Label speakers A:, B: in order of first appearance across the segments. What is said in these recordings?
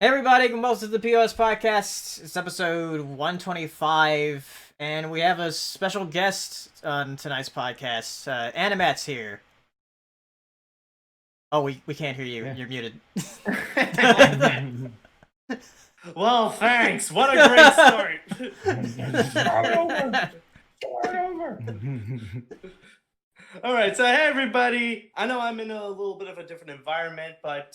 A: Hey everybody, welcome to the POS Podcast. It's episode 125, and we have a special guest on tonight's podcast. AniMat's here. Oh, we can't hear you.
B: Yeah.
A: You're muted.
C: Well, thanks. What a great start.
B: Start over.
C: All right, so hey everybody. I know I'm in a little bit of a different environment, but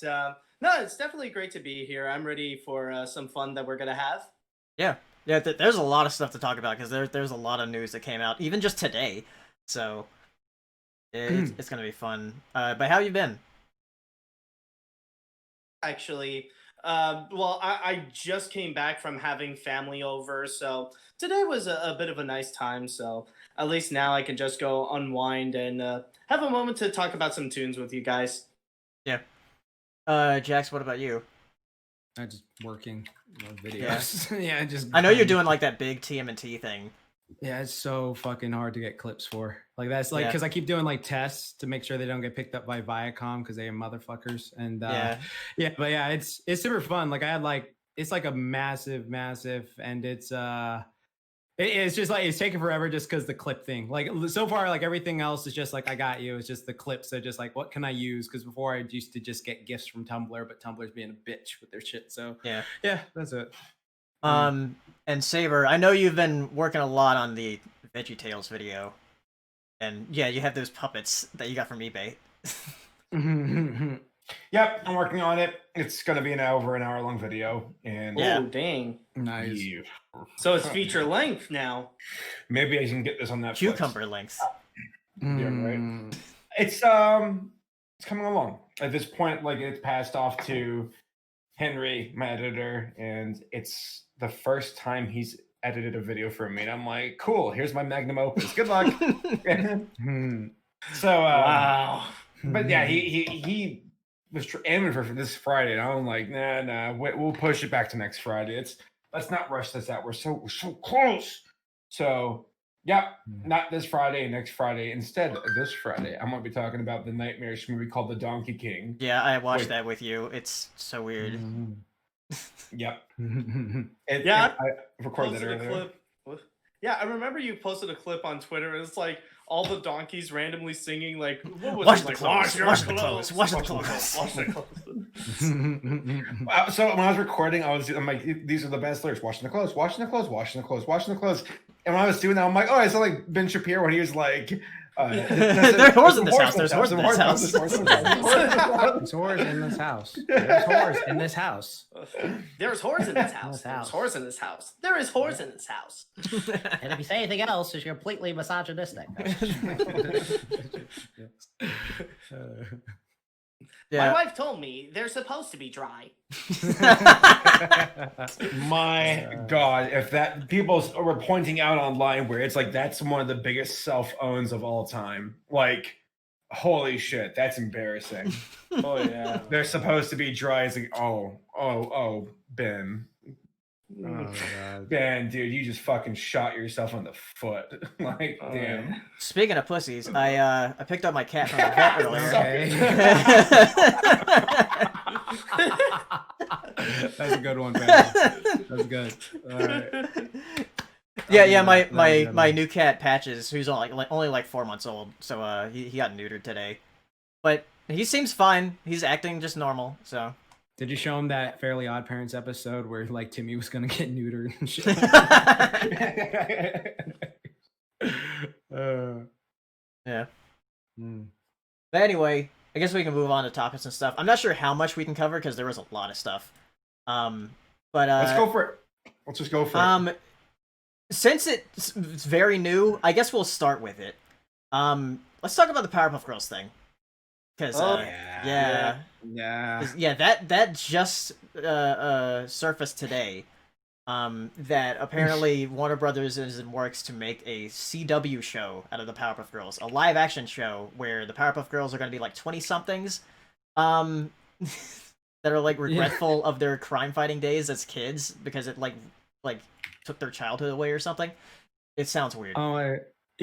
C: no, it's definitely great to be here. I'm ready for some fun that we're gonna have.
A: Yeah, there's a lot of stuff to talk about because there's a lot of news that came out even just today. So it's gonna be fun. But how you been?
C: Actually, well, I just came back from having family over, so today was a bit of a nice time. So at least now I can just go unwind and have a moment to talk about some tunes with you guys.
A: Yeah. Jax, what about you?
B: I'm just working on videos. Yeah, just.
A: I know you're doing like that big TMNT thing.
B: Yeah, it's so fucking hard to get clips for. Like that's like
A: Yeah.
B: because I keep doing like tests to make sure they don't get picked up by Viacom because they are motherfuckers. And but yeah, it's super fun. Like I had like it's like a massive, and it's just like it's taking forever just because the clip thing. Like so far, like everything else is just like I got you. It's just the clips are just like what can I use? Because before I used to just get gifts from Tumblr, but Tumblr's being a bitch with their shit. So
A: Yeah.
B: that's it.
A: And Saber, I know you've been working a lot on the VeggieTales video, and yeah, you have those puppets that you got from eBay.
D: Yep, I'm working on it. It's gonna be over an hour long video, and
A: Yeah.
C: Oh, dang.
B: Nice.
D: yeah.
C: So it's feature length now.
D: Maybe I can get this on Netflix.
A: Cucumber length.
D: Yeah, right. It's coming along. At this point, like it's passed off to Henry, my editor, and it's the first time he's edited a video for me. And I'm like, cool, here's my magnum opus. Good luck. So
C: Wow.
D: but yeah, he was aiming for this Friday, and I'm like, nah, we'll push it back to next Friday. Let's not rush this out. We're so close. So yeah, not this Friday, next Friday. Instead, this Friday, I'm gonna be talking about the nightmarish movie called The Donkey King.
A: Yeah, I watched
D: Wait.
A: that with you. It's so weird.
D: Yep.
C: Yeah,
D: I recorded that
C: Posted a
D: earlier.
C: clip. Yeah, I remember you posted a clip on Twitter. It's like all the donkeys randomly singing like, what was
A: Watch
C: it?
A: the
C: Like,
A: clothes,
C: your
A: watch the clothes, watch the clothes.
C: Watch the clothes.
D: So when I was recording, I'm like, these are the best lyrics. Washing the clothes, washing the clothes, washing the clothes, washing the clothes. And when I was doing that, I'm like, oh, I sound like Ben Shapiro when he was like,
A: There are whores in this house. There's whores in this house.
B: There's whores in this house. There's whores in this house.
C: There's whores in this house.
B: This
C: There's
B: house.
C: whores in this house. There is whores in this house.
E: And if you say anything else, it's completely misogynistic.
C: My
A: Yeah.
C: wife told me they're supposed to be dry.
D: My God, if that people were pointing out online where it's like that's one of the biggest self-owns of all time. Like, holy shit, that's embarrassing.
C: Oh yeah.
D: They're supposed to be dry. It's like, oh, Ben.
B: Oh, God.
D: Ben, dude, you just fucking shot yourself on the foot. Like,
C: Oh,
D: damn.
A: Speaking of pussies, I picked up my cat from the vet earlier.
B: That's a good one, man. That's good. All right.
A: Yeah,
B: That was
A: my
B: good.
A: new cat Patches, who's only like 4 months old, so he got neutered today, but he seems fine. He's acting just normal. So
B: Did you show him that Fairly Odd Parents episode where like Timmy was gonna get neutered and shit?
A: yeah.
B: Hmm.
A: But anyway, I guess we can move on to topics and stuff. I'm not sure how much we can cover because there was a lot of stuff. But
D: Let's go for it. Let's just go for it.
A: Since it's very new, I guess we'll start with it. Let's talk about the Powerpuff Girls thing. Because yeah, that just surfaced today. That apparently Warner Brothers is in works to make a CW show out of the Powerpuff Girls, a live action show where the Powerpuff Girls are going to be like 20 somethings, that are like regretful of their crime fighting days as kids because it like took their childhood away or something. It sounds weird.
B: Oh,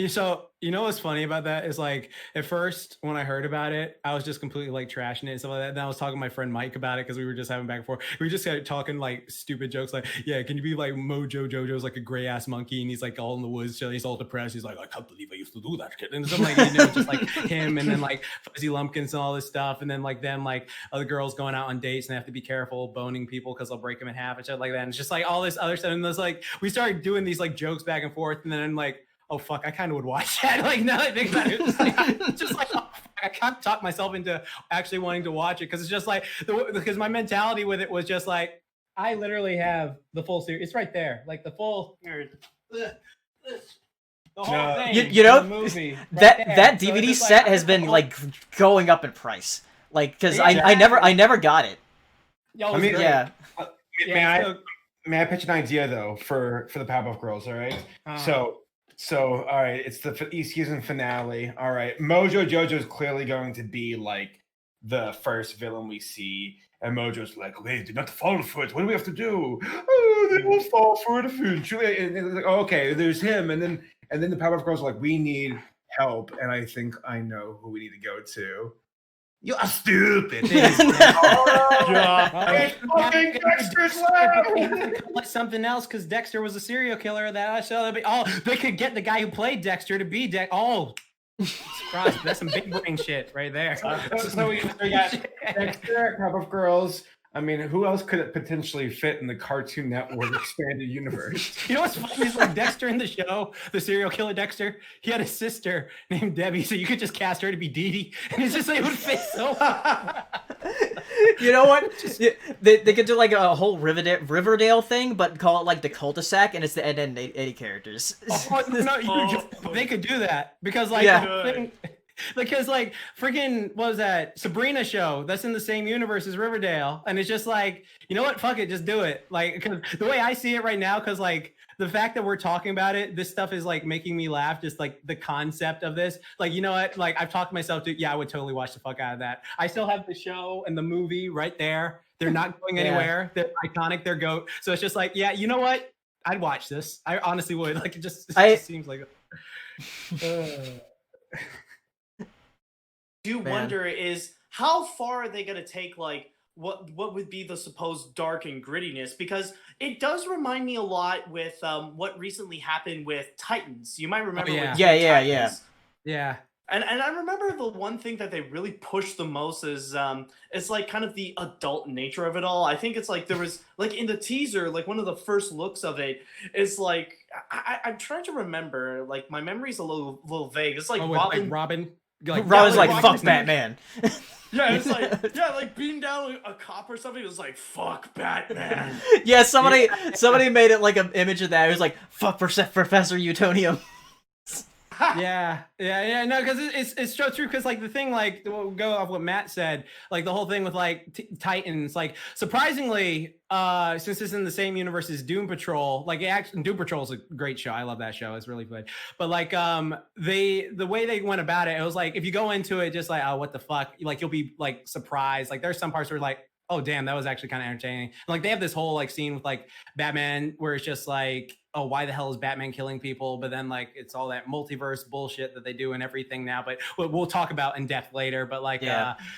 B: So you know what's funny about that is like at first when I heard about it, I was just completely like trashing it and stuff like that. And I was talking to my friend Mike about it because we were just having back and forth. We just started talking like stupid jokes like, yeah, can you be like Mojo Jojo's like a gray ass monkey and he's like all in the woods, he's all depressed. He's like, I can't believe I used to do that kid. And something like just like him and then like Fuzzy Lumpkins and all this stuff. And then like them like other girls going out on dates and they have to be careful boning people because they'll break them in half and shit like that. And it's just like all this other stuff. And there's like we started doing these like jokes back and forth, and then like, oh fuck, I kind of would watch that. Like now that I think about it, it's just like oh, I can't talk myself into actually wanting to watch it because it's just like because my mentality with it was just like I literally have the full series. It's right there, like the full. The whole thing.
A: You know,
B: movie
A: that DVD set has been like going up in price, like because I never got it.
D: I mean,
A: yeah.
D: May I pitch an idea though for the Powerpuff Girls? All right, So, all right, it's the East season finale. All right, Mojo Jojo is clearly going to be like the first villain we see, and Mojo's like, "Okay, do not fall for it. What do we have to do? Oh, they will fall for it eventually." And it's like, oh, okay, there's him, and then the Powerpuff Girls are like, "We need help," and I think I know who we need to go to. You are stupid.
B: It's fucking Dexter's Lab. Something else because Dexter was a serial killer. They could get the guy who played Dexter to be Dexter. Oh, surprise! That's some big brain shit right there.
D: So we got Dexter, Powerpuff Girls. I mean, who else could it potentially fit in the Cartoon Network expanded universe?
B: You know what's funny? Is like Dexter in the show, the serial killer Dexter, he had a sister named Debbie, so you could just cast her to be Dee Dee, and it's just like it would fit so well.
A: You know what? They could do like a whole Riverdale thing, but call it like the cul-de-sac, and it's the Ed, and Eddie characters.
B: They could do that because like because like freaking what was that Sabrina show that's in the same universe as Riverdale, and it's just like, you know what, fuck it, just do it. Like because the way I see it right now, because like the fact that we're talking about it, this stuff is like making me laugh, just like the concept of this. Like, you know what, like I've talked to myself to, yeah, I would totally watch the fuck out of that. I still have the show and the movie right there. They're not going anywhere. They're iconic, they're GOAT. So it's just like, yeah, you know what, I'd watch this. I honestly would. Like it just seems like
C: do wonder is how far are they going to take like what would be the supposed dark and grittiness, because it does remind me a lot with what recently happened with Titans. You might remember with Titans. And I remember the one thing that they really pushed the most is it's like kind of the adult nature of it all. I think it's like there was like in the teaser, like one of the first looks of it is like I'm trying to remember, like my memory's a little vague. It's like
B: Robin.
A: Robin's like fuck Batman.
C: Yeah, it's like like beating down a cop or something. It was like fuck Batman.
A: Yeah, somebody made it like an image of that. It was like fuck Professor Utonium.
B: No, because it's so true. Because like the thing, like we'll go off what Matt said, like the whole thing with like Titans, like surprisingly, since it's in the same universe as Doom Patrol, like Doom Patrol is a great show. I love that show. It's really good. But like the way they went about it, it was like if you go into it just like, oh, what the fuck, like you'll be like surprised. Like there's some parts where like, oh damn, that was actually kind of entertaining. And, like they have this whole like scene with like Batman where it's just like, oh, why the hell is Batman killing people? But then like it's all that multiverse bullshit that they do and everything now. But we'll talk about in depth later. But like,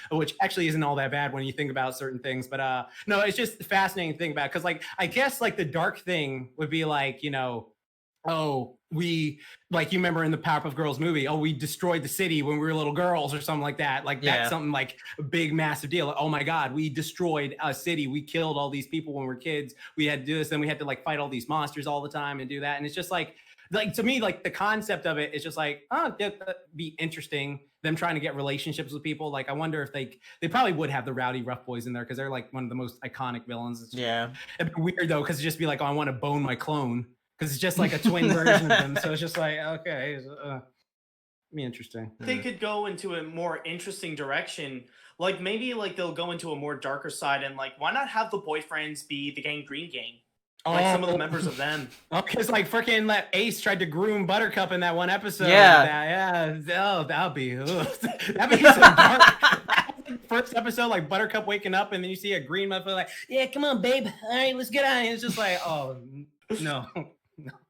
B: which actually isn't all that bad when you think about certain things. But no, it's just a fascinating thing about it. Because like I guess like the dark thing would be like, you know, oh, we like you remember in the Powerpuff Girls movie, oh, we destroyed the city when we were little girls or something like that. Like that's something like a big massive deal. Like, oh my God, we destroyed a city. We killed all these people when we were kids. We had to do this. Then we had to like fight all these monsters all the time and do that. And it's just like to me, like the concept of it is just like, oh, that'd be interesting. Them trying to get relationships with people. Like I wonder if they probably would have the Rowdy Rough Boys in there because they're like one of the most iconic villains. It'd be weird though, because it'd just be like, oh, I want to bone my clone. Because it's just like a twin version of them. So it's just like, okay, be interesting.
C: They could go into a more interesting direction. Like maybe like they'll go into a more darker side and like, why not have the boyfriends be the Green Gang? Like some of the members of them.
B: Oh, because like freaking Ace tried to groom Buttercup in that one episode. Oh, that'd be so dark. First episode, like Buttercup waking up and then you see a green motherfucker like, yeah, come on, babe. All right, let's get on. It's just like, oh, no.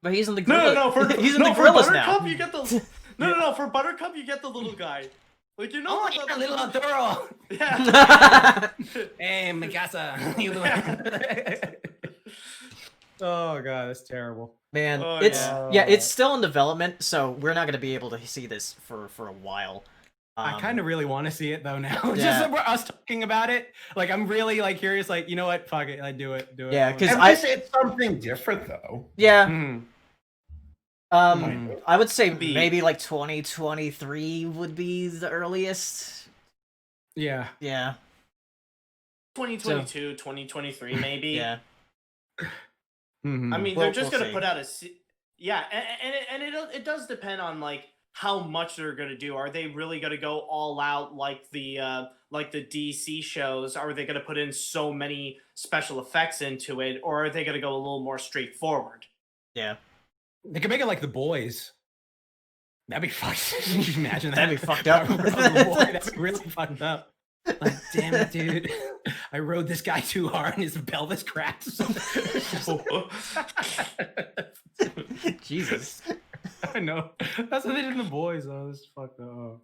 A: But he's in the gorilla.
C: No.
A: He's in the gorillas
C: for
A: now.
C: Buttercup, you get the no. For Buttercup, you get the little guy. Like
B: yeah, little Arturo.
C: Yeah.
B: Hey, mi casa. Oh god, that's terrible.
A: Man,
C: Oh,
A: it's still in development, so we're not gonna be able to see this for a while.
B: I kind of really want to see it though now.
A: Yeah.
B: Just for us talking about it, like I'm really like curious. Like, you know what? Fuck it, I do it.
A: Yeah, because
D: it's something different though.
A: Yeah.
B: Mm.
A: I would say maybe like 2023 would be the earliest.
B: Yeah.
C: 2022, 2023, maybe.
A: Yeah.
B: Mm-hmm.
C: I mean, they're just gonna put out and it does depend on like how much they're gonna do. Are they really gonna go all out like the DC shows? Are they gonna put in so many special effects into it, or are they gonna go a little more straightforward?
A: Yeah.
B: They could make it like The Boys. That'd be fucked. Can you imagine that?
A: That'd be fucked up.
B: That'd be really fucked up. Like, damn it, dude. I rode this guy too hard and his pelvis cracked.
A: Jesus.
B: I know. That's what they did in The Boys, though. This is fucked up.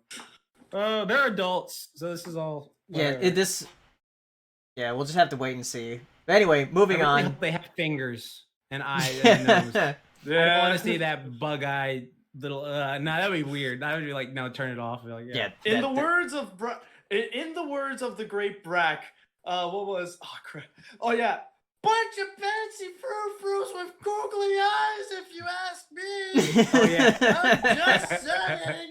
B: They're adults, so this is all.
A: Yeah, we'll just have to wait and see. But anyway, moving on.
B: They have fingers and eyes and nose.
C: Yeah.
B: I don't want to see that bug-eyed little. No, that'd be weird. I would be like, no, turn it off. Like, yeah.
C: In the words of the great Brack, what was? Oh crap! Oh yeah, bunch of fancy frou-frous with googly eyes, if you ask me.
B: Oh yeah.
C: I'm just saying.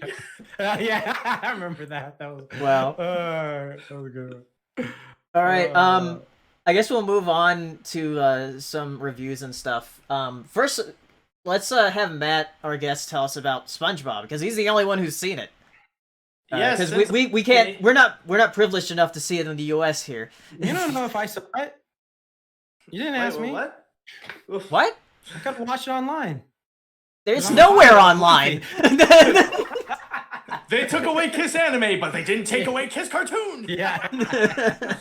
B: Yeah, I remember that. That was
A: Wow.
B: that was a good one.
A: All right. I guess we'll move on to some reviews and stuff. First, let's have Matt, our guest, tell us about SpongeBob because he's the only one who's seen it.
C: Yes,
A: because we can't. We're not privileged enough to see it in the U.S. here.
B: You don't know if I saw it. You didn't ask me.
C: What?
A: What?
B: I gotta watch it online.
A: There's nowhere online.
C: They took away Kiss Anime, but they didn't take away Kiss Cartoon.
B: Yeah.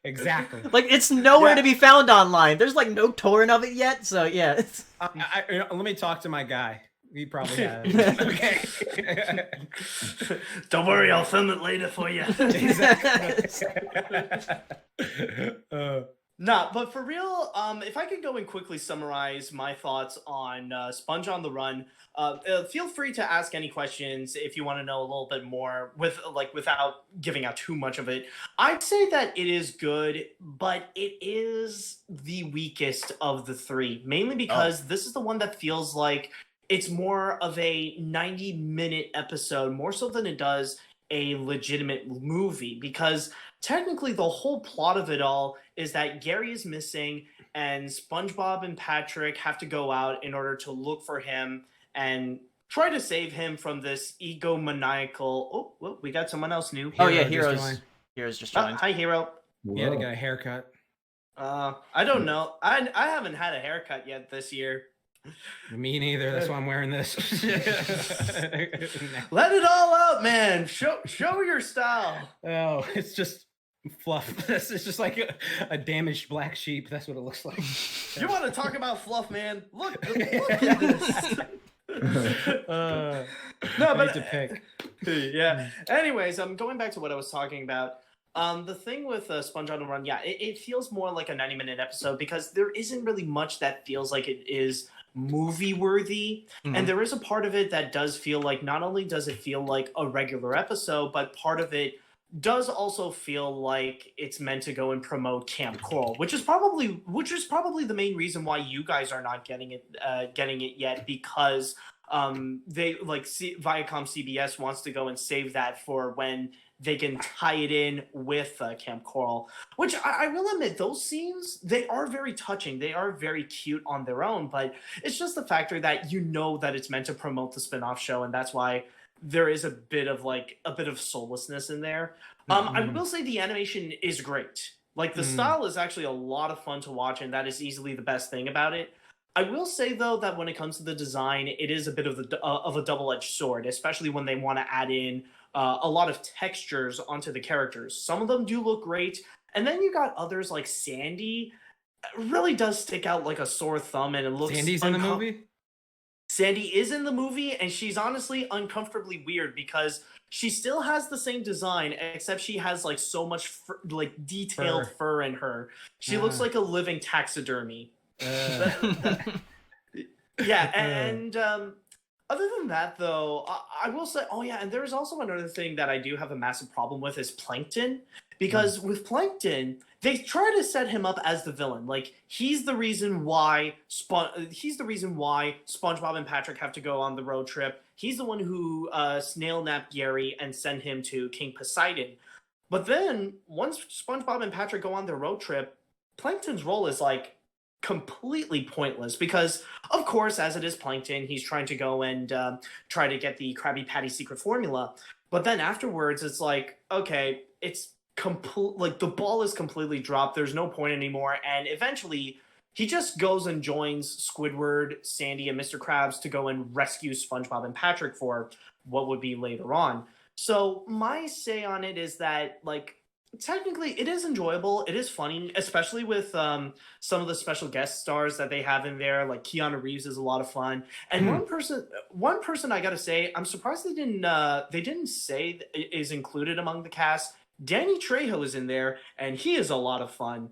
B: Exactly.
A: Like it's nowhere to be found online. There's like no torrent of it yet. So yeah.
B: Let me talk to my guy. He probably has. Okay.
C: Don't worry, I'll film it later for you. Nah, but for real, if I could go and quickly summarize my thoughts on Sponge on the Run, feel free to ask any questions if you want to know a little bit more without giving out too much of it. I'd say that it is good, but it is the weakest of the three, mainly because this is the one that feels like it's more of a 90-minute episode, more so than it does a legitimate movie, because technically the whole plot of it all is that Gary is missing and SpongeBob and Patrick have to go out in order to look for him and try to save him from this egomaniacal... Oh, well, we got someone else new.
A: Oh yeah, Hero's just joined.
C: Hi, Hero.
B: He had to get a haircut.
C: I don't know. I haven't had a haircut yet this year.
B: Me neither. That's why I'm wearing this.
C: Let it all out, man. Show your style.
B: Oh, it's just fluff. It's just like a damaged black sheep. That's what it looks like.
C: You want to talk about fluff, man? Look at this.
B: No,
C: but
B: to pick.
C: Yeah. Anyways, going back to what I was talking about. The thing with Sponge on the Run, yeah, it feels more like a 90-minute episode because there isn't really much that feels like it is movie worthy. And there is a part of it that does feel like not only does it feel like a regular episode, but part of it does also feel like it's meant to go and promote Camp Coral, which is probably the main reason why you guys are not getting it yet, because they Viacom CBS wants to go and save that for when they can tie it in with Camp Coral, which I will admit, those scenes, they are very touching. They are very cute on their own, but it's just the factor that you know that it's meant to promote the spin-off show, and that's why there is a bit of soullessness in there. I will say the animation is great. Like, the style is actually a lot of fun to watch, and that is easily the best thing about it. I will say, though, that when it comes to the design, it is a bit of a double-edged sword, especially when they want to add in a lot of textures onto the characters. Some of them do look great, and then you got others like Sandy. Really does stick out like a sore thumb, and it looks...
B: Sandy's in the movie?
C: Sandy is in the movie, and she's honestly uncomfortably weird because she still has the same design, except she has like so much detailed fur in her. She looks like a living taxidermy. Yeah, and other than that, though, I will say, oh yeah, and there is also another thing that I do have a massive problem with is Plankton, because with Plankton, they try to set him up as the villain. Like he's the reason why SpongeBob and Patrick have to go on the road trip. He's the one who snail napped Gary and sent him to King Poseidon. But then once SpongeBob and Patrick go on their road trip, Plankton's role is like completely pointless because, of course, as it is Plankton, he's trying to go and try to get the Krabby Patty secret formula. But then afterwards, it's like, okay, it's like the ball is completely dropped. There's no point anymore. And eventually, he just goes and joins Squidward, Sandy, and Mr. Krabs to go and rescue SpongeBob and Patrick for what would be later on. So my say on it is that, like, technically it is enjoyable, it is funny, especially with some of the special guest stars that they have in there. Like Keanu Reeves is a lot of fun, and one person I gotta say, I'm surprised they didn't say is included among the cast. Danny Trejo is in there, and he is a lot of fun.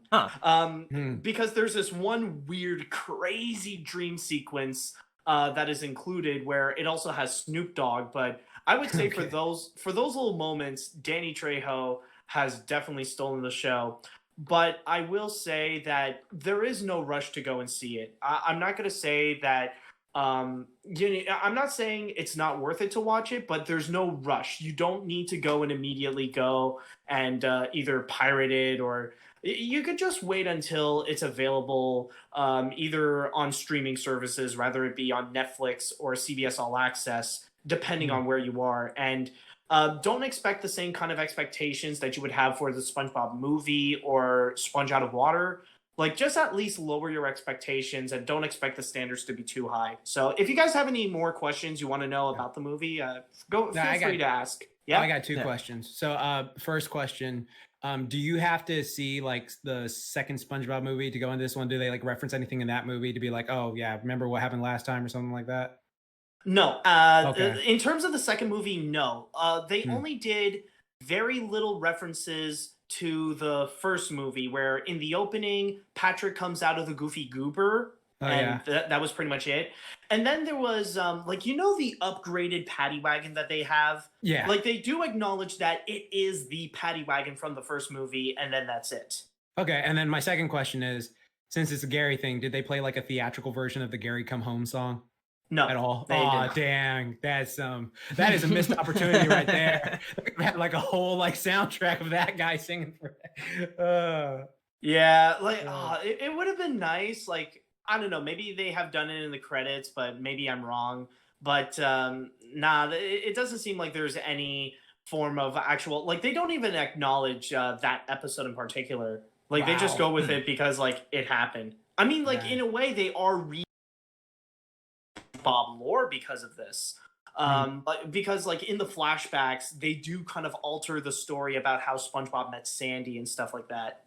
C: Because there's this one weird crazy dream sequence that is included where it also has Snoop Dogg. But I would say for those little moments, Danny Trejo has definitely stolen the show. But I will say that there is no rush to go and see it. I'm not going to say that, I'm not saying it's not worth it to watch it, but there's no rush. You don't need to go and immediately go and either pirate it, or you could just wait until it's available either on streaming services, rather it be on Netflix or CBS All Access, depending on where you are. And don't expect the same kind of expectations that you would have for the SpongeBob movie or Sponge Out of Water. Like, just at least lower your expectations and don't expect the standards to be too high. So if you guys have any more questions you want to know about the movie, feel free to ask. Yeah,
B: I got two questions. So first question, do you have to see like the second SpongeBob movie to go into this one? Do they like reference anything in that movie to be like, oh yeah, remember what happened last time or something like that?
C: No. In terms of the second movie, no. They only did very little references to the first movie, where in the opening, Patrick comes out of the Goofy Goober, that was pretty much it. And then there was, the upgraded paddy wagon that they have? Yeah. Like, they do acknowledge that it is the paddy wagon from the first movie, and then that's it.
B: Okay, and then my second question is, since it's a Gary thing, did they play like a theatrical version of the Gary Come Home song?
C: No,
B: at all. Oh, dang! That is a missed opportunity right there. We had like a whole like soundtrack of that guy singing for it.
C: Yeah, like it would have been nice. Like, I don't know, maybe they have done it in the credits, but maybe I'm wrong. But nah, it doesn't seem like there's any form of actual, like, they don't even acknowledge that episode in particular. Like, they just go with it because like it happened. I mean, like, in a way, they are Bob lore because of this. Because like in the flashbacks, they do kind of alter the story about how SpongeBob met Sandy and stuff like that.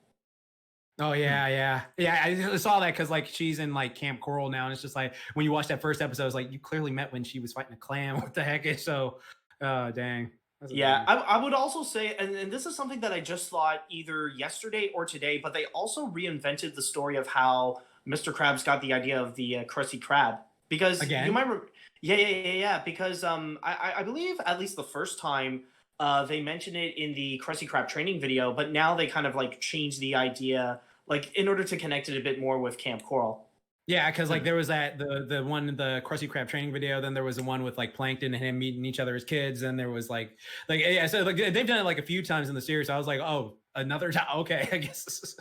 B: Oh yeah. I saw that because like she's in like Camp Coral now, and it's just like when you watch that first episode, it's like you clearly met when she was fighting a clam. What the heck is so? Dang.
C: Yeah, I would also say, and this is something that I just thought either yesterday or today, but they also reinvented the story of how Mr. Krabs got the idea of the Krusty Krab. Because you might, because I believe at least the first time they mentioned it in the Krusty Krab training video, but now they kind of like changed the idea, like in order to connect it a bit more with Camp Coral.
B: Yeah, because like there was that the one the Krusty Krab training video, then there was the one with like Plankton and him meeting each other as kids, and there was like so like they've done it like a few times in the series. So I was like, oh, another time. Okay, I guess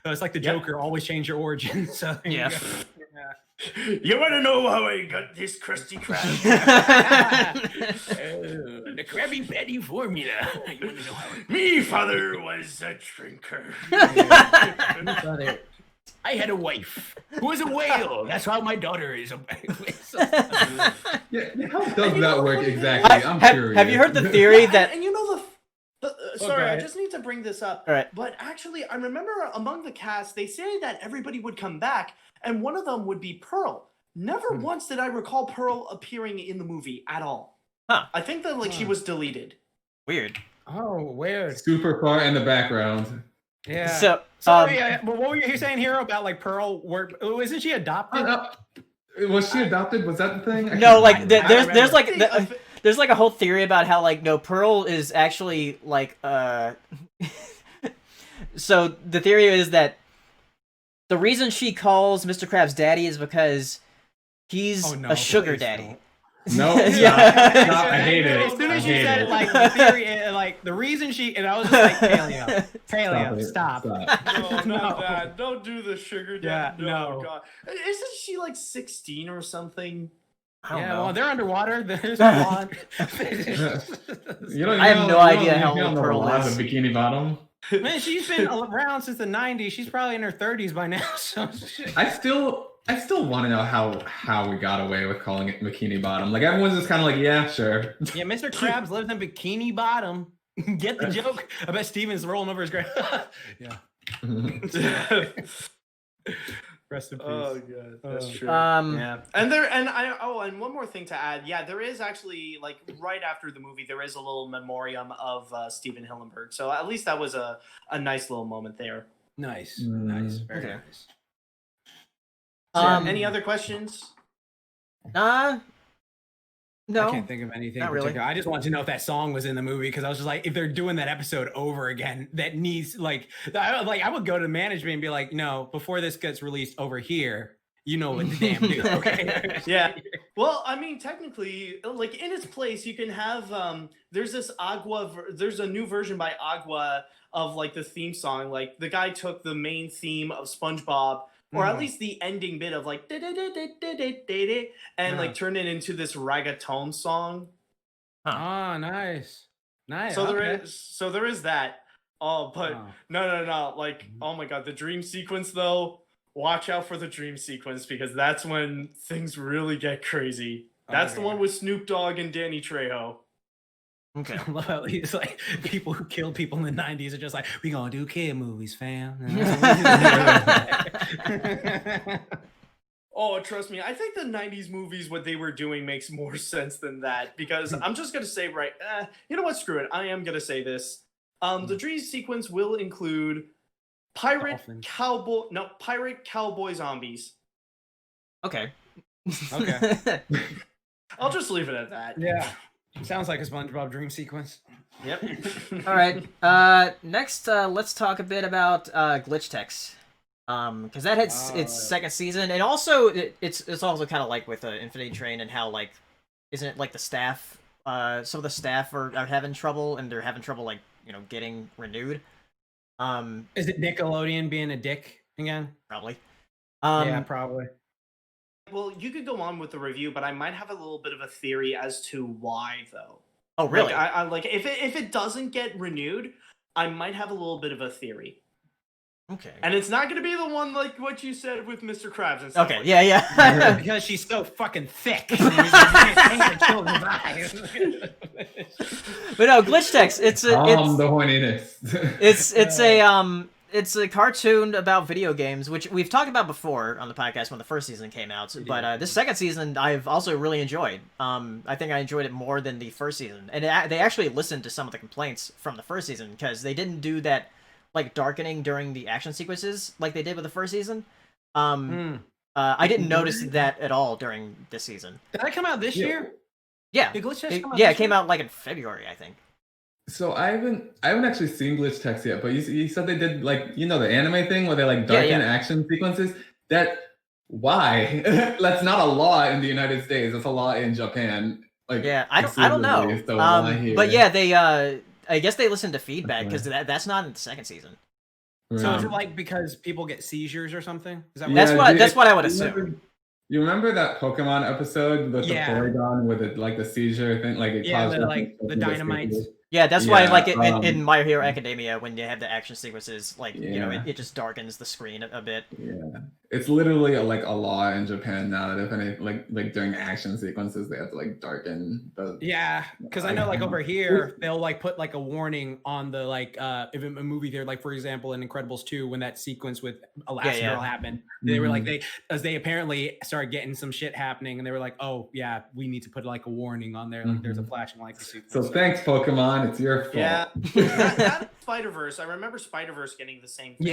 B: it's like the Joker, always change your origin. So
C: yeah. You want to know how I got this Krusty Krab?
B: The Krabby Patty formula. You want to know how?
C: Me father was a drinker.
B: I had a wife who was a whale. That's how my daughter is a whale.
F: How does that work exactly? I'm curious.
A: Have you heard the theory that...
C: And you know sorry, I just need to bring this up.
A: All right.
C: But actually, I remember among the cast, they say that everybody would come back, and one of them would be Pearl. never once did I recall Pearl appearing in the movie at all.
A: Huh.
C: I think that she was deleted.
A: Weird.
B: Oh, weird.
F: Super far in the background.
B: Yeah.
A: So,
B: but what were you saying, Hero, about like Pearl? Isn't she adopted?
F: Was she adopted? Was that the thing?
A: No, like there's like a whole theory about how like no, Pearl is actually like So the theory is that the reason she calls Mr. Krabs daddy is because he's a sugar daddy.
F: No,
A: yeah.
F: Stop. I hate it.
B: As soon as she said it, like the theory, like the reason she, and I was just like, Paleo, stop.
C: No, not that. Don't do the sugar daddy. No, God. Isn't she like 16 or something?
A: I don't know.
B: Well, they're underwater. There's blonde.
A: I have no idea how old Pearl is.
F: A Bikini Bottom.
B: Man, she's been around since the 90s. She's probably in her 30s by now. So
F: I still want to know how we got away with calling it Bikini Bottom. Like everyone's just kind of like, yeah, sure.
B: Yeah, Mr. Krabs lives in Bikini Bottom. Get the joke? I bet Steven's rolling over his grave. Yeah. Rest in peace.
C: Oh god, that's true.
A: Yeah.
C: And one more thing to add. Yeah, there is actually like right after the movie, there is a little memoriam of Steven Hillenburg. So at least that was a nice little moment there.
B: Nice, nice, very nice.
C: Any other questions?
A: No,
B: I can't think of anything.
A: Not really.
B: I just wanted to know if that song was in the movie because I was just like, if they're doing that episode over again, that needs I would go to management and be like, no, before this gets released over here, you know what the damn do, okay?
C: Yeah. Well, I mean, technically, like in its place, you can have there's this there's a new version by Agua of like the theme song. Like the guy took the main theme of SpongeBob. Or at least the ending bit of like and like turn it into this reggaeton song.
B: Oh, nice.
C: So there is that. Oh, but no. Like, oh my god, the dream sequence though. Watch out for the dream sequence because that's when things really get crazy. That's the one with Snoop Dogg and Danny Trejo.
A: Okay.
B: I love how it's like people who killed people in the 90s are just like, we gonna do kid movies, fam.
C: Oh, trust me. I think the 90s movies, what they were doing makes more sense than that because I'm just going to say you know what? Screw it. I am going to say this. The dream sequence will include pirate cowboy zombies.
A: Okay.
B: Okay.
C: I'll just leave it at that.
B: Yeah. Sounds like a SpongeBob dream sequence.
C: Yep.
A: All right. Next, let's talk a bit about Glitch Techs. Because that hits its second season, and also it's also kind of like with Infinity Train and how like isn't it like the staff, some of the staff are having trouble and they're having trouble like getting renewed.
B: Is it Nickelodeon being a dick again?
A: Probably.
B: Yeah, probably.
C: Well, you could go on with the review, but I might have a little bit of a theory as to why, though.
A: Oh, really?
C: Like, I like if it doesn't get renewed, I might have a little bit of a theory.
A: Okay.
C: And it's not going to be the one like what you said with Mr. Krabs and stuff.
A: Okay.
C: Like
A: yeah.
B: Because she's so fucking thick. But
A: no, Glitch Techs. It's
F: the horniness.
A: It's a cartoon about video games, which we've talked about before on the podcast when the first season came out. But this second season, I've also really enjoyed. I think I enjoyed it more than the first season. And they actually listened to some of the complaints from the first season because they didn't do that like darkening during the action sequences like they did with the first season. I didn't notice that at all during this season.
B: Did that come out this year?
A: Yeah.
B: Did Glitch Techs come out
A: it came out like in February, I think.
F: So I haven't actually seen Glitch Techs yet, but you said they did like the anime thing where they like darken action sequences. Why? That's not a law in the United States. It's a law in Japan. Like
A: I don't know. But yeah, they I guess they listened to feedback because that's not in the second season.
B: So is it like because people get seizures or something? Is that
A: that's what I would assume.
F: You remember that Pokemon episode with the Porygon with the seizure thing? Like it caused
B: the dynamite.
A: Yeah, that's why like in My Hero Academia when you have the action sequences, like it just darkens the screen a bit.
F: Yeah. It's literally like a law in Japan now that if any like during action sequences they have to like darken the.
B: Yeah, because I know like over here they'll like put like a warning on the like if a movie there, like for example in Incredibles 2 when that sequence with Elastigirl happened, they were like they apparently started getting some shit happening and they were like, oh yeah, we need to put like a warning on there, like there's a flashing light.
F: So thanks Pokemon, it's your fault.
C: Yeah, that Spider-Verse. I remember Spider-Verse getting the same thing.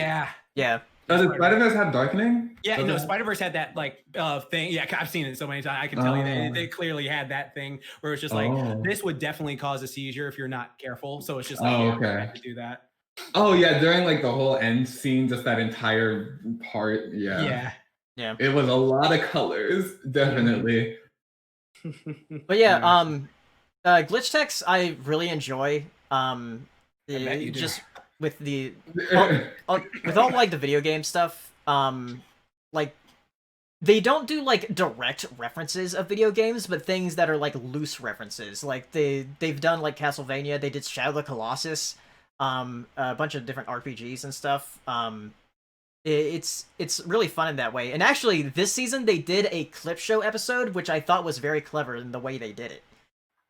A: Yeah.
F: Does Spider-Verse have darkening?
B: Yeah, no, Spider-Verse had that like thing. Yeah, I've seen it so many times. I can tell you they clearly had that thing where it's just like this would definitely cause a seizure if you're not careful. So it's just like to do that.
F: Oh yeah, during like the whole end scene, just that entire part.
A: Yeah.
F: It was a lot of colors, definitely.
A: But yeah, glitch text I really enjoy. Just with the with all like the video game stuff, like they don't do like direct references of video games, but things that are like loose references. Like they've done like Castlevania, they did Shadow of the Colossus, a bunch of different RPGs and stuff. It's really fun in that way. And actually, this season they did a clip show episode, which I thought was very clever in the way they did it.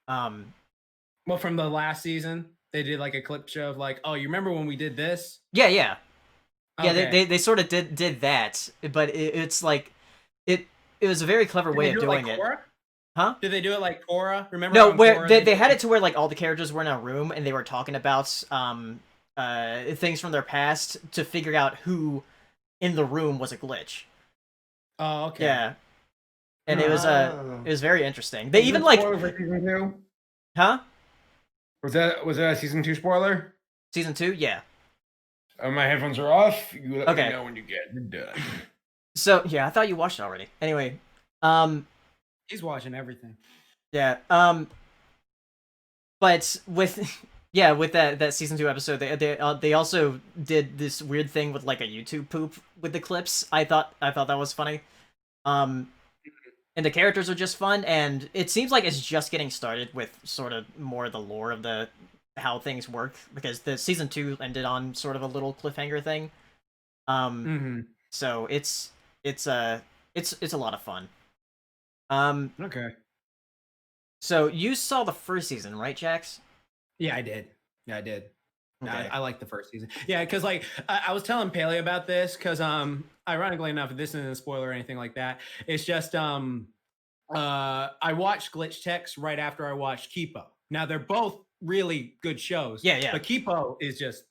B: Well, from the last season, they did like a clip show of like, oh, you remember when we did this?
A: Yeah. They sort of did that, but it's like it was a very clever way of doing it. Huh?
B: Did they do it like Korra? Remember?
A: No, where they had it to where like all the characters were in a room and they were talking about things from their past to figure out who in the room was a glitch.
B: Oh, okay.
A: Yeah. And it was very interesting. They even like
D: for season 2?
A: Huh?
D: Was that a season 2 spoiler?
A: Season 2? Yeah.
D: My headphones are off. You let
A: me
D: know when you get done.
A: So yeah, I thought you watched it already. Anyway,
B: he's watching everything.
A: Yeah. But with that season 2 episode, they also did this weird thing with like a YouTube poop with the clips. I thought that was funny. And the characters are just fun, and it seems like it's just getting started with sort of more of the lore of how things work, because the season 2 ended on sort of a little cliffhanger thing. So it's a lot of fun.
B: Okay.
A: So you saw the first season, right, Jax?
B: Yeah, I did. Okay. I like the first season. Yeah, because like I was telling Paley about this because ironically enough, this isn't a spoiler or anything like that. It's just I watched Glitch Text right after I watched Kipo. Now they're both really good shows.
A: Yeah.
B: But Kipo is just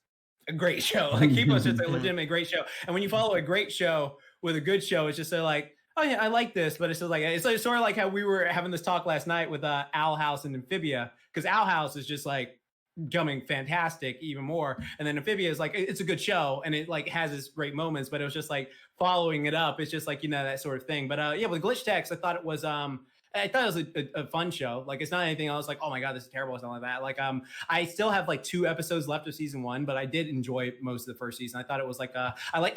B: a great show. Like Kipo's just a legitimate great show. And when you follow a great show with a good show, it's just like, oh yeah, I like this, but it's just like it's sort of like how we were having this talk last night with Owl House and Amphibia, because Owl House is just like becoming fantastic even more, and then Amphibia is like it's a good show and it like has its great moments, but it was just like following it up. It's just like that sort of thing. But yeah, with Glitch Text, I thought it was a fun show. Like it's not anything else like, oh my god, this is terrible or something like that. Like I still have like 2 episodes left of season 1, but I did enjoy most of the first season. I thought it was like I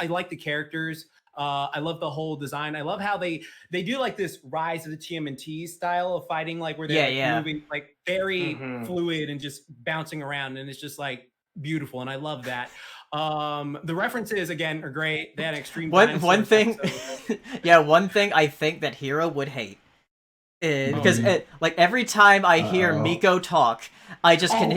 B: like the characters. I love the whole design. I love how they do like this Rise of the TMNT style of fighting, like where they're moving like very fluid and just bouncing around, and it's just like beautiful, and I love that. The references again are great. They had an extreme
A: one thing one thing I think that Hero would hate because like every time I hear Miko talk, I just can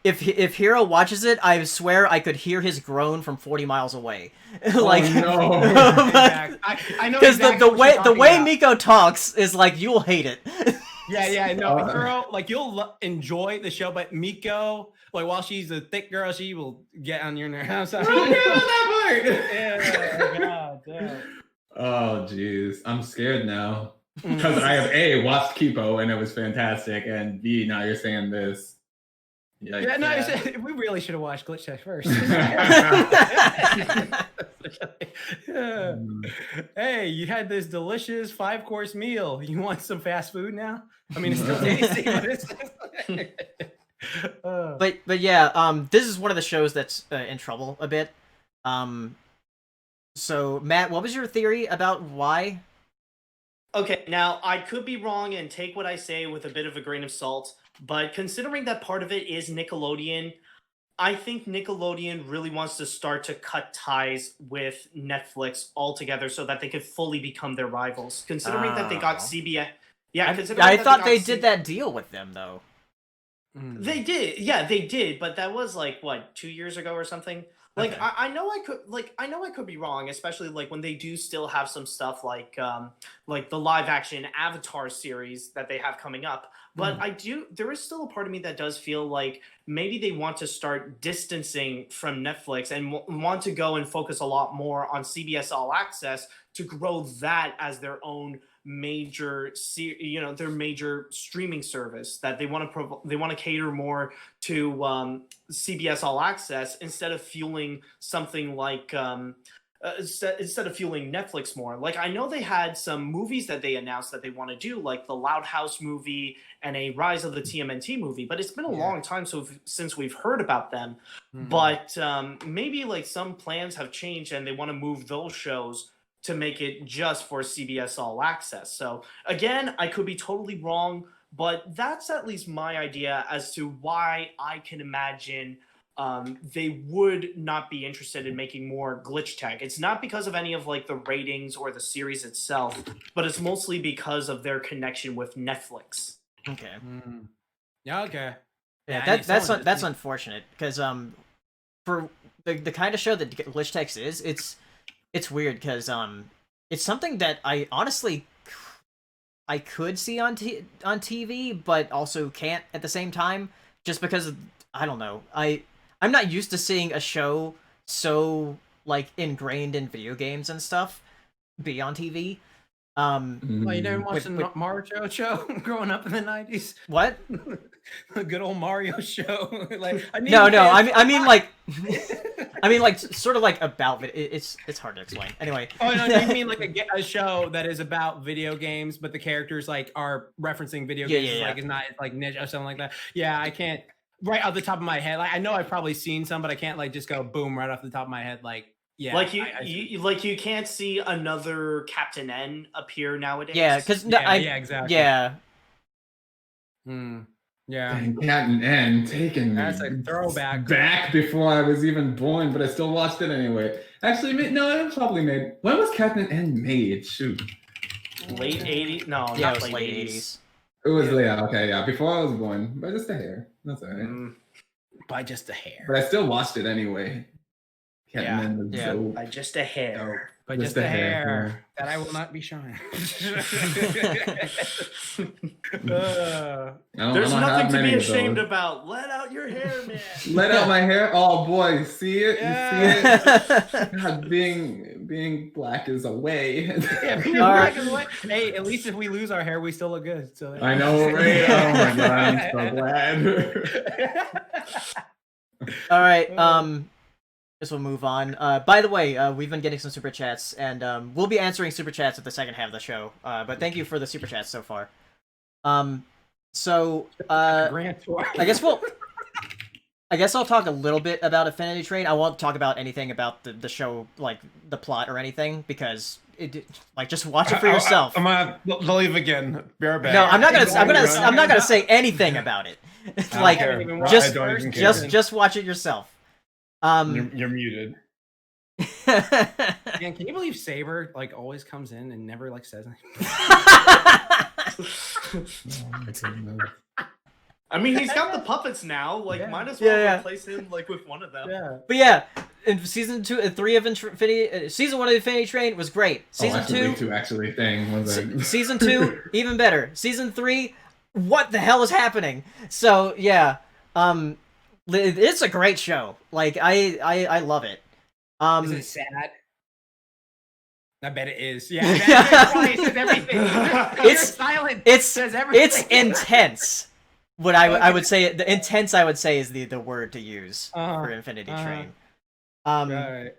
A: If Hero watches it, I swear I could hear his groan from 40 miles away. Like,
B: I know
A: because the way Miko talks is like you'll hate it.
B: No, Hero, like you'll enjoy the show, but Miko, like while she's a thick girl, she will get on your nerves.
F: God damn. Oh jeez, I'm scared now because I have A, watched Kipo and it was fantastic, and B, now you're saying this.
B: We really should have watched Glitch Tech first. Hey, you had this delicious 5-course meal. You want some fast food now? I mean, it's still tasty, but
A: but yeah, this is one of the shows that's in trouble a bit. So Matt, what was your theory about why?
C: Okay, now I could be wrong and take what I say with a bit of a grain of salt. But considering that part of it is Nickelodeon, I think Nickelodeon really wants to start to cut ties with Netflix altogether so that they could fully become their rivals. Considering that they got CBS. Yeah,
A: I thought they did that deal with them though.
C: They did, yeah, they did, but that was like what, 2 years ago or something. Like
A: Okay.
C: I know I could be wrong, especially like when they do still have some stuff like the live action Avatar series that they have coming up. But there is still a part of me that does feel like maybe they want to start distancing from Netflix and want to go and focus a lot more on CBS All Access to grow that as their own major their major streaming service that they want to cater more to CBS All Access instead of fueling something like instead of fueling Netflix more. Like I know they had some movies that they announced that they want to do, like the Loud House movie and a Rise of the TMNT movie, but it's been a long time since we've heard about them. But maybe like some plans have changed and they want to move those shows to make it just for CBS All Access. So again, I could be totally wrong, but that's at least my idea as to why I can imagine they would not be interested in making more glitch tech. It's not because of any of like the ratings or the series itself, but it's mostly because of their connection with Netflix.
A: Okay.
B: Yeah. Okay.
A: Yeah, that's unfortunate because for the kind of show that glitch tech is, it's weird because it's something that I honestly I could see on TV, but also can't at the same time, just because I don't know. I'm not used to seeing a show so like ingrained in video games and stuff be on TV.
B: Well, you never watched the Mario show growing up in the 90s?
A: What?
B: The good old Mario show. Like
A: I mean like sort of like about it. It's hard to explain. Anyway.
B: Oh no, you mean like a show that is about video games, but the characters like are referencing video games. Like it's not like niche or something like that. Yeah, I can't right off the top of my head. Like I know I've probably seen some, but I can't like just go boom right off the top of my head. Like yeah,
C: like you can't see another Captain N appear nowadays.
A: Yeah, because
B: exactly.
A: Yeah.
B: Yeah.
F: Captain N taken me.
B: That's a throwback.
F: Back before I was even born, but I still watched it anyway. Actually, no, it was probably made. When was Captain N made? Shoot.
C: Late 80s? No,
A: yeah,
C: not
A: it was
C: late 80s.
F: It was before I was born, but just a hair. That's all right.
B: By just a hair.
F: But I still watched it anyway.
C: By just a hair.
B: By just a hair that I will not be showing.
C: There's nothing to be ashamed about. Let out your hair, man.
F: Let out my hair. Oh boy, see it?
C: Yeah.
F: You see it? God, being black is a way.
B: Yeah, being black is a way. Hey, at least if we lose our hair, we still look good. So
F: I know, right? Oh my god, I'm so glad.
A: All right. Guess we'll move on. By the way, we've been getting some super chats, and we'll be answering super chats at the second half of the show. But thank you for the super chats so far. I guess I'll talk a little bit about Affinity Train. I won't talk about anything about the show, like the plot or anything, because just watch it for yourself.
D: I'm gonna leave again. Be right back.
A: No, I'm not gonna say anything about it. Just watch it yourself.
D: You're muted.
B: Man, can you believe Saber always comes in and never says anything?
C: I mean, he's got the puppets now. Might as well replace him with one of them.
B: Yeah.
A: But yeah, in season 2 and 3 of Infinity, season 1 of Infinity Train was great. Season 2
F: actually thing was it?
A: Season 2 even better. Season 3, what the hell is happening? So yeah, it's a great show. I love it.
B: Is it sad? I bet it is. Yeah. It says everything. It's silent.
A: It
B: says everything.
A: It's intense. What I would say, the intense I would say is the word to use for Infinity Train.
B: Right.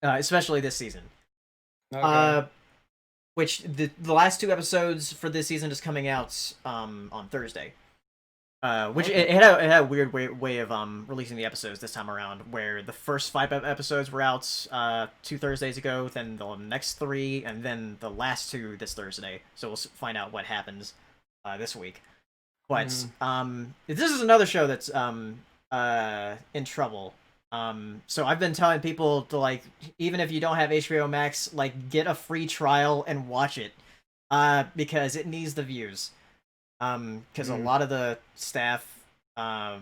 A: Especially this season.
B: Okay.
A: Which the last 2 episodes for this season is coming out on Thursday. Which it had a weird way of releasing the episodes this time around, where the first 5 episodes were out 2 Thursdays ago, then the next 3, and then the last 2 this Thursday. So we'll find out what happens this week. But this is another show that's in trouble. So I've been telling people to, like, even if you don't have HBO Max, like, get a free trial and watch it, because it needs the views. Because a lot of the staff, what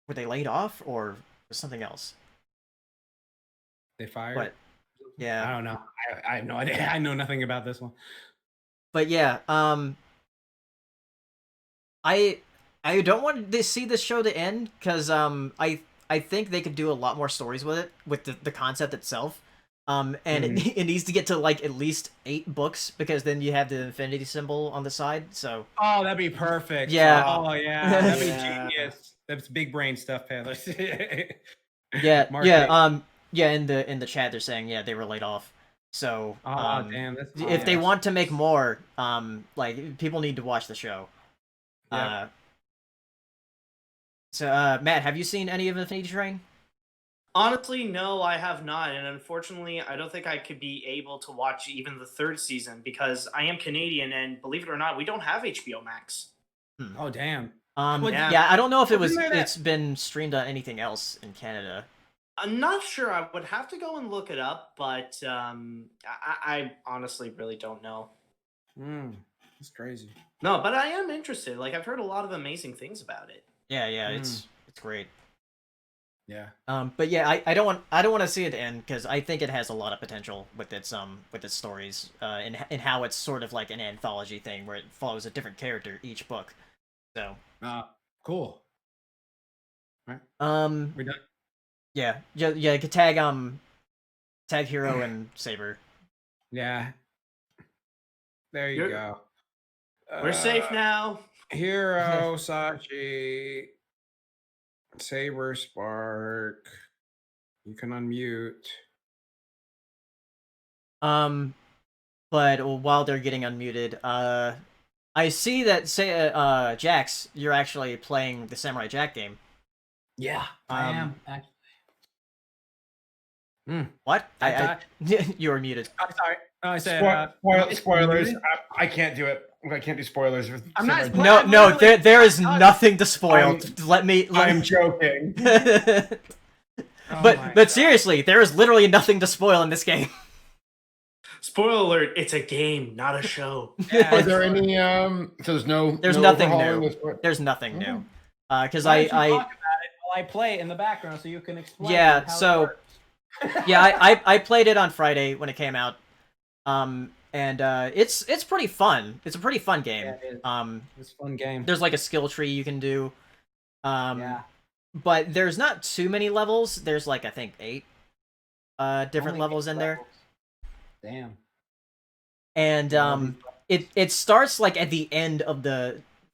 A: were they laid off or was something else?
B: They fired.
A: But yeah,
B: I don't know. I have no idea. I know nothing about this one.
A: But yeah, I don't want to see this show to end because I think they could do a lot more stories with it, with the concept itself. And it needs to get to like at least 8 books because then you have the infinity symbol on the side. So
B: that'd be perfect.
A: Yeah.
B: Oh yeah, that'd be genius. That's big brain stuff, Taylor.
A: yeah,
B: Mark
A: yeah,
B: it.
A: yeah. In the chat, they're saying they were laid off. So
B: damn, that's
A: if they want to make more, like people need to watch the show.
B: Yep.
A: So Matt, have you seen any of Infinity Train?
C: Honestly, no, I have not, and unfortunately, I don't think I could be able to watch even the 3rd season because I am Canadian, and believe it or not, we don't have HBO Max.
B: Oh damn.
A: Yeah, I don't know if it's been streamed on anything else in Canada.
C: I'm not sure. I would have to go and look it up, but I honestly really don't know.
B: That's crazy.
C: No, but I am interested. Like I've heard a lot of amazing things about it.
A: Yeah, it's great.
B: Yeah.
A: But yeah, I don't want to see it end because I think it has a lot of potential with its stories, and how it's sort of like an anthology thing where it follows a different character each book. So.
B: Cool. All right. We're done.
A: Yeah. You could tag Hero and Saber.
B: Yeah. There you go.
C: We're safe now.
B: Hero, Sachi, Saber, Spark. You can unmute.
A: But while they're getting unmuted, I see that Jax, you're actually playing the Samurai Jack game.
B: Yeah, I am actually.
A: What? You were muted.
B: I'm sorry. No, I said
D: spoilers. I can't do it. I can't do spoilers.
B: I'm not.
A: No. There is nothing to spoil. I'm
D: joking.
A: But seriously, there is literally nothing to spoil in this game.
C: Spoiler alert! It's a game, not a show.
D: Are there any? So there's
A: nothing new. There's nothing new. Because I
B: talk about it while I play in the background, so you can explain.
A: Yeah. So. Yeah, I played it on Friday when it came out, and it's pretty fun. It's a pretty fun game.
B: Yeah, it's a fun game.
A: There's like a skill tree you can do, but there's not too many levels. There's like I think 8 different levels in there.
B: Damn.
A: And it starts like at the end of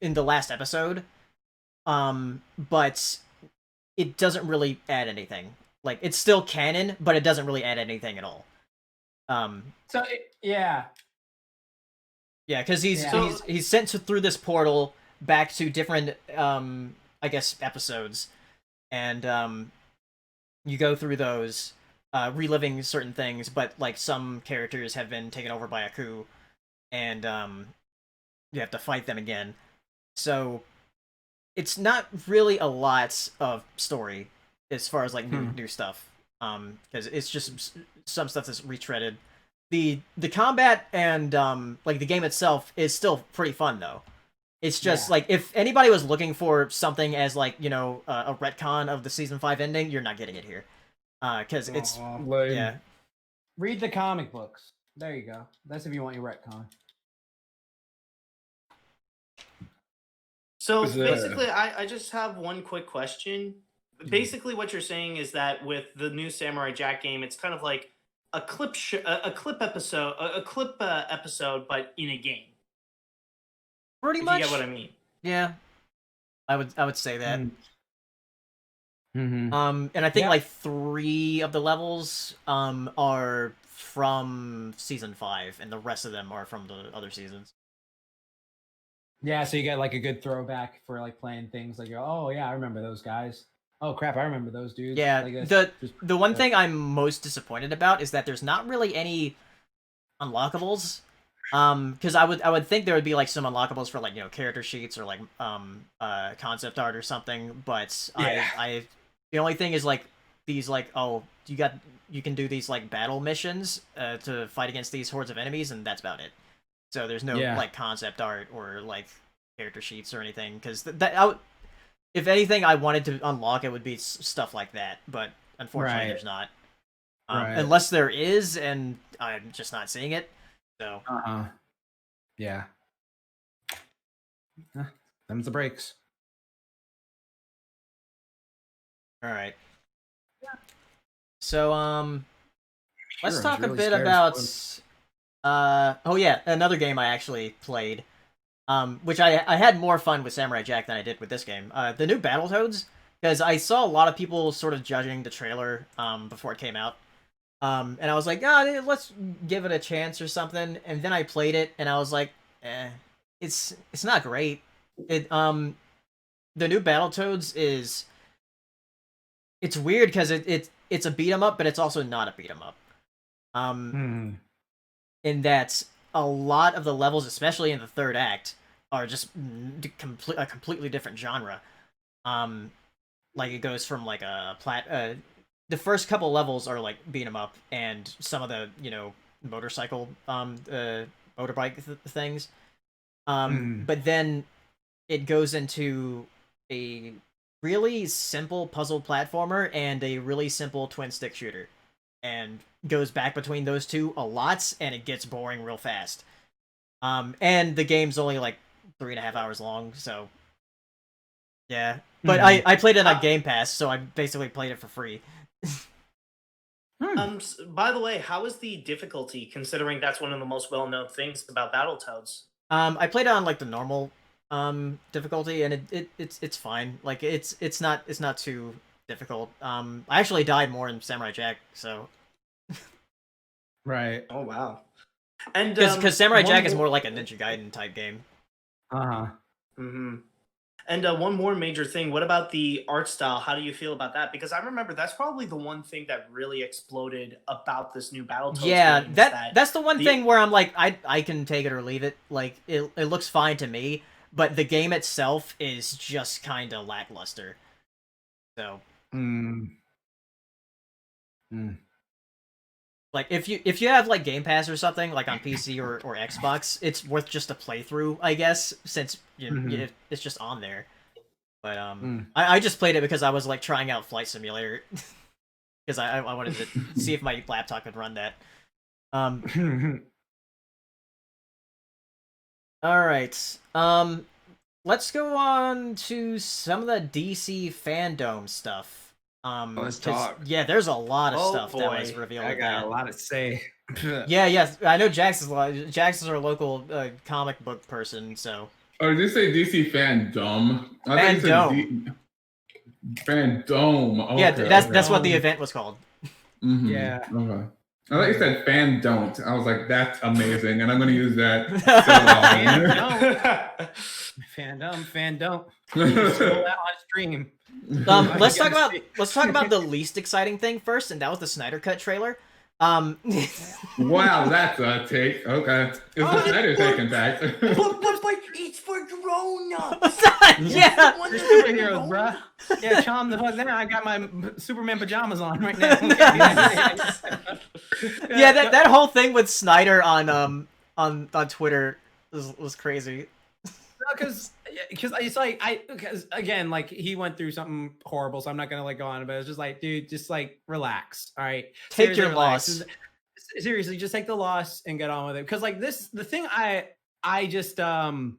A: in the last episode, but it doesn't really add anything. Like, it's still canon, but it doesn't really add anything at all.
B: Yeah,
A: because he's sent through this portal back to different, I guess, episodes. And you go through those, reliving certain things, but, like, some characters have been taken over by a coup. And you have to fight them again. So, it's not really a lot of story. As far as like new stuff, because it's just some stuff that's retreaded. The combat and like the game itself is still pretty fun though. It's just like if anybody was looking for something as like a retcon of the season 5 ending, you're not getting it here, because it's
B: yeah. Read the comic books. There you go. That's if you want your retcon.
C: So basically, I just have one quick question. Basically, what you're saying is that with the new Samurai Jack game, it's kind of like a clip episode, but in a game.
A: Pretty much.
C: You get what I mean?
A: Yeah, I would say that.
B: Mm-hmm.
A: And I think like 3 of the levels are from season 5, and the rest of them are from the other seasons.
B: Yeah, so you get like a good throwback for like playing things like, oh yeah, I remember those guys. Oh crap, I remember those dudes.
A: Yeah,
B: like
A: the one thing I'm most disappointed about is that there's not really any unlockables. Because I would think there would be like some unlockables for like character sheets or like concept art or something, but I the only thing is like these like you can do these like battle missions to fight against these hordes of enemies, and that's about it. So there's no like concept art or like character sheets or anything, because if anything I wanted to unlock, it would be stuff like that, but unfortunately there's not. Unless there is, and I'm just not seeing it. So.
B: Yeah. Them's the breaks.
A: All right. So let's talk a bit about another game I actually played, which I had more fun with Samurai Jack than I did with this game. The new Battletoads, because I saw a lot of people sort of judging the trailer before it came out. And I was like, let's give it a chance or something. And then I played it, and I was like, it's not great. The new Battletoads it's weird because it's a beat 'em up, but it's also not a beat 'em up. In that a lot of the levels, especially in the third act, are just a completely different genre. Like it goes from like the first couple levels are like beat 'em up, and some of the motorcycle motorbike things, but then it goes into a really simple puzzle platformer and a really simple twin stick shooter, and goes back between those two a lot, and it gets boring real fast. And the game's only like 3.5 hours long, so yeah. But I played it on Game Pass, so I basically played it for free.
C: By the way, how is the difficulty, considering that's one of the most well-known things about Battletoads?
A: I played it on like the normal difficulty, and it's fine. Like it's not too difficult. I actually died more in Samurai Jack, so
B: right.
C: Oh wow. And
A: because Samurai Jack is more like a Ninja Gaiden type game.
C: And one more major thing, what about the art style? How do you feel about that? Because I remember that's probably the one thing that really exploded about this new Battletoads game.
A: That's the one thing where I'm like, I can take it or leave it. Like, it looks fine to me, but the game itself is just kind of lackluster. So... Like, if you have, like, Game Pass or something, like on PC or Xbox, it's worth just a playthrough, I guess, since it's just on there. But, I just played it because I was, like, trying out Flight Simulator. Because I wanted to see if my laptop could run that. Alright. Let's go on to some of the DC FanDome stuff.
D: Let's talk.
A: Yeah, there's a lot of stuff that was revealed.
B: I got a lot to say.
A: Yes, I know Jax is our local comic book person, so.
F: Oh, did you say DC FanDumb?
A: FanDome.
F: FanDome. Okay,
A: yeah, that's what the event was called.
B: Yeah.
F: Okay. I thought you said fan don't. I was like, that's amazing, and I'm going to use that.
B: Fan don't. That on stream.
A: Let's talk about the least exciting thing first, and that was the Snyder Cut trailer.
F: Wow, that's a take. Okay, it's the Snyder taking back.
C: But it's for grown-ups.
A: Yeah,
B: we're superheroes, bruh. Yeah, calm the fuck down. I got my Superman pajamas on right now.
A: Yeah, that whole thing with Snyder on Twitter was crazy.
B: Because it's like because again, like he went through something horrible, so I'm not gonna like go on, but it's just like, dude, just like relax, all right,
A: take your loss.
B: Seriously, just take the loss and get on with it. Because like the thing I just am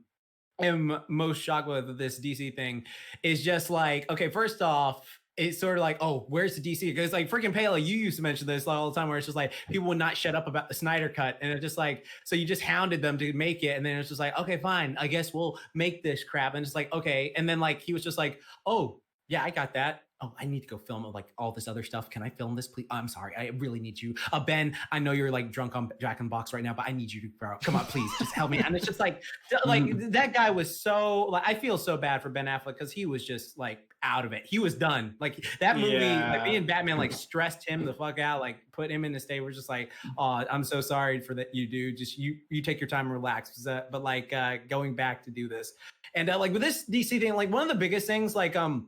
B: most shocked with this DC thing is just like, okay, first off, it's sort of like, oh, where's the DC? Because like freaking Pele, you used to mention this all the time, where it's just like people would not shut up about the Snyder Cut, and it's just like, so you just hounded them to make it, and then it's just like, okay, fine, I guess we'll make this crap, and it's like, okay, and then like he was just like, oh yeah, I got that. oh, I need to go film like all this other stuff. Can I film this, please? I'm sorry, I really need you. Ben, I know you're like drunk on Jack in the Box right now, but I need you to come on, please, just help me. And it's just like that guy was so like, I feel so bad for Ben Affleck because he was just like out of it. He was done. Like that movie, like being Batman, like stressed him the fuck out, like put him in the state. We're just like, oh, I'm so sorry for that. You do just you take your time and relax. But like going back to do this, and like with this DC thing, like one of the biggest things, like I'm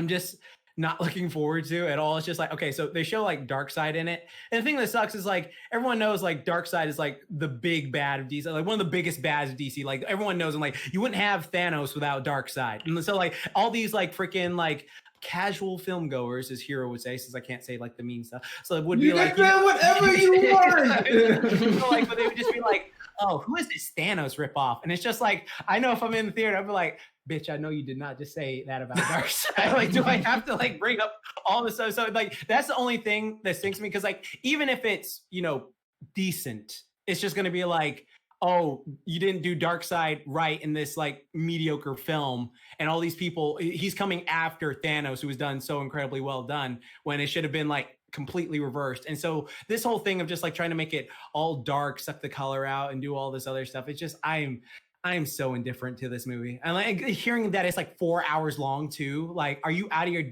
B: just not looking forward to at all. It's just like, okay, so they show like Darkseid in it. And the thing that sucks is like, everyone knows like Darkseid is like the big bad of DC, like one of the biggest bads of DC. Like everyone knows, and like you wouldn't have Thanos without Darkseid. And so like all these like freaking like casual film goers, as Hero would say, since I can't say like the mean stuff. So it would be like,
F: whatever you want.
B: So, like, but they would just be like, oh, who is this Thanos ripoff? And it's just like, I know if I'm in the theater, I'd be like, bitch, I know you did not just say that about Darkseid. Like, do I have to like bring up all this stuff? So like, that's the only thing that stinks me, because like, even if it's, you know, decent, it's just gonna be like, oh, you didn't do Darkseid right in this like mediocre film, and all these people, he's coming after Thanos, who was done so incredibly well done, when it should have been like completely reversed. And so this whole thing of just like trying to make it all dark, suck the color out, and do all this other stuff, it's just I'm so indifferent to this movie. And like hearing that it's like 4 hours long too. Like, are you out of your?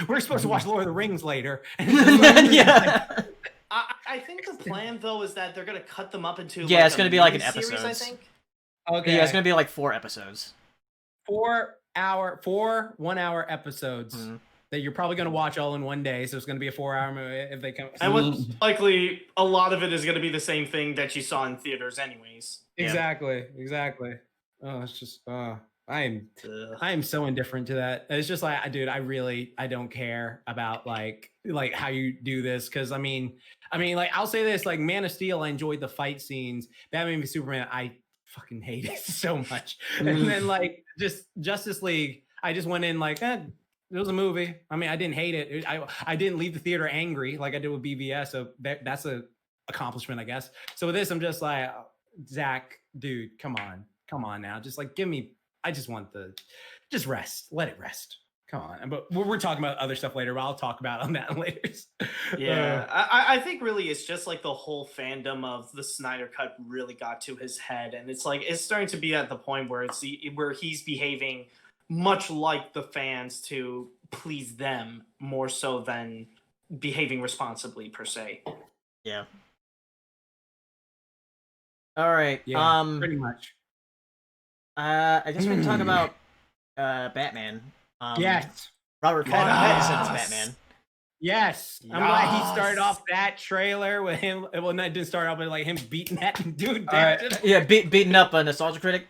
B: We're supposed to watch Lord of the Rings later.
C: Yeah. I think the plan though is that they're gonna cut them up into
A: it's gonna be like an episode.
C: I think.
A: Okay. Yeah, it's gonna be like 4 episodes.
B: 4 1 hour episodes. Mm-hmm. That you're probably going to watch all in one day, so it's going to be a 4-hour movie if they come.
C: And most likely, a lot of it is going to be the same thing that you saw in theaters, anyways.
B: Exactly. Oh, it's just I'm so indifferent to that. It's just like, dude, I don't care about like how you do this, because I mean, like I'll say this, like Man of Steel, I enjoyed the fight scenes. Batman v Superman, I fucking hate it so much. And then like just Justice League, I just went in like, it was a movie. I mean, I didn't hate it. I didn't leave the theater angry like I did with BVS. So that's a accomplishment, I guess. So with this, I'm just like, Zach, dude, come on now. Just like, I just want just rest. Let it rest. Come on. But we're talking about other stuff later, but I'll talk about on that later.
C: Yeah. I think really it's just like the whole fandom of the Snyder Cut really got to his head. And it's like, it's starting to be at the point where where he's behaving much like the fans to please them more so than behaving responsibly per se.
A: Yeah. All right.
B: Yeah, pretty much.
A: I guess we can talk about Batman.
B: Yes.
A: Robert Pattinson's Batman.
B: Yes. I'm glad he started off that trailer with him. Well, not didn't start off with like him beating that dude.
A: Yeah, beating up a nostalgia critic.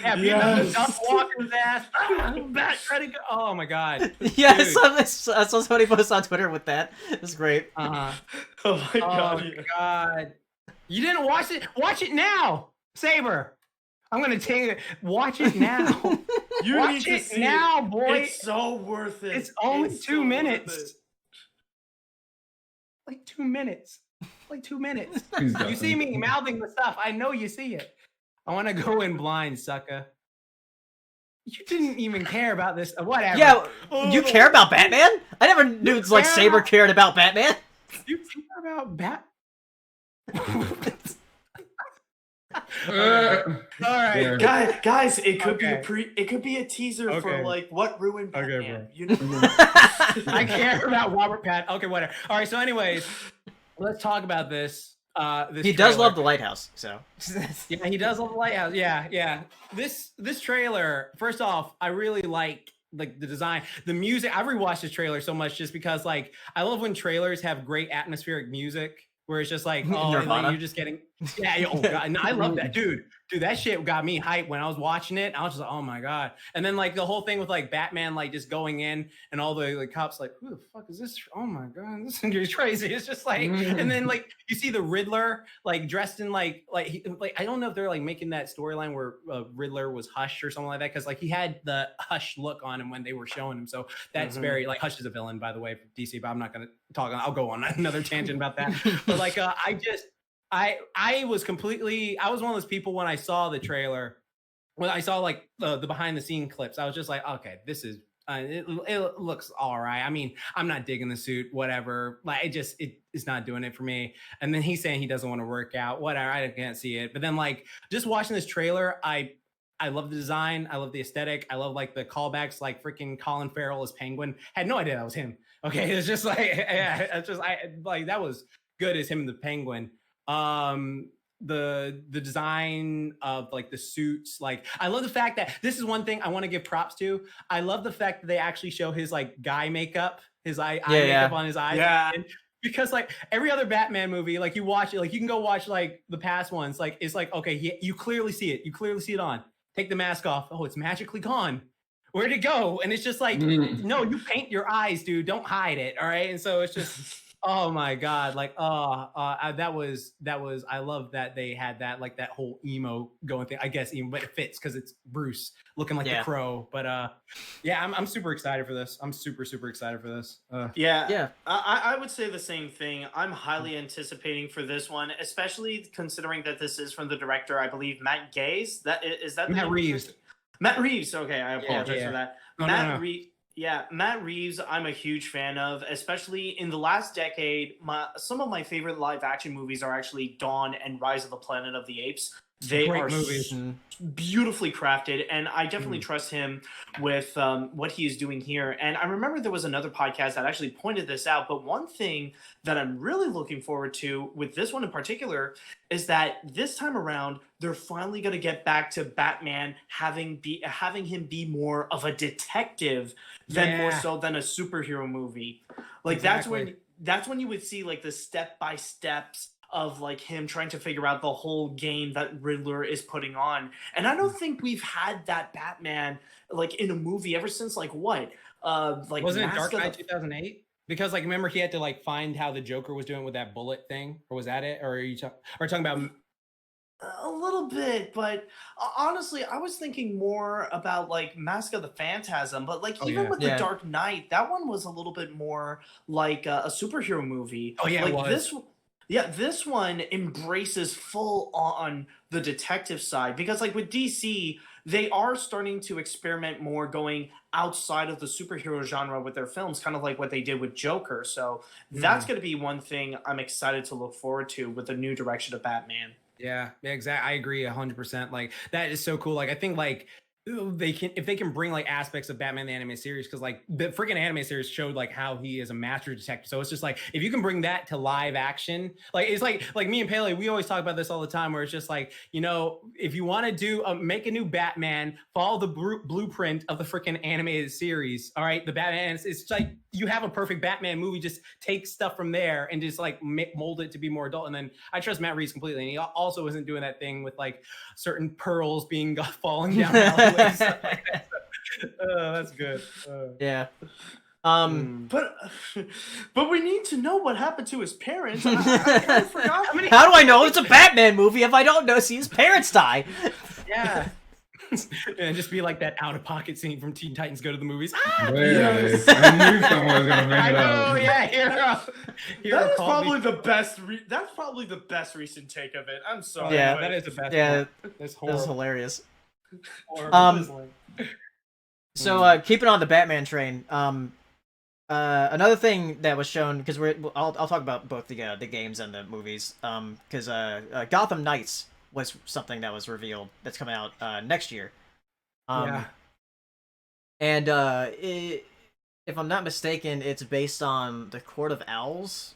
B: Yeah, beating up Duff Walker's ass. Oh my god.
A: Yeah, I saw somebody post on Twitter with that. It's great.
C: Oh my god.
B: You didn't watch it? Watch it now, Saber. I'm gonna take it. Watch it now. Watch it now, boy.
C: It's so worth it.
B: It's only 2 minutes. Like 2 minutes. Like 2 minutes. You see me mouthing the stuff. I know you see it. I want to go in blind, sucker. You didn't even care about this. Whatever.
A: Yeah, you care about Batman? I never knew like Saber cared about Batman.
B: You care about
C: All right, guys, it could be a teaser for like what ruined Batman.
B: Okay,
C: you know?
B: I care about Robert Pattinson. Okay, whatever. All right, so anyways, let's talk about this.
A: He does love the lighthouse, so
B: yeah, he does love the lighthouse. Yeah. This trailer, first off, I really like the design, the music. I've rewatched this trailer so much just because like I love when trailers have great atmospheric music. Where it's just like, oh, you're just getting, oh god, and I love that, dude, that shit got me hyped when I was watching it. I was just like, oh my god, and then like the whole thing with like Batman, like just going in and all the like cops like, who the fuck is this? Oh my god, this is crazy. It's just like, and then like you see the Riddler like dressed in like I don't know if they're like making that storyline where Riddler was Hush or something like that, because like he had the Hush look on him when they were showing him. So that's very like Hush is a villain, by the way, for DC, but I'm not gonna talk. I'll go on another tangent about that. But like I was one of those people when I saw the trailer, when I saw like the behind the scene clips, I was just like, okay, it looks all right. I mean, I'm not digging the suit, whatever. Like it's not doing it for me. And then he's saying he doesn't want to work out, whatever. I can't see it. But then like just watching this trailer, I love the design. I love the aesthetic. I love like the callbacks, like freaking Colin Farrell as Penguin. Had no idea that was him. Okay, it's just like that was good as him and the Penguin. The design of like the suits, like I love the fact that this is one thing I want to give props to. I love the fact that they actually show his like guy makeup, his eye makeup on his eyes.
C: Yeah.
B: Because like every other Batman movie, like you watch it, like you can go watch like the past ones, like it's like, okay, you clearly see it. You clearly see it on. Take the mask off. Oh, it's magically gone. Where'd it go? And it's just like, no, you paint your eyes, dude. Don't hide it. All right. And so it's just, oh my God. Like, that was, I love that they had that, like that whole emo going thing, I guess, but it fits because it's Bruce looking like the Crow. But yeah, I'm super excited for this. I'm super, super excited for this.
C: Yeah. I would say the same thing. I'm highly anticipating for this one, especially considering that this is from the director, I believe, Matt Gaze. Is that
B: Matt Reeves?
C: Matt Reeves. Okay, I apologize for that.
B: No.
C: Matt Reeves, I'm a huge fan of, especially in the last decade. Some of my favorite live action movies are actually Dawn and Rise of the Planet of the Apes. They are beautifully crafted, and I definitely trust him with what he is doing here. And I remember there was another podcast that actually pointed this out, but one thing that I'm really looking forward to with this one in particular is that this time around, they're finally going to get back to Batman having him be more of a detective than more so than a superhero movie. Like that's when you would see like the step-by-steps of like him trying to figure out the whole game that Riddler is putting on. And I don't think we've had that Batman like in a movie ever since like what? Like
B: wasn't it Dark Knight 2008? Because like remember he had to like find how the Joker was doing with that bullet thing, or was that it? Or are you talking about
C: a little bit, but honestly, I was thinking more about like Mask of the Phantasm, but like even with the Dark Knight, that one was a little bit more like a superhero movie.
B: Oh yeah,
C: like
B: it was.
C: This one embraces full on the detective side because like with DC, they are starting to experiment more going outside of the superhero genre with their films, kind of like what they did with Joker. So that's going to be one thing I'm excited to look forward to with the new direction of Batman.
B: Yeah, exactly. I agree 100%. Like that is so cool. Like I think like if they can bring like aspects of Batman the animated series, because like the freaking animated series showed like how he is a master detective. So it's just like if you can bring that to live action, like it's like me and Pele, we always talk about this all the time, where it's just like, you know, if you want to do make a new Batman, follow the blueprint of the freaking animated series. All right, the Batman, it's like you have a perfect Batman movie, just take stuff from there and just like mold it to be more adult. And then I trust Matt Reeves completely, and he also isn't doing that thing with like certain pearls being falling down alleyways. That's good.
A: Yeah.
C: But we need to know what happened to his parents. I forgot.
A: How do I know it's a Batman movie if I don't know see his parents die?
B: Yeah. And just be like that out-of-pocket scene from Teen Titans Go to the Movies.
F: I knew someone was gonna bring it up.
B: Oh yeah, Hero
C: That is probably the best. That's probably the best recent take of it. I'm sorry.
A: Yeah,
B: that is the best.
A: Yeah,
B: that's
A: hilarious. So keeping on the Batman train, another thing that was shown, because I'll talk about both the games and the movies, because Gotham Knights was something that was revealed that's coming out next year. And if I'm not mistaken, it's based on the Court of Owls.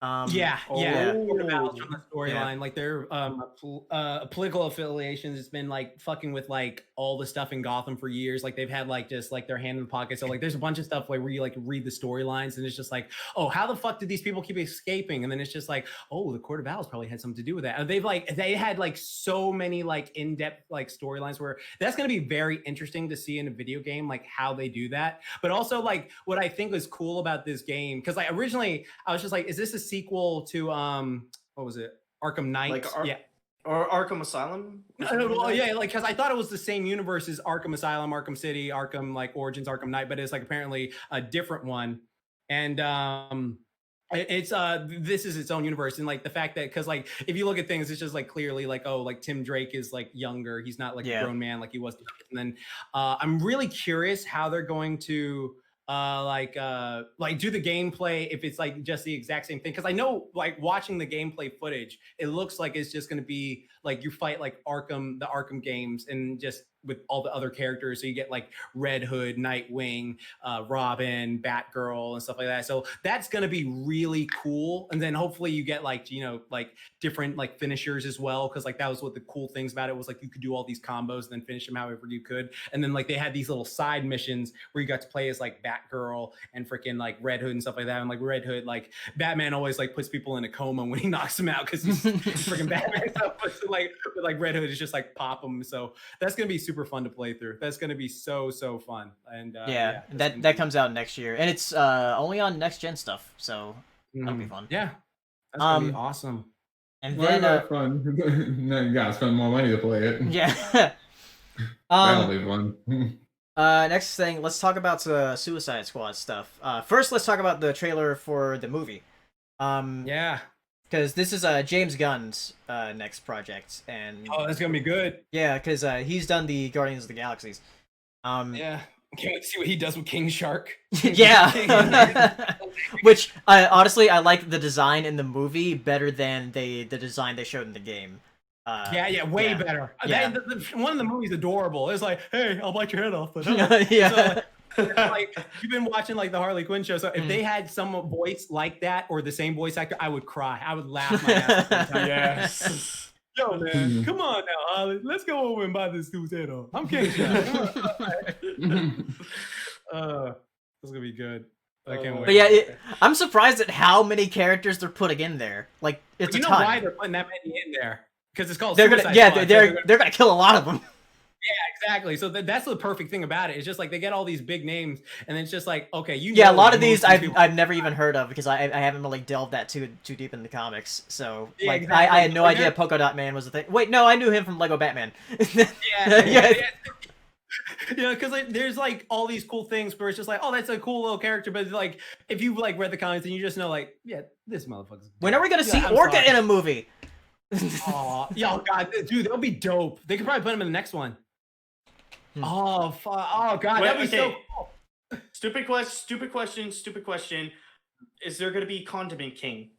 B: Court of Owls from the storyline, like their political affiliations. It's been like fucking with like all the stuff in Gotham for years. Like they've had like just like their hand in the pocket. So like there's a bunch of stuff like where you like read the storylines and it's just like, oh, how the fuck did these people keep escaping? And then it's just like, oh, the Court of Owls probably had something to do with that. And they had like so many like in-depth like storylines where that's going to be very interesting to see in a video game, like how they do that. But also like what I think was cool about this game, because like originally I was just like, is this a sequel to what was it, Arkham Knight?
C: Or Arkham Asylum?
B: Well, yeah, like because I thought it was the same universe as Arkham Asylum, Arkham City, Arkham like Origins, Arkham Knight, but it's like apparently a different one. And It's this is its own universe, and like the fact that because like if you look at things, it's just like clearly like, oh, like Tim Drake is like younger, he's not like a grown man like he was. And then I'm really curious how they're going to like do the gameplay if it's like just the exact same thing, because I know like watching the gameplay footage, it looks like it's just going to be like you fight like the Arkham games, and just with all the other characters. So you get like Red Hood, Nightwing, Robin, Batgirl, and stuff like that. So that's going to be really cool. And then hopefully you get like, you know, like different like finishers as well. Cause like that was what the cool things about it was, like you could do all these combos and then finish them however you could. And then like they had these little side missions where you got to play as like Batgirl and freaking like Red Hood and stuff like that. And like Red Hood, like Batman always like puts people in a coma when he knocks them out because he's freaking Batman. So like Red Hood is just like pop them. So that's going to be super fun to play through. That's going to be so fun. And
A: that comes out next year, and it's only on next gen stuff, so that'll be fun.
B: Yeah, that's gonna be awesome.
A: And then
F: fun. No, you gotta spend more money to play it.
A: Yeah.
F: That'll be fun.
A: Next thing, let's talk about Suicide Squad stuff. First, let's talk about the trailer for the movie.
B: Yeah.
A: Because this is James Gunn's next project, and
B: that's gonna be good.
A: Yeah, because he's done the Guardians of the Galaxies.
B: Yeah, can't wait to see what he does with King Shark.
A: Yeah, which honestly I like the design in the movie better than the design they showed in the game.
B: Way better.
A: Yeah.
B: One of the movies adorable. It's like, hey, I'll bite your head off. But
A: yeah.
B: So, like you've been watching like the Harley Quinn show, so if they had some voice like that or the same voice actor, I would cry. I would laugh my ass off every time.
D: Yes.
B: Yo, man, come on now, Harley. Let's go over and buy this dude's head off. I'm kidding. It's gonna be good. I can't wait.
A: But yeah, I'm surprised at how many characters they're putting in there. Like, it's a ton.
B: You know why they're putting that many in there? Because it's called
A: Suicide Squad. They're gonna kill a lot of them.
B: Yeah, exactly. So that's the perfect thing about it. It's just like they get all these big names, and it's just like, okay,
A: a lot of these I've never even heard of because I haven't really delved that too deep in the comics. So like exactly. I had no idea Polka Dot Man was a thing. Wait, no, I knew him from Lego Batman.
B: Yeah, because like, there's like all these cool things where it's just like, oh, that's a cool little character, but like if you like read the comics and you just know like, yeah, this motherfucker's.
A: When are we gonna see Orca in a movie?
B: Oh, God, dude, that'll be dope. They could probably put him in the next one. Oh, God, that'd be so cool.
C: Stupid question. Is there going to be Condiment King?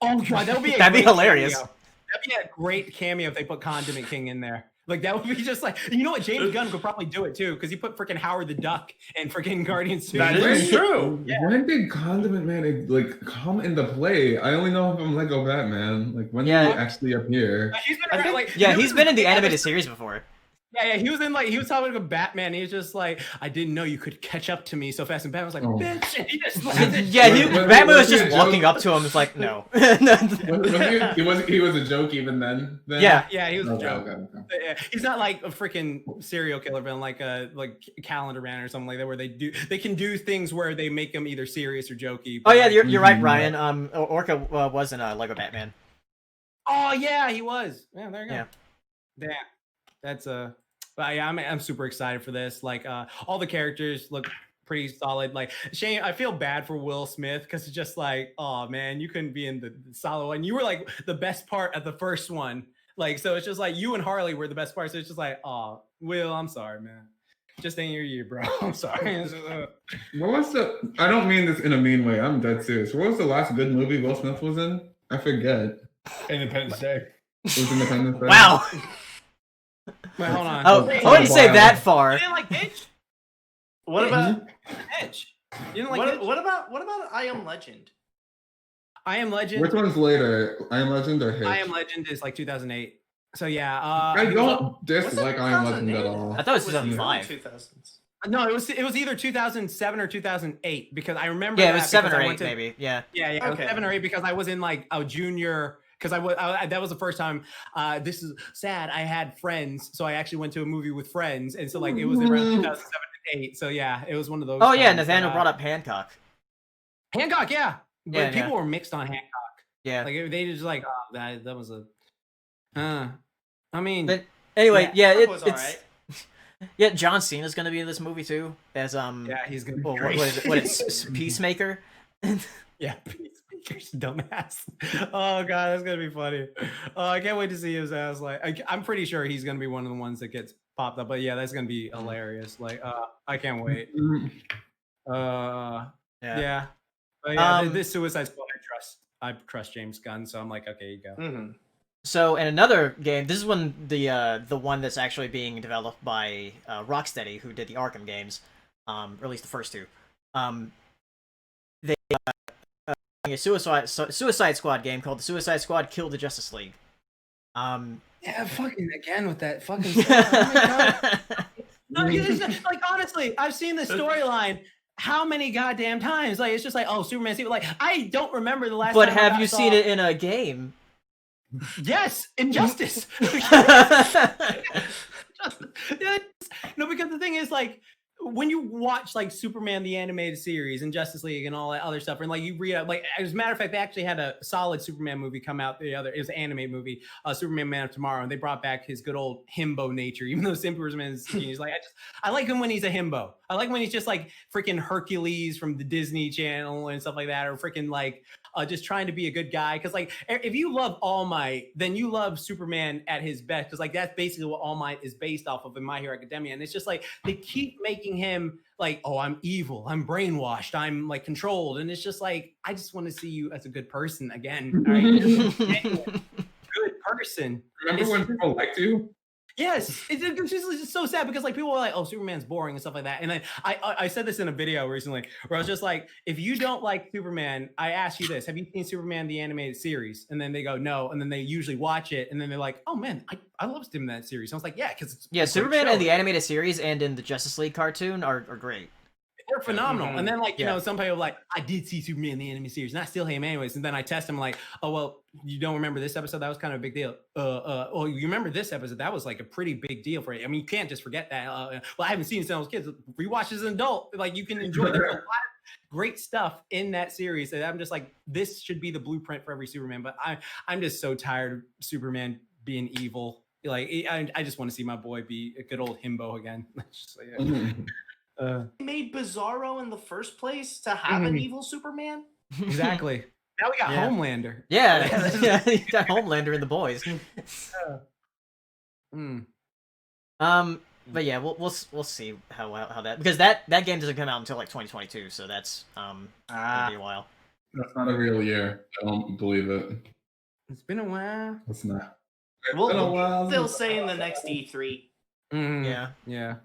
B: Oh, God, that'd be
A: hilarious.
B: Cameo. That'd be a great cameo if they put Condiment King in there. Like, that would be just like, you know what? James Gunn could probably do it, too, because he put freaking Howard the Duck and freaking Guardians 2.
C: That is true.
F: Yeah. When did Condiment Man, like, come into play? I only know him from Lego Batman. Like, when did he actually appear?
A: He's been in the animated series before.
B: Yeah, he was talking about Batman. He was just like, I didn't know you could catch up to me so fast. And Batman was like, bitch. And he just
A: Batman was just walking up to him. It's like, no.
F: he was a joke even then.
B: Yeah, he was a joke. Okay. He's not like a freaking serial killer villain like Calendar Man or something like that, where they can do things where they make him either serious or jokey.
A: Oh yeah, you're right, Ryan. Orca was in Lego Batman.
B: Oh yeah, he was. Yeah, there you go.
A: Yeah.
B: That's But yeah, I'm super excited for this. Like, all the characters look pretty solid. Like, Shane, I feel bad for Will Smith because it's just like, oh man, you couldn't be in the solo one. You were like the best part of the first one. Like, so it's just like you and Harley were the best part. So it's just like, oh, Will, I'm sorry, man. Just ain't your year, bro. I'm sorry.
F: What was I don't mean this in a mean way. I'm dead serious. What was the last good movie Will Smith was in? I forget.
D: Independence Day.
F: It was Independence Day.
A: Wow.
B: Wait, hold on.
A: Oh, I wouldn't say that far.
B: You didn't like Bitch?
C: What about
B: Bitch? You didn't like
C: what about I Am Legend?
B: I Am Legend.
F: Which one's later? I Am Legend or Hitch?
B: I Am Legend is like 2008. So yeah.
F: I don't dislike I Am Legend at all.
A: I thought it was 2005.
C: 2000s.
B: No, it was either 2007 or 2008 because I remember.
A: Yeah, it was 7 or 8 maybe. Yeah.
B: Yeah. Okay. It was 7 or 8 because I was in like a junior. Because that was the first time. This is sad. I had friends, so I actually went to a movie with friends, and so like it was around 2007 and 8. So yeah, it was one of those.
A: Oh yeah, Nathaniel brought up Hancock.
B: Hancock, yeah. But people were mixed on Hancock.
A: Yeah,
B: like they just like, oh, that was a. I mean,
A: but anyway, it's
C: all right.
A: Yeah, John Cena's gonna be in this movie too as
B: Yeah, he's gonna.
A: What is it? What is Peacemaker?
B: Yeah. You're a dumbass. Oh god, that's gonna be funny. I can't wait to see his ass. Like, I'm pretty sure he's gonna be one of the ones that gets popped up. But yeah, that's gonna be hilarious. Like, I can't wait. Yeah. But yeah, this Suicide Squad, I trust James Gunn, so I'm like, okay, you go.
A: Mm-hmm. So in another game, this is when the one that's actually being developed by Rocksteady, who did the Arkham games, or at least the first two. They a Suicide Squad game called the Suicide Squad Kill the Justice League.
B: Yeah, fucking again with that fucking stuff. Oh my god. No, like honestly, I've seen the storyline how many goddamn times? Like it's just like, oh, Superman's evil. Like I don't remember the last.
A: But
B: time
A: have you seen it in a game?
B: Yes, Injustice. No, because the thing is, like, when you watch like Superman the animated series and Justice League and all that other stuff, and like you read, like as a matter of fact, they actually had a solid Superman movie come out. It was an anime movie, Superman Man of Tomorrow, and they brought back his good old himbo nature. Even though Superman is, he's like, I like him when he's a himbo. I like when he's just like freaking Hercules from the Disney Channel and stuff like that, or freaking like just trying to be a good guy. Because like if you love All Might, then you love Superman at his best. Because like that's basically what All Might is based off of in My Hero Academia. And it's just like they keep making him like, oh, I'm evil, I'm brainwashed, I'm like controlled, and it's just like I just want to see you as a good person again. All right, good person.
F: Remember when people liked you?
B: Yes, it's just so sad because like people are like, oh, Superman's boring and stuff like that. And then I said this in a video recently where I was just like, if you don't like Superman, I ask you this: have you seen Superman the animated series? And then they go no, and then they usually watch it, and then they're like, oh man, I love him in that series. So I was like, yeah, because it's
A: Superman in the animated series and in the Justice League cartoon are great.
B: They're phenomenal. Mm-hmm. And then like, you know, some people are like, I did see Superman in the anime series and I still hate him anyways. And then I test him like, oh, well, you don't remember this episode? That was kind of a big deal. Well, you remember this episode? That was like a pretty big deal for you. I mean, you can't just forget that. Well, I haven't seen it since I was kids. Rewatch as an adult. Like you can enjoy there's a lot of great stuff in that series. And I'm just like, this should be the blueprint for every Superman. But I'm just so tired of Superman being evil. Like I just want to see my boy be a good old himbo again. Just like, yeah.
C: Made Bizarro in the first place to have an evil Superman.
B: Exactly. Now we got Homelander.
A: Yeah, you got Homelander in the boys. But yeah, we'll see how that, because that game doesn't come out until like 2022, so that's gonna be a while.
F: That's not a real year. I don't believe it.
B: It's been a while.
F: It's not.
C: They'll say in the next E3.
B: Yeah.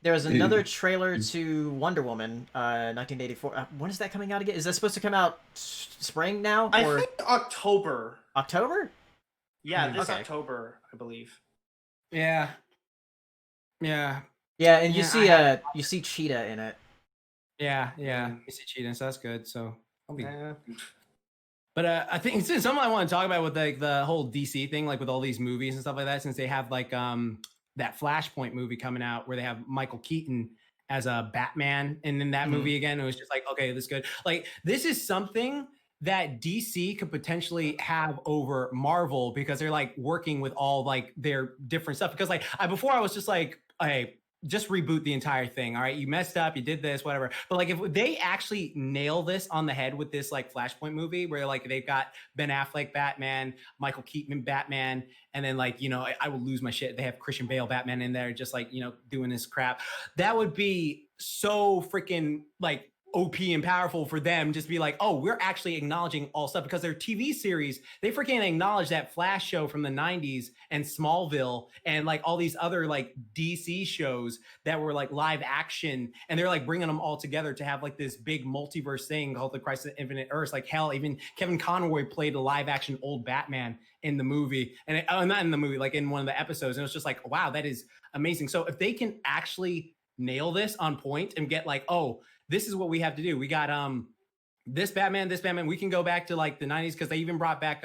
A: There was another trailer to Wonder Woman, 1984. When is that coming out again? Is that supposed to come out spring now?
C: I think October.
A: October?
C: Yeah, this October, I believe.
B: Yeah.
A: Yeah, and you see Cheetah in it.
B: Yeah. You see Cheetah, so that's good. So I'll be. But I think since something I want to talk about with like the whole DC thing, like with all these movies and stuff like that, since they have like that Flashpoint movie coming out where they have Michael Keaton as a Batman, and in that movie again, it was just like, okay, this is good. Like this is something that DC could potentially have over Marvel because they're like working with all like their different stuff. Because like before I was just like, hey, just reboot the entire thing. All right, you messed up, you did this, whatever. But like if they actually nail this on the head with this like Flashpoint movie where like they've got Ben Affleck Batman, Michael Keaton Batman, and then like, you know, I will lose my shit. They have Christian Bale Batman in there just like, you know, doing this crap. That would be so freaking like OP and powerful for them. Just be like, oh, we're actually acknowledging all stuff, because their TV series, they freaking acknowledge that Flash show from the 90s and Smallville and like all these other like DC shows that were like live action, and they're like bringing them all together to have like this big multiverse thing called the Crisis of Infinite Earths. Like hell, even Kevin Conroy played a live action old Batman in the movie, and not in the movie, like in one of the episodes. And it was just like, wow, that is amazing. So if they can actually nail this on point and get like, oh, this is what we have to do. We got this Batman. We can go back to like the 90s, because they even brought back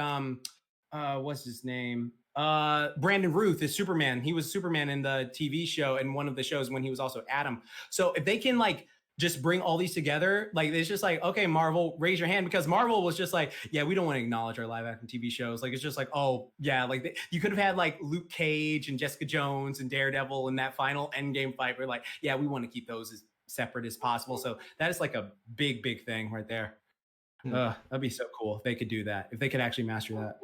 B: what's his name? Brandon Routh is Superman. He was Superman in the TV show and one of the shows when he was also Adam. So if they can like just bring all these together, like it's just like, okay, Marvel, raise your hand, because Marvel was just like, yeah, we don't want to acknowledge our live action TV shows. Like it's just like, oh yeah, like you could have had like Luke Cage and Jessica Jones and Daredevil in that final Endgame fight. We're like, yeah, we want to keep those as separate as possible. So that is like a big thing right there. That'd be so cool if they could do that. If they could actually master that.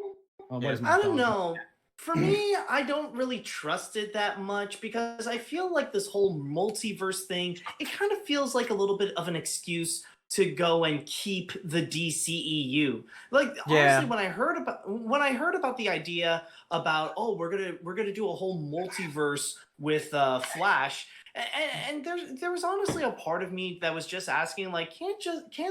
C: I don't know. For me, I don't really trust it that much because I feel like this whole multiverse thing, it kind of feels like a little bit of an excuse to go and keep the DCEU. Like honestly, when I heard about the idea about we're gonna do a whole multiverse with Flash, and there was honestly a part of me that was just asking, like, can't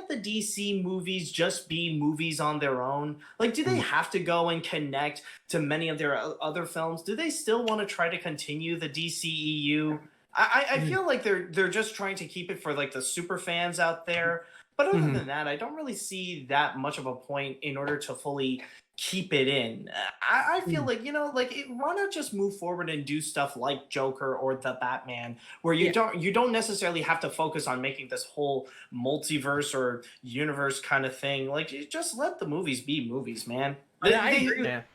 C: the DC movies just be movies on their own? Like, do they have to go and connect to many of their other films? Do they still want to try to continue the DCEU? I feel like they're just trying to keep it for like the super fans out there. But other than that, I don't really see that much of a point in order to fully keep it in. I feel like, why not just move forward and do stuff like Joker or the Batman, where you don't necessarily have to focus on making this whole multiverse or universe kind of thing. Like, you just let the movies be movies, man.
B: I agree with that.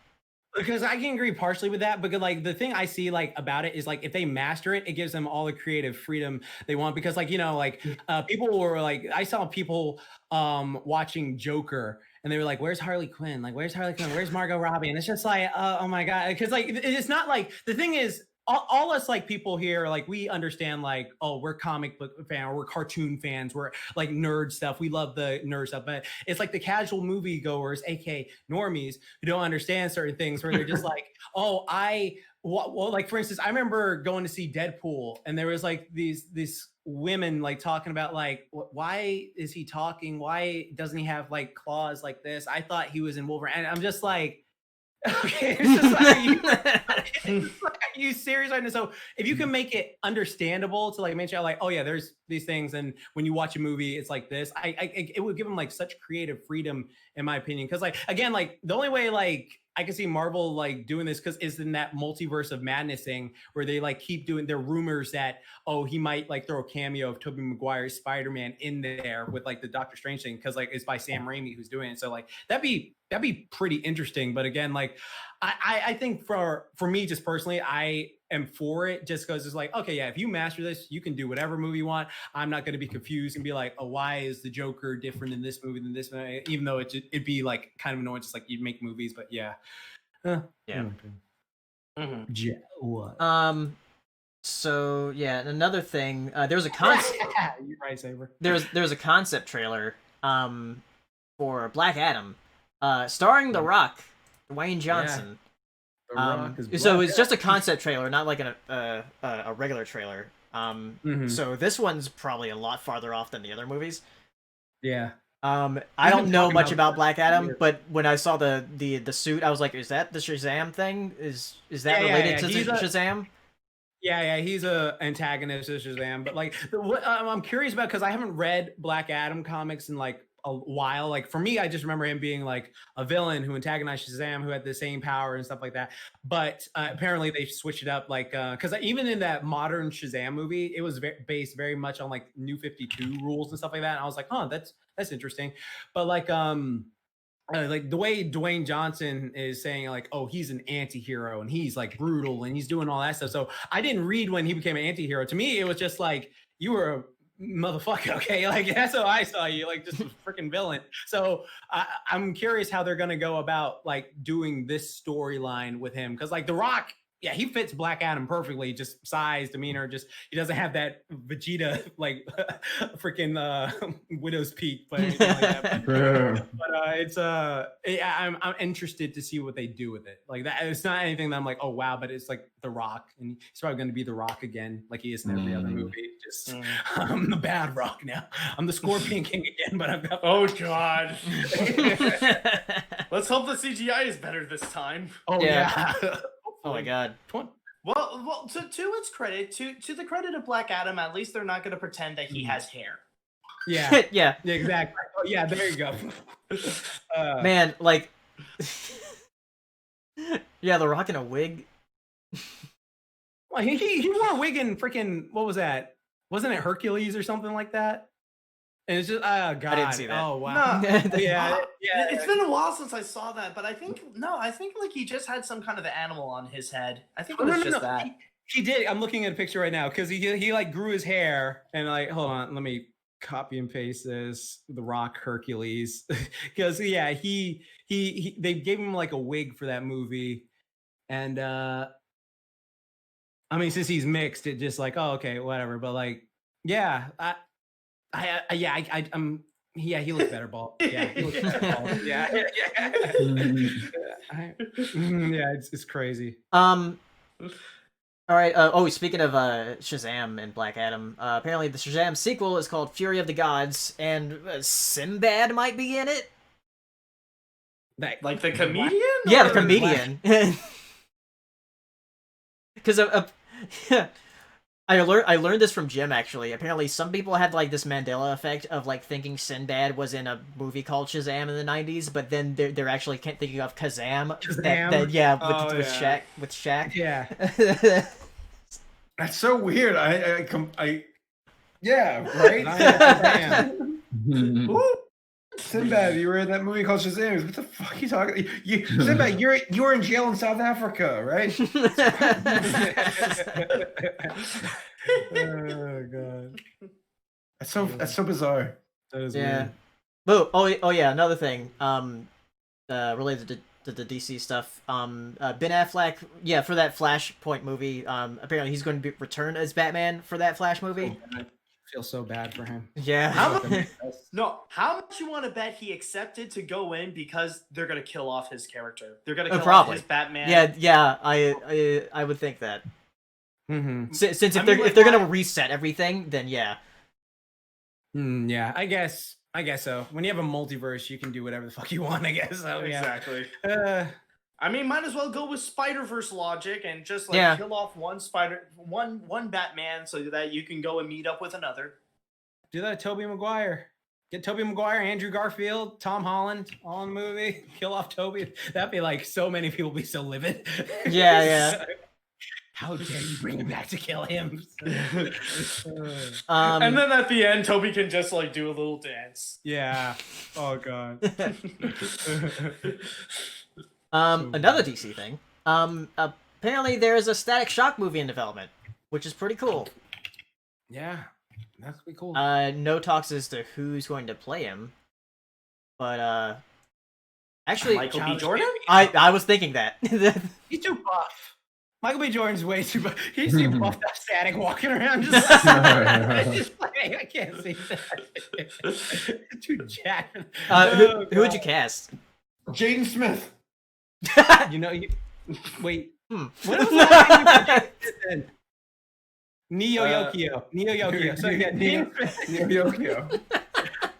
B: Because I can agree partially with that, because like the thing I see like about it is like if they master it, it gives them all the creative freedom they want. Because like people were like, I saw people watching Joker and they were like, "Where's Harley Quinn? Like, where's Harley Quinn? Where's Margot Robbie?" And it's just like, oh my god, because like it's not like the thing is. All us like people here, like we understand like, oh, we're comic book fan or we're cartoon fans, we're like nerd stuff. We love the nerd stuff, but it's like the casual movie goers, aka normies, who don't understand certain things where they're just like, oh, well, like for instance, I remember going to see Deadpool and there was like these women like talking about like, why is he talking? Why doesn't he have like claws like this? I thought he was in Wolverine. And I'm just like, okay, it's just like, are you serious right now? So if you can make it understandable to like mention like, oh yeah, there's these things, and when you watch a movie, it's like this. It would give them like such creative freedom, in my opinion. Because like again, like the only way like I can see Marvel like doing this because is in that multiverse of madness thing where they like keep doing their rumors that he might like throw a cameo of Tobey Maguire's Spider-Man in there with like the Doctor Strange thing because like it's by Sam Raimi who's doing it. So like that'd be pretty interesting. But again, like I think for me just personally, I am for it just because it's like, okay, yeah, if you master this, you can do whatever movie you want. I'm not going to be confused and be like, oh, why is the Joker different in this movie than this movie? Even though it'd be like kind of annoying, just like you'd make movies, but yeah.
A: So yeah, another thing, there's a concept.
B: You're right, Saber.
A: There's a concept trailer for Black Adam, starring The Rock, Dwayne Johnson. So it's just a concept trailer, not like a regular trailer. So this one's probably a lot farther off than the other movies.
B: Yeah.
A: I don't know much about Black Adam, but when I saw the suit, I was like, is that the Shazam thing? Is that related to Shazam?
B: Yeah, he's a antagonist of Shazam. But like, what I'm curious about, because I haven't read Black Adam comics in like a while. Like for me, I just remember him being like a villain who antagonized Shazam, who had the same power and stuff like that. But apparently they switched it up, like because even in that modern Shazam movie, it was based very much on like New 52 rules and stuff like that. And I was like, oh, that's interesting. But like the way Dwayne Johnson is saying like, oh, he's an anti-hero and he's like brutal and he's doing all that stuff. So I didn't read when he became an anti-hero. To me, it was just like, you were a motherfucker, okay? Like that's how I saw you, like just a freaking villain. So I'm curious how they're gonna go about like doing this storyline with him, because like The Rock, yeah, he fits Black Adam perfectly, just size, demeanor, just he doesn't have that Vegeta like freaking Widow's Peak, but anything like that. But I'm interested to see what they do with it. Like that, it's not anything that I'm like, oh wow, but it's like The Rock, and he's probably going to be The Rock again, like he is in every other movie. Just I'm the bad Rock now. I'm the Scorpion King again, but I've got.
C: Oh god. Let's hope the CGI is better this time.
B: Oh yeah.
A: Oh my god.
C: Well, to its credit, to the credit of Black Adam, at least they're not going to pretend that he has hair.
B: Yeah.
A: Yeah,
B: exactly. Oh, yeah, there you go.
A: Man, like, yeah, The Rock in a wig.
B: Well, he wore a wig in freaking, what was that? Wasn't it Hercules or something like that? And it's just, oh god,
A: I didn't see that.
B: Oh wow,
C: no. yeah. It's been a while since I saw that, but I think like he just had some kind of animal on his head. I think it was just that.
B: He did. I'm looking at a picture right now because he like grew his hair and like, hold on, let me copy and paste this, The Rock Hercules, because he they gave him like a wig for that movie, and I mean, since he's mixed, it just like, oh, okay, whatever. But like, yeah, he looks better bald. Yeah, he looks better bald. Yeah. It's crazy.
A: All right. Speaking of Shazam and Black Adam, apparently the Shazam sequel is called Fury of the Gods, and Sinbad might be in it.
C: Like the comedian?
A: Yeah, the comedian. Because I learned this from Jim, actually. Apparently, some people had like this Mandela effect of like thinking Sinbad was in a movie called Shazam in the 90s, but then they're actually thinking of Kazam. With Shaq.
B: Yeah.
D: That's so weird. Yeah, right? Sinbad, you were in that movie called Shazam. What the fuck are you talking? Sinbad, you were in jail in South Africa, right?
B: Oh god,
D: that's so bizarre.
B: That is
A: weird. Another thing, related to the DC stuff. Ben Affleck, for that Flashpoint movie. Apparently he's going to return as Batman for that Flash movie.
B: I feel so bad for him.
A: Yeah.
C: How much you want to bet he accepted to go in because they're gonna kill off his character? They're gonna kill off his Batman.
A: Yeah. I would think that.
B: Mm-hmm.
A: Since if they're gonna reset everything, then yeah.
B: Yeah, I guess so. When you have a multiverse, you can do whatever the fuck you want, I guess. So,
C: exactly. I mean, might as well go with Spider-Verse logic and just kill off one Batman so that you can go and meet up with another.
B: Do that, Tobey Maguire. Get Tobey Maguire, Andrew Garfield, Tom Holland, all in the movie. Kill off Tobey. That'd be like so many people be so livid.
A: Yeah.
B: How dare you bring him back to kill him?
C: And then at the end, Toby can just like do a little dance.
B: Yeah. Oh god.
A: Another DC thing. Apparently there is a Static Shock movie in development, which is pretty cool.
B: Yeah, that's pretty cool.
A: No talks as to who's going to play him, but actually,
C: Michael B. Jordan.
A: I was thinking that.
B: He's too buff. Michael B. Jordan's way too buff. He's too buffed up, Static walking around just like, I can't see that. Too jacked.
A: Who would you cast?
D: Jaden Smith.
B: Wait. When was the last time you then? Neo Yokio. So yeah, Neo
D: Yokio.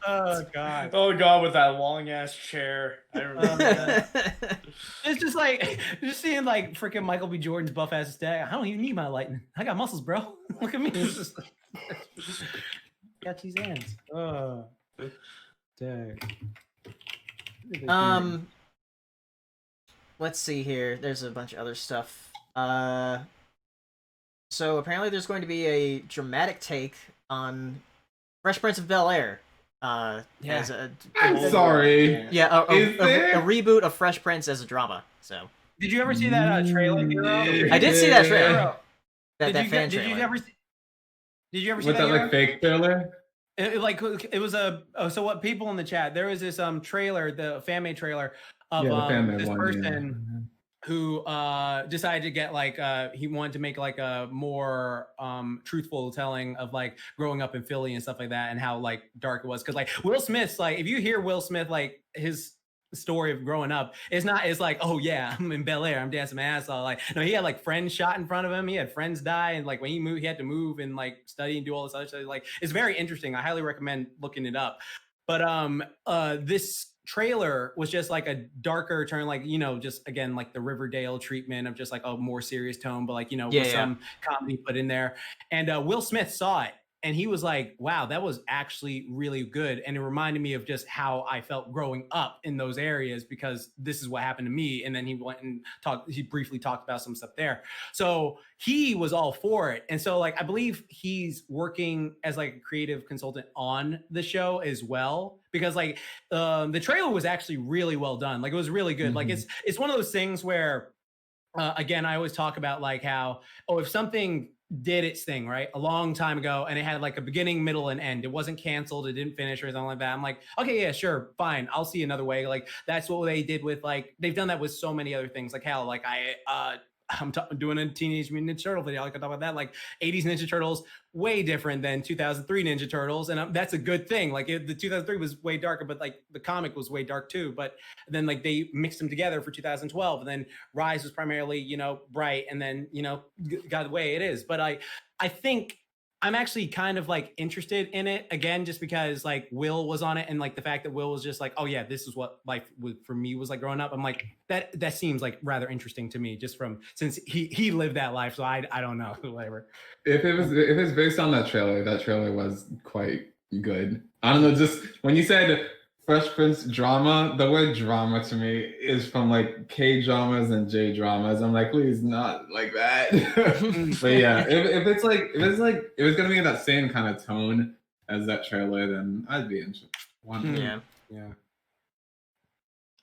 B: Oh god.
C: Oh god, with that long ass chair. I remember that.
B: It's just like seeing like freaking Michael B. Jordan's buff ass Static. I don't even need my lightning. I got muscles, bro. Look at me. It's just got these hands. Oh. Dang.
A: Let's see here. There's a bunch of other stuff. So apparently there's going to be a dramatic take on Fresh Prince of Bel-Air.
F: I'm sorry.
A: Yeah, a reboot of Fresh Prince as a drama. So.
B: Did you ever see that trailer?
A: I did see that trailer. That fan trailer.
B: Did you ever see
F: that? That like fake trailer?
B: It was so what people in the chat, there was this trailer, the fan-made trailer of this person who decided to get like he wanted to make like a more truthful telling of like growing up in Philly and stuff like that and how like dark it was, because like Will Smith's like, if you hear Will Smith like his story of growing up, it's like, oh yeah, I'm in Bel Air, I'm dancing my ass off. Like, no, he had like friends shot in front of him, he had friends die, and like when he moved, he had to move and like study and do all this other stuff. Like, it's very interesting. I highly recommend looking it up. But this trailer was just like a darker turn, like, you know, just again like the Riverdale treatment of just like a more serious tone, but like, you know, with some comedy put in there. And Will Smith saw it and he was like, wow, that was actually really good. And it reminded me of just how I felt growing up in those areas, because this is what happened to me. And then he went and he briefly talked about some stuff there. So he was all for it. And so like, I believe he's working as like a creative consultant on the show as well, because like the trailer was actually really well done. Like, it was really good. Mm-hmm. Like it's one of those things where, again, I always talk about like how, if something did its thing, right? A long time ago, and it had like a beginning, middle, and end. It wasn't canceled, it didn't finish or something like that. I'm like, okay, yeah, sure, fine. I'll see another way. Like that's what they did with like they've done that with so many other things. Like hell, like I'm doing a Teenage Mutant Ninja Turtle video. I can talk about that. Like 80s Ninja Turtles, way different than 2003 Ninja Turtles, and that's a good thing. Like the 2003 was way darker, but like the comic was way dark too. But then like they mixed them together for 2012, and then Rise was primarily bright, and then got the way it is. But I think I'm actually kind of like interested in it again, just because like Will was on it, and like the fact that Will was just like, oh yeah, this is what life for me was like growing up. I'm like, that seems like rather interesting to me, just from since he lived that life. So I don't know, whatever.
F: If it's based on that trailer was quite good. I don't know, just when you said Fresh Prince drama, the word drama to me is from like K dramas and J dramas. I'm like, please not like that. But yeah, if it's gonna be in that same kind of tone as that trailer, then I'd be interested.
B: Yeah.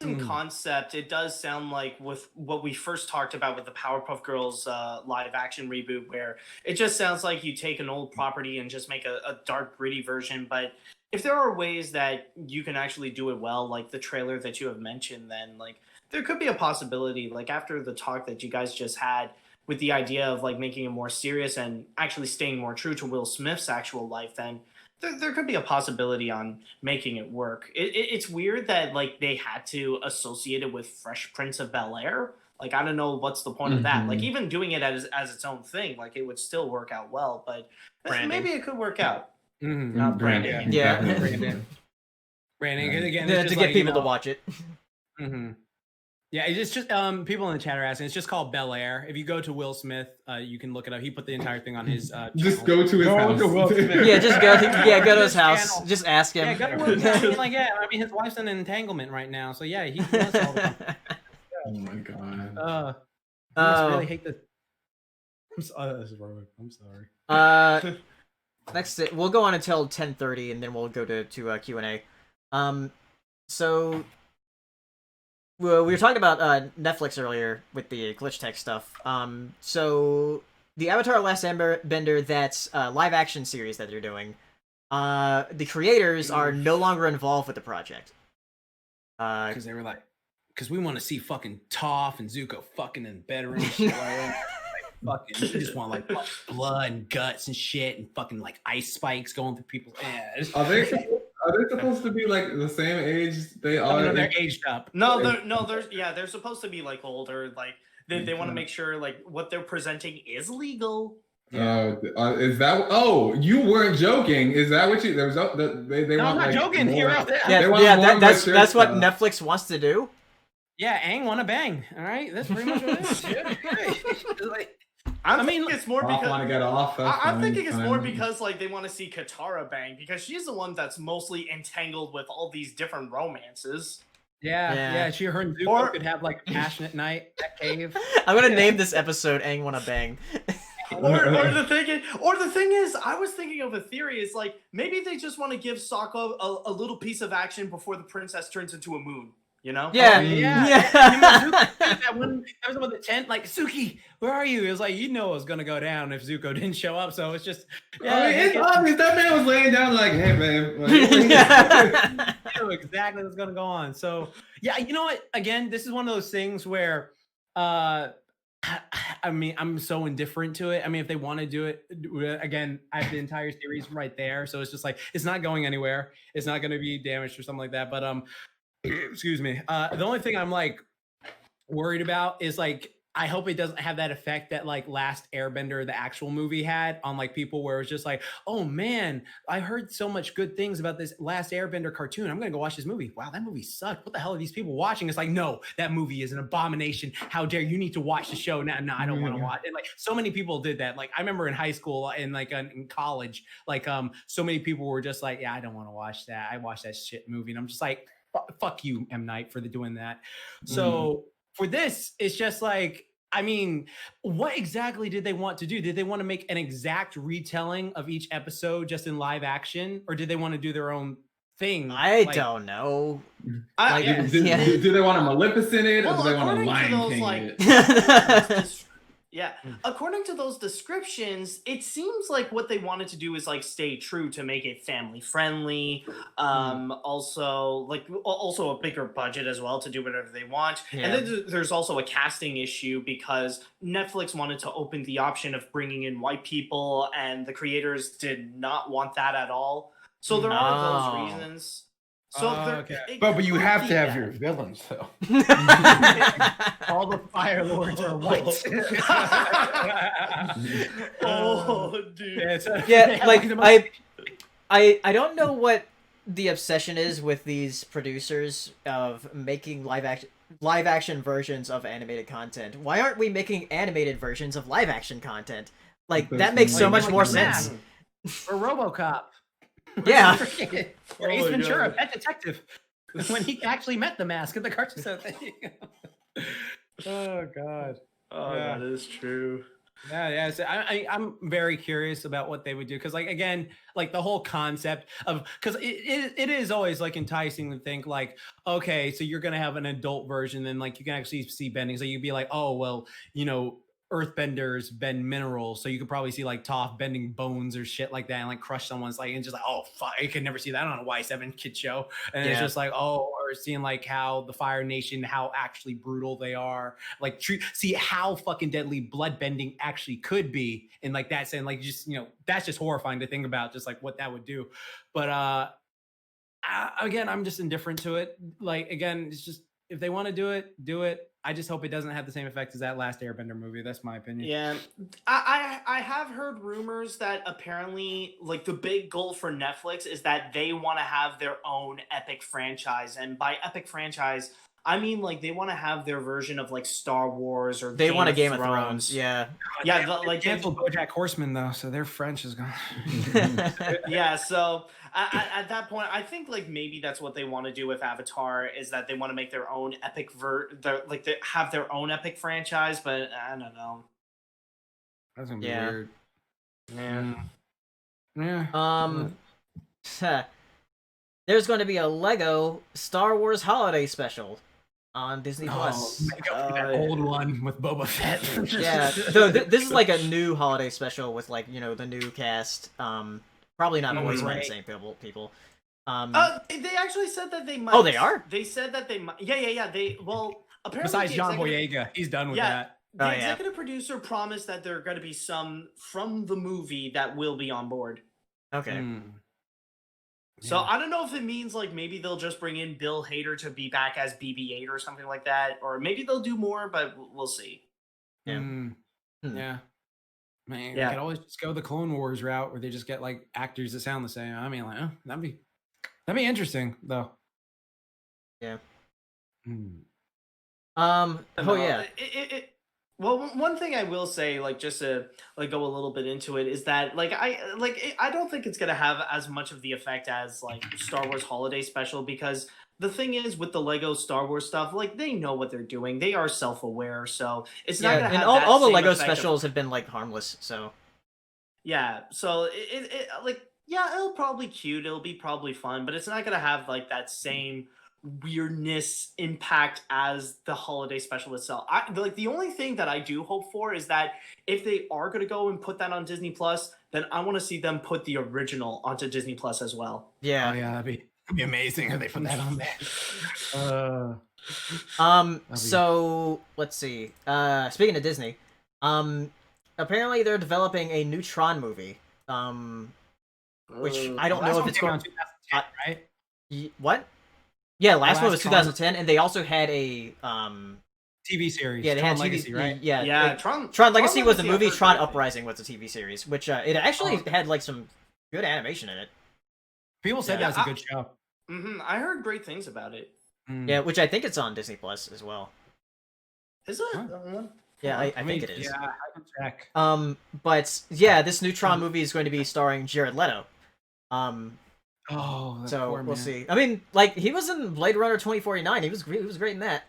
C: In concept, it does sound like with what we first talked about with the Powerpuff Girls live action reboot, where it just sounds like you take an old property and just make a dark, gritty version. But if there are ways that you can actually do it well, like the trailer that you have mentioned, then like there could be a possibility, like after the talk that you guys just had with the idea of like making it more serious and actually staying more true to Will Smith's actual life, then there could be a possibility on making it work. It's weird that like they had to associate it with Fresh Prince of Bel-Air. Like, I don't know what's the point of that. Like, even doing it as its own thing, like it would still work out well, but maybe it could work out.
A: Branding.
B: Yeah. Branding. Again,
A: to get people to watch it.
B: Yeah, it's just people in the chat are asking. It's just called Bel Air. If you go to Will Smith, you can look it up. He put the entire thing on his.
F: Just go to his house.
A: Yeah, just go to his house.
B: Channel.
A: Just ask him.
B: Yeah, go to Will Smith. I mean, his wife's in an entanglement right now, so yeah, he knows all the time.
F: Oh my god.
B: I must really hate this. I'm sorry.
A: Next, we'll go on until 10:30, and then we'll go to Q&A. So. Well, we were talking about Netflix earlier with the glitch tech stuff. So the Avatar: Last Airbender, that's a live action series that they're doing. The creators are no longer involved with the project.
B: Because they were like, because we want to see fucking Toph and Zuko fucking in bed and shit. Fucking, you just want like blood and guts and shit and fucking like ice spikes going through people's ass.
F: Are they supposed to be like the same age they are?
B: No, they're aged up.
C: They're supposed to be like older. Like they want to make sure like what they're presenting is legal.
F: Is that? Oh, you weren't joking. Is that what you? There was they
B: no,
F: want.
B: I'm not joking.
F: More,
B: You're out there.
A: That's what Netflix wants to do.
B: Yeah, Aang wanna bang. All right, that's pretty much what it is. Like,
C: I mean, it's more because
F: want to get off.
C: I'm thinking it's more because like they want to see Katara bang because she's the one that's mostly entangled with all these different romances.
B: Yeah. She her and Zuko could have like a passionate night at cave.
A: I'm gonna name this episode "Aang Wanna Bang."
C: or the thing is, I was thinking of a theory. Is like maybe they just want to give Sokka a little piece of action before the princess turns into a moon. You know?
A: Yeah.
B: That was about the tent. Like, Suki, where are you? It was like, it was gonna go down if Zuko didn't show up. So it's just,
F: it's obvious that man was laying down like, hey man,
B: I knew exactly what's gonna go on. So yeah, you know what? Again, this is one of those things where, I mean, I'm so indifferent to it. I mean, if they want to do it again, I have the entire series right there. So it's just like it's not going anywhere. It's not going to be damaged or something like that. But excuse me. The only thing I'm like worried about is like I hope it doesn't have that effect that like Last Airbender, the actual movie, had on like people, where it's just like, oh man, I heard so much good things about this Last Airbender cartoon. I'm gonna go watch this movie. Wow, that movie sucked. What the hell are these people watching? It's like, no, that movie is an abomination. How dare you? Need to watch the show now. No, I don't want to watch it. Like so many people did that. Like I remember in high school and like in college, like so many people were just like, yeah, I don't want to watch that. I watched that shit movie, and I'm just like, fuck you, M. Night, for doing that. So for this, it's just like, I mean, what exactly did they want to do? Did they want to make an exact retelling of each episode just in live action, or did they want to do their own thing?
A: I don't know.
F: Do they want to Maleficent it, or do they want to Lion King it?
C: Yeah, according to those descriptions, it seems like what they wanted to do is like stay true to make it family friendly. Also a bigger budget as well to do whatever they want. And then there's also a casting issue because Netflix wanted to open the option of bringing in white people, and the creators did not want that at all. So there are those reasons. So
D: but you have to have your villains though.
E: All the Fire Lords are white.
C: Dude.
A: Yeah, like I don't know what the obsession is with these producers of making live action versions of animated content. Why aren't we making animated versions of live action content? Like that makes so much more sense.
E: For RoboCop.
A: Yeah.
E: Or Ace Ventura, Pet Detective. When he actually met the mask at the cartoon thing.
B: Oh God.
C: Oh, that is true.
B: Yeah. So I'm very curious about what they would do because, like, again, like the whole concept of because it is always like enticing to think like, okay, so you're gonna have an adult version, and like you can actually see bending, so you'd be like, oh well, earthbenders bend minerals, so you could probably see like Toph bending bones or shit like that and like crush someone's like, and just like, oh fuck, I could never see that on a Y7 kid show. And it's just like, oh, or seeing like how the Fire Nation, how actually brutal they are, like see how fucking deadly blood bending actually could be, and like that's, and like just that's just horrifying to think about, just like what that would do. But again, I'm just indifferent to it. Like, again, it's just, if they want to do it. I just hope it doesn't have the same effect as that last Airbender movie. That's my opinion.
C: Yeah, I have heard rumors that apparently, like, the big goal for Netflix is that they want to have their own epic franchise, and by epic franchise, I mean like they want to have their version of like Star Wars or
A: they want a Game of Thrones. Yeah,
B: like canceled BoJack Horseman though, so their French is gone.
C: Yeah, so. At that point, I think like maybe that's what they want to do with Avatar, is that they want to make their own epic they have their own epic franchise, but I don't know.
B: That's gonna be weird.
A: Yeah. There's going to be a Lego Star Wars holiday special on Disney Plus.
B: That old one with Boba Fett.
A: Yeah, this is like a new holiday special with like the new cast. Probably not always by the same people.
C: They actually said that they might.
A: Oh, they are?
C: They said that they might. Yeah. They apparently
B: besides John Boyega, he's done with that.
C: The executive producer promised that there are going to be some from the movie that will be on board.
A: Okay.
C: So I don't know if it means like maybe they'll just bring in Bill Hader to be back as BB-8 or something like that, or maybe they'll do more, but we'll see.
A: Yeah.
B: Yeah. Man, they could always just go the Clone Wars route where they just get like actors that sound the same. I mean, like, that'd be interesting though.
A: Yeah.
C: Well, one thing I will say, like, just to like go a little bit into it, is that like I don't think it's gonna have as much of the effect as like Star Wars Holiday Special, because the thing is with the Lego Star Wars stuff, like they know what they're doing. They are self-aware, so it's not gonna have
A: all the Lego specials have been like harmless. So
C: yeah, so it'll probably cute. It'll be probably fun, but it's not gonna have like that same weirdness impact as the holiday special itself. The only thing that I do hope for is that if they are gonna go and put that on Disney Plus, then I want to see them put the original onto Disney Plus as well.
A: Yeah,
B: that'd be amazing if they put that on there.
A: So let's see. Speaking of Disney, apparently they're developing a new Tron movie. Which I don't know if it's going to,
B: right?
A: What? Yeah, last one was 2010, and they also had a
B: TV series.
A: Yeah, they
B: Tron
A: had
B: Legacy, right?
A: Yeah,
C: Tron
A: Legacy was the movie. Tron Uprising was the TV series, which it actually had like some good animation in it.
B: People said that was a good show.
C: I heard great things about it.
A: Yeah, which I think it's on Disney Plus as well.
C: Is it?
A: Huh? Yeah, I think it is.
B: Yeah, I can check.
A: But yeah, this new Tron movie is going to be starring Jared Leto. So we'll see. I mean, like he was in Blade Runner 2049. He was great in that.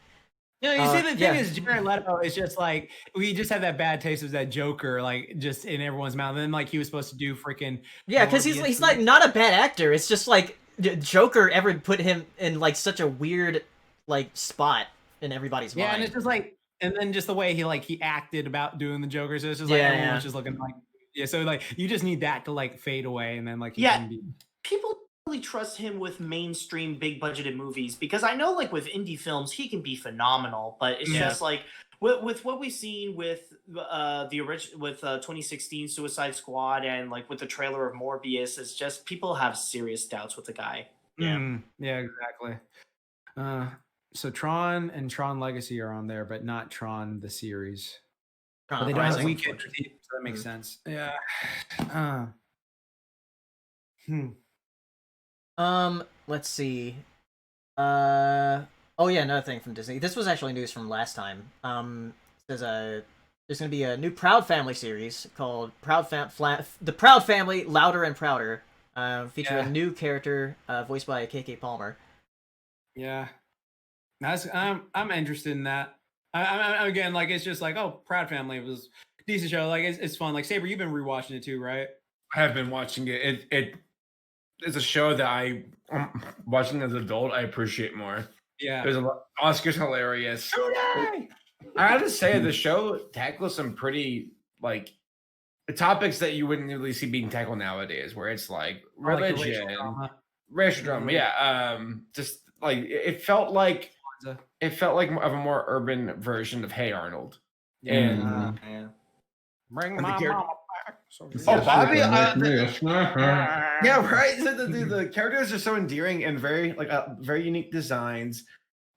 B: Yeah, you see, the thing is, Jared Leto is just like, we just had that bad taste of that Joker, like just in everyone's mouth. And then like he was supposed to do freaking
A: because he's like not a bad actor. It's just like Joker ever put him in like such a weird like spot in everybody's mind.
B: Yeah, and it's just like and then just the way he acted about doing the Joker, so it's just like everyone's just looking like so like you just need that to like fade away, and then like
C: people really trust him with mainstream big budgeted movies, because I know like with indie films he can be phenomenal, but it's just like with what we've seen with the original with 2016 Suicide Squad and like with the trailer of Morbius, it's just people have serious doubts with the guy.
B: Yeah, exactly. So Tron and Tron Legacy are on there, but not Tron the series. But they don't have weekend, so that makes sense. Yeah.
A: Let's see. Oh yeah, another thing from Disney. This was actually news from last time. There's gonna be a new Proud Family series called The Proud Family Louder and Prouder, featuring a new character voiced by KK Palmer.
B: Yeah, I'm interested in that. I again, like it's just like, oh, Proud Family was a decent show. Like it's fun. Like Saber, you've been rewatching it too, right?
D: I have been watching it. It's a show that I'm watching as an adult. I appreciate more.
B: Yeah,
D: there's a lot. Oscar's hilarious. I have to say, the show tackles some pretty like the topics that you wouldn't really see being tackled nowadays, where it's like religion, racial drama. Yeah, just like it felt like of a more urban version of Hey Arnold. And
B: bring my mama back.
D: Bobby! Yeah, right. So the characters are so endearing and very very unique designs,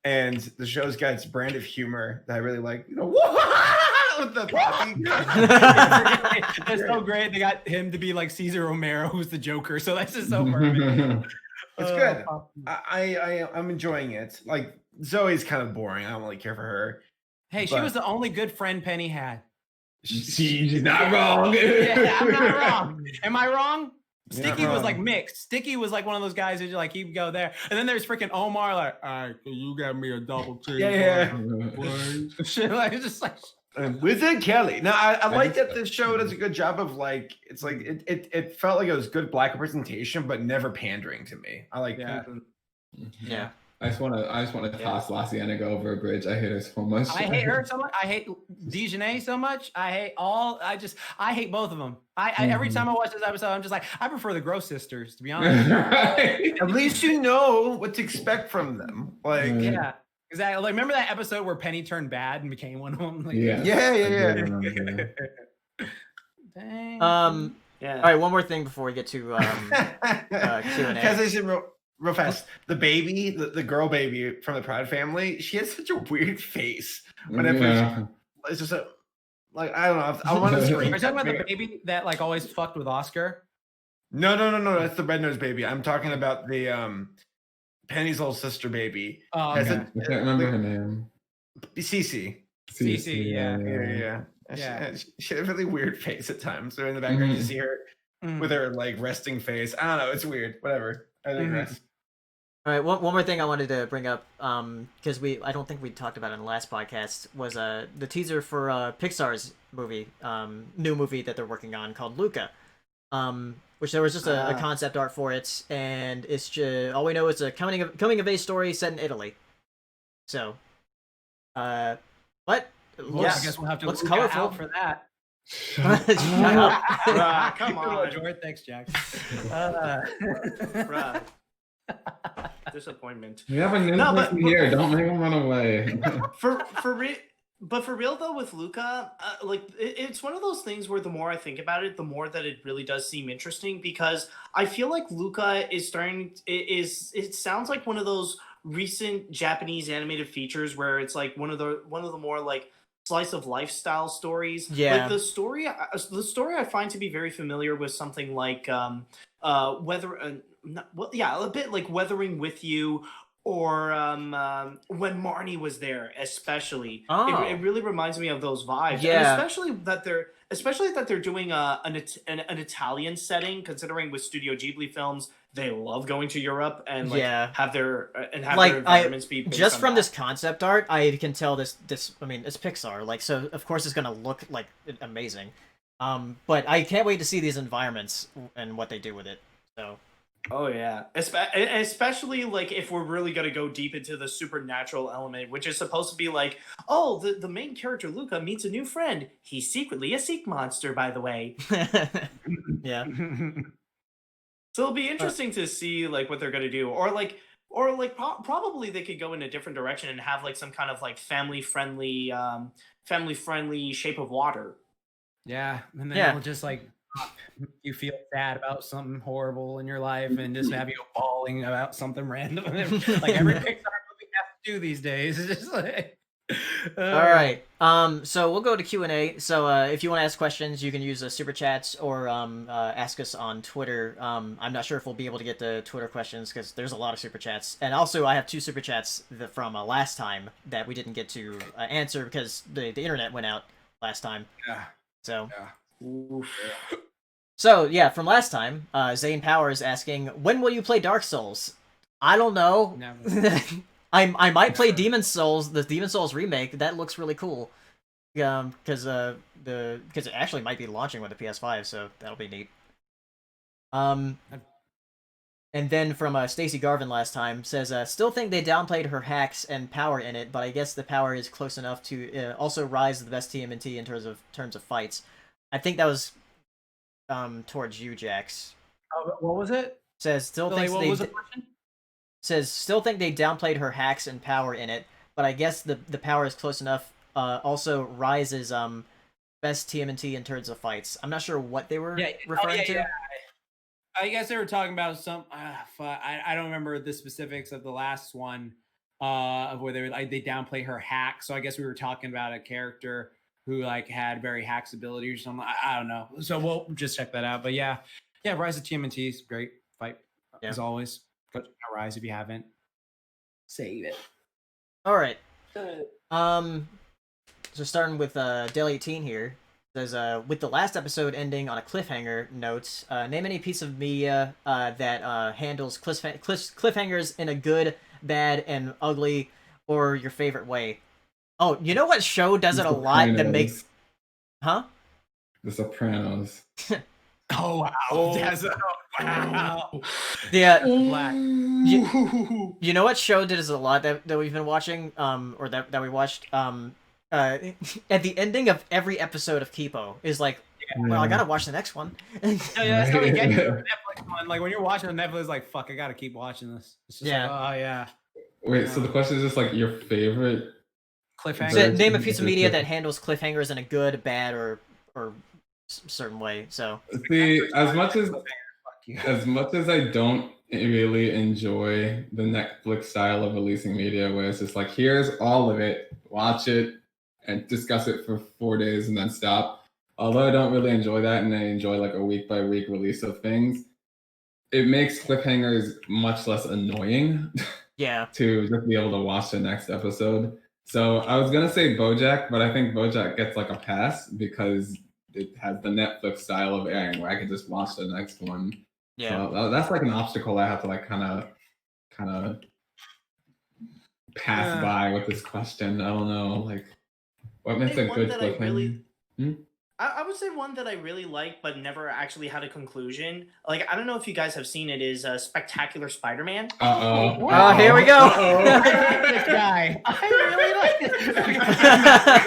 D: and the show's got its brand of humor that I really like. You know, with the Bobby.
B: That's so great. They got him to be like Cesar Romero, who's the Joker. So that's just so perfect.
D: It's good. I'm enjoying it. Like Zoe's kind of boring. I don't really care for her.
B: Hey, she was the only good friend Penny had.
D: She's not wrong.
B: Yeah, I'm not wrong. Am I wrong? Sticky was like mixed. Sticky was like one of those guys who's like, he'd go there. And then there's freaking Omar, like, all right, you got me a double cheese.
D: Yeah.
B: Shit, like, it's just like.
D: Within Kelly. Now, I like that this show does a good job of like, it's like, it felt like it was good Black representation, but never pandering to me. I like that.
A: Yeah.
F: I just want to toss Lassie Annick over a bridge. I hate her so much.
B: I hate her so much. I hate Dejanay so much. I hate both of them. Every time I watch this episode, I'm just like, I prefer the Gross sisters, to be honest.
D: At least you know what to expect from them. Like,
B: yeah, exactly. Like, remember that episode where Penny turned bad and became one of them? Like,
D: yeah.
B: Dang.
A: All right, one more thing before we get to Q&A.
D: Real fast, the baby, the girl baby from the Proud Family, she has such a weird face. Whenever it's just like, I don't know. I want to scream.
B: Are you talking about the baby that like always fucked with Oscar?
D: No. That's the red-nosed baby. I'm talking about the Penny's little sister baby.
F: Oh, okay. I can't remember her name.
D: Cece,
B: yeah.
D: She had a really weird face at times. So in the background, you see her with her like resting face. I don't know. It's weird. Whatever. I digress.
A: All right, one more thing I wanted to bring up, because I don't think we talked about it in the last podcast, was the teaser for Pixar's movie, new movie that they're working on called Luca, which there was just a concept art for it, and it's just, all we know is a coming of age story set in Italy. So, but
B: I guess we'll have to look out for that.
A: Shut up.
C: Come on,
B: George. Thanks, Jack.
C: Disappointment.
F: We have a new person here. Don't make him run away.
C: for real though, with Luca, like it's one of those things where the more I think about it, the more that it really does seem interesting, because I feel like Luca is starting. It sounds like one of those recent Japanese animated features where it's like one of the more like slice of lifestyle stories.
A: Yeah.
C: Like the story I find to be very familiar with something like a bit like Weathering With You, or When Marnie Was There, especially. It really reminds me of those vibes.
A: Yeah.
C: And especially that they're doing an Italian setting, considering with Studio Ghibli films, they love going to Europe and have their environments be based
A: just
C: on
A: from
C: that.
A: this concept art, I can tell this I mean, it's Pixar, like, so of course it's gonna look like amazing. But I can't wait to see these environments and what they do with it. So
C: Oh yeah, especially like if we're really gonna go deep into the supernatural element, which is supposed to be like, oh, the main character Luca meets a new friend. He's secretly a Seek monster, by the way.
A: Yeah.
C: So it'll be interesting to see like what they're gonna do, or like probably they could go in a different direction and have like some kind of like family friendly Shape of Water.
B: Yeah, and then it'll just like you feel sad about something horrible in your life and just have you bawling about something random. Like every Pixar movie has to do these days. It's just like
A: all right. So we'll go to Q&A. So if you want to ask questions, you can use super chats or ask us on Twitter. I'm not sure if we'll be able to get the Twitter questions because there's a lot of super chats. And also I have 2 super chats from last time that we didn't get to answer because the internet went out last time.
D: Yeah.
A: So.
D: Yeah.
C: Oof.
A: So yeah, from last time, Zane Powers asking, when will you play Dark Souls? I don't know.
B: Never.
A: I might play Demon Souls, the Demon Souls remake. That looks really cool. Because it actually might be launching with the PS5, so that'll be neat. And then from Stacy Garvin last time says, still think they downplayed her hacks and power in it, but I guess the power is close enough to also rise to the best TMNT in terms of fights. I think that was towards you, Jax.
B: Oh, what was it?
A: Says still thinks
B: what
A: they
B: was the question?
A: Says still think they downplayed her hacks and power in it, but I guess the power is close enough. Also rises best TMNT in terms of fights. I'm not sure what they were referring to.
B: Yeah. I guess they were talking about some. I don't remember the specifics of the last one of where they downplay her hack. So I guess we were talking about a character who like had very hacks ability or something. I don't know. So we'll just check that out. But yeah, Rise of TMNT is great fight as always. Go check out Rise if you haven't. Save it.
A: All right. So starting with Daily 18 here. Says, with the last episode ending on a cliffhanger note, name any piece of media that handles cliffhangers in a good, bad, and ugly, or your favorite way. Oh, you know what show does it a lot that makes... Huh?
F: The Sopranos.
B: Oh, wow. Wow.
A: Yeah.
B: Black.
A: You know what show did us a lot that we've been watching, or that we watched? At the ending of every episode of Kipo is like, well, I gotta watch the next one.
B: That's how they get you the Netflix one. Like when you're watching the Netflix, like, fuck, I gotta keep watching this. It's just like, oh yeah.
F: Wait, so the question is just like your favorite
B: cliffhanger?
A: So name a piece of media that handles cliffhangers in a good, bad, or certain way. So
F: see, as much as I don't really enjoy the Netflix style of releasing media, where it's just like, here's all of it, watch it and discuss it for 4 days and then stop. Although I don't really enjoy that, and I enjoy like a week by week release of things, it makes cliffhangers much less annoying.
A: Yeah.
F: To just be able to watch the next episode. So I was gonna say BoJack, but I think BoJack gets like a pass because it has the Netflix style of airing where I can just watch the next one.
A: Yeah.
F: So that's like an obstacle I have to like kind of pass by with this question. I don't know, like what makes a good cliffhanger?
C: I would say one that I really like but never actually had a conclusion. Like, I don't know if you guys have seen it, is Spectacular Spider-Man.
A: Oh, here we go.
B: This guy. I really like it.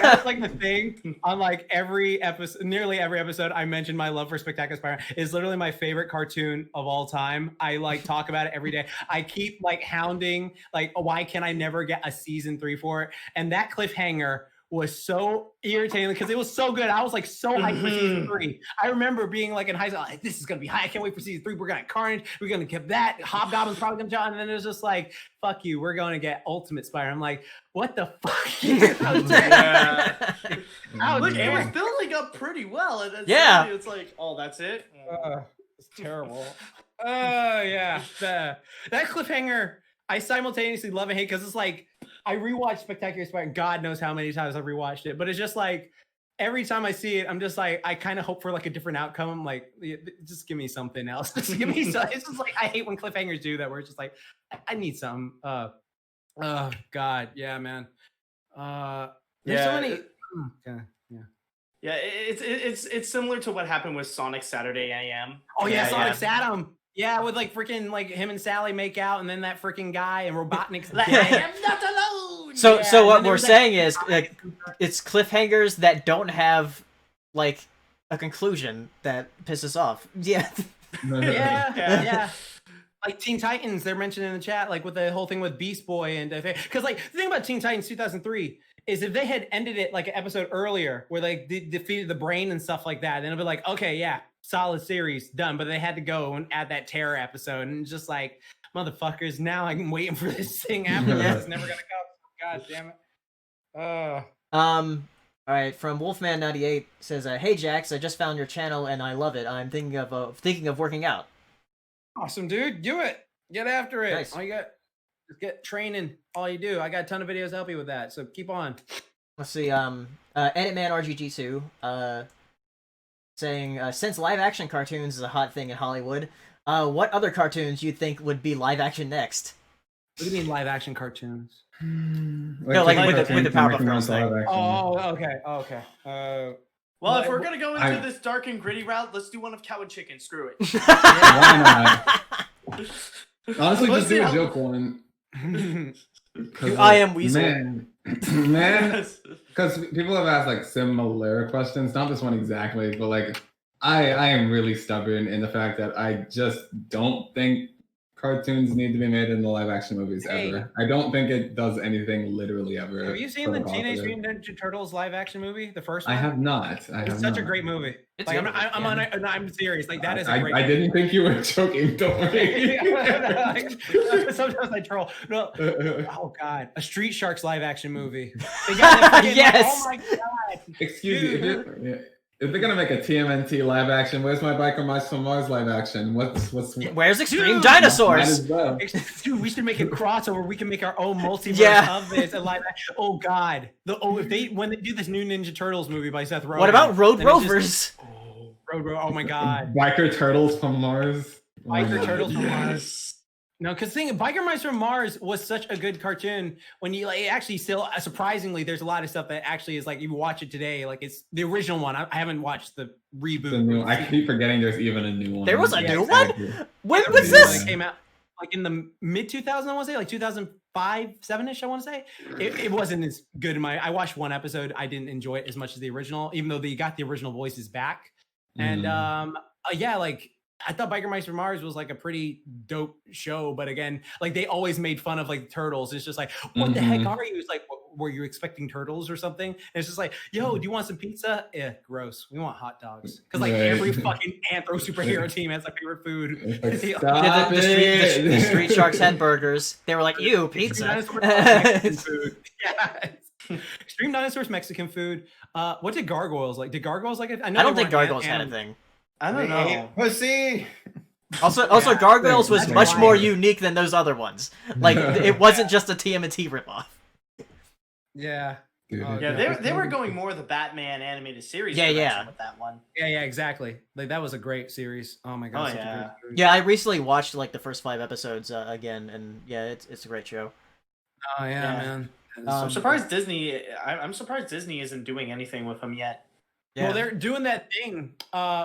B: That's like the thing on like every episode, nearly every episode, I mentioned my love for Spectacular Spider-Man. It's literally my favorite cartoon of all time. I like talk about it every day. I keep like hounding, like, why can I never get a season 3 for it? And that cliffhanger was so irritating because it was so good. I was like so hyped for season 3. I remember being like in high school, like, this is gonna be high. I can't wait for season 3. We're gonna Carnage. We're gonna get that. Hobgoblin's probably gonna jump. And then it was just like, fuck you. We're going to get Ultimate Spider. I'm like, what the fuck?
C: It was building up pretty well. And then it's like, oh, that's it.
B: It's terrible. Yeah. That cliffhanger, I simultaneously love and hate because it's like, I rewatched Spectacular Spider-Man. God knows how many times I've rewatched it, but it's just like every time I see it, I'm just like, I kind of hope for like a different outcome. I'm like, just give me something else. Just give me something. It's just like, I hate when cliffhangers do that, where it's just like, I need something. Oh God, yeah, man. There's so many.
C: Yeah, it's similar to what happened with Sonic Saturday AM.
B: Oh yeah, Sonic Saturn.
E: Yeah, with like freaking like him and Sally make out, and then that freaking guy and Robotnik's
C: I am not alone.
A: So what we're saying is like it's cliffhangers that don't have like a conclusion that pisses off. Yeah.
E: yeah. Like Teen Titans, they're mentioned in the chat, like with the whole thing with Beast Boy and because like the thing about Teen Titans 2003 is if they had ended it like an episode earlier where like they defeated the Brain and stuff like that, then it'd be like, okay, yeah, solid series done. But they had to go and add that terror episode, and just like motherfuckers, now I'm waiting for this thing after this. It's never gonna come. God damn it.
A: All right, from Wolfman98 says, "Hey Jax, I just found your channel and I love it. I'm thinking of working out."
E: Awesome, dude. Do it. Get after it.
A: Nice.
E: All you got, just get training. All you do. I got a ton of videos to help you with that. So keep on.
A: Let's see. AniMat RGG2 saying, since live action cartoons is a hot thing in Hollywood, what other cartoons you think would be live action next?
E: What do you mean live action cartoons?
A: No, like with the Powerpuff Girls thing.
E: Oh, okay.
C: Well, if we're gonna go into this dark and gritty route, let's do one of Cow and Chicken. Screw it.
F: Why not? Honestly, just do a joke one.
A: I am Weasel.
F: Man, because people have asked like similar questions, not this one exactly, but like I am really stubborn in the fact that I just don't think cartoons need to be made into live action movies ever. I don't think it does anything literally ever.
E: Have you seen the Teenage Mutant Ninja Turtles live action movie, the first one?
F: I have not.
E: It's such a great movie. Like, I'm serious. Like that is a great
F: I didn't think you were joking. Don't worry.
E: Sometimes I troll. No. Oh God, a Street Sharks live action movie. They got
A: yes.
E: Oh my God.
F: Excuse me. If they're gonna make a TMNT live action, where's my Biker Mice from Mars live action?
A: Where's Extreme Dinosaurs?
E: Dude, we should make a crossover. We can make our own multiverse of this. And live action. Oh God. When they do this new Ninja Turtles movie by Seth Rogen.
A: What about Road Rovers?
E: Oh my God.
F: Biker Turtles from Mars.
E: Biker Turtles from Mars. No, because Biker Mice from Mars was such a good cartoon. When you like, actually still surprisingly, there's a lot of stuff that actually is like you watch it today, like it's the original one. I haven't watched the reboot.
F: I keep forgetting there's even a new one.
A: There was a new one. When was this?
E: It came out like in the mid 2000s. I want to say like 2005, 7ish. I want to say it wasn't as good. I watched one episode. I didn't enjoy it as much as the original, even though they got the original voices back. And like. I thought Biker Mice from Mars was like a pretty dope show, but again, like they always made fun of like turtles. It's just like, what the heck are you? It's like, were you expecting turtles or something? And it's just like, yo, do you want some pizza? Yeah, gross. We want hot dogs because like every fucking anthro superhero team has their favorite food.
A: The Street Sharks had burgers. They were like, ew, pizza.
E: Extreme Dinosaurs Mexican food. What did Gargoyles like? Did Gargoyles like it?
A: I don't think Gargoyles had a thing.
C: I don't know.
D: Pussy.
A: Also, Gargoyles was much more unique than those other ones. Like, it wasn't just a TMNT ripoff.
E: Yeah.
C: They were going more the Batman animated series.
A: Yeah.
C: With that one.
E: Yeah, exactly. Like that was a great series. Oh my God.
A: Yeah, I recently watched like the first 5 episodes again, and yeah, it's a great show.
E: Oh yeah, man.
C: I'm surprised Disney. I'm surprised Disney isn't doing anything with them yet.
E: Yeah. Well, they're doing that thing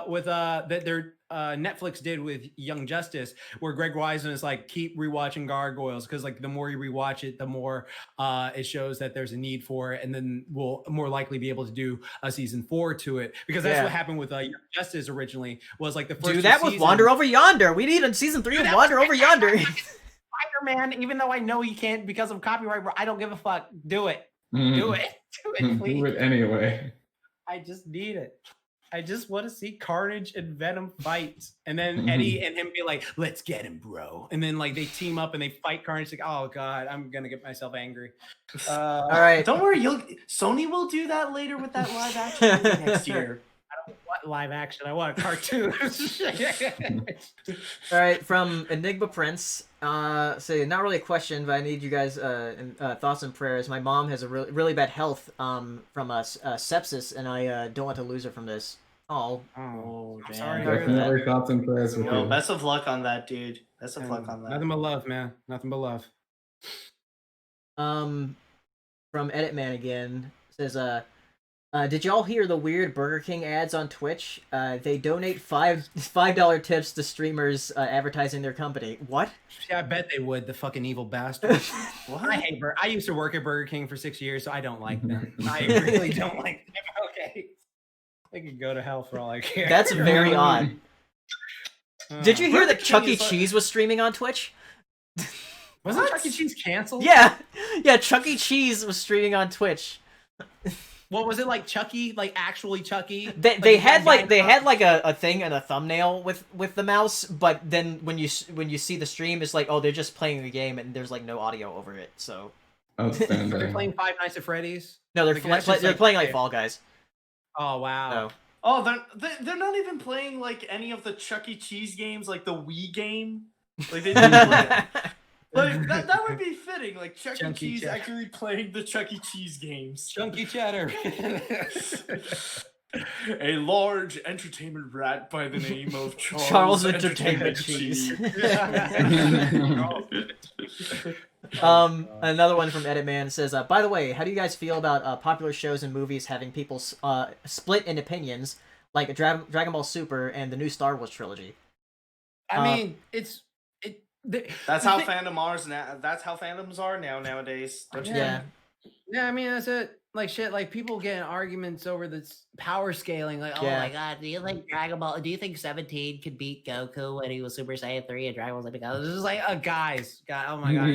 E: with that their Netflix did with Young Justice, where Greg Weisman is like, keep rewatching Gargoyles because like the more you rewatch it, the more it shows that there's a need for it, and then we'll more likely be able to do a season 4 to it because that's what happened with Young Justice originally was like the first.
A: Do that with Wander Over Yonder. We need a season 3 of Wander Over Yonder.
E: Spider-Man, even though I know you can't because of copyright, I don't give a fuck. Do it. Do it. Do it, please.
F: Do it anyway.
E: I just need it. I just want to see Carnage and Venom fight. And then Eddie and him be like, let's get him, bro. And then like they team up and they fight Carnage. Like, oh God, I'm going to get myself angry.
A: All right.
C: Don't worry. Sony will do that later with that live action movie next year.
E: I don't want live action. I want a cartoon.
A: All right. From Enigma Prince. So not really a question, but I need you guys thoughts and prayers. My mom has a really bad health from sepsis, and I don't want to lose her from this.
E: I'm sorry.
F: Definitely thoughts and prayers with you.
C: Best of luck on that, dude. Best of luck on that.
E: Nothing but love, man. Nothing but love.
A: From Edit Man again says Did y'all hear the weird Burger King ads on Twitch? They donate $5 tips to streamers advertising their company. What?
E: Yeah, I bet they would. The fucking evil bastards. What? I used to work at Burger King for 6 years, so I don't like them. I really don't like them. Okay, they could go to hell for all I care.
A: That's very odd. Did you hear that Chuck E. Cheese was streaming on Twitch?
E: Wasn't Chuck E. Cheese canceled?
A: Yeah, Chuck E. Cheese was streaming on Twitch.
E: What was it like, Chucky? Like actually Chucky?
A: They had a thing and a thumbnail with the mouse, but then when you see the stream, it's like, oh, they're just playing the game and there's like no audio over it. So
E: they're playing Five Nights at Freddy's.
A: No, they're playing like Fall Guys.
E: Oh wow.
A: No.
C: Oh, they're not even playing like any of the Chuck E. Cheese games, like the Wii game. Like they didn't play it. Like that would be fitting. Like Chuck E. Cheese actually playing the Chuck E. Cheese games.
E: Chunky Cheddar.
C: A large entertainment rat by the name of
A: Charles Entertainment Cheese. Another one from Editman says, by the way, how do you guys feel about popular shows and movies having people split in opinions, like Dragon Ball Super and the new Star Wars trilogy?
E: I mean,
C: that's how fandoms are now. That's how fandoms are nowadays. Don't you think?
E: Yeah, I mean that's it. Like shit, like people get in arguments over this power scaling. Like, oh my god, do you think Dragon Ball? Do you think 17 could beat Goku when he was Super Saiyan 3 and Dragon Ball Z? This is like, guys, oh my god,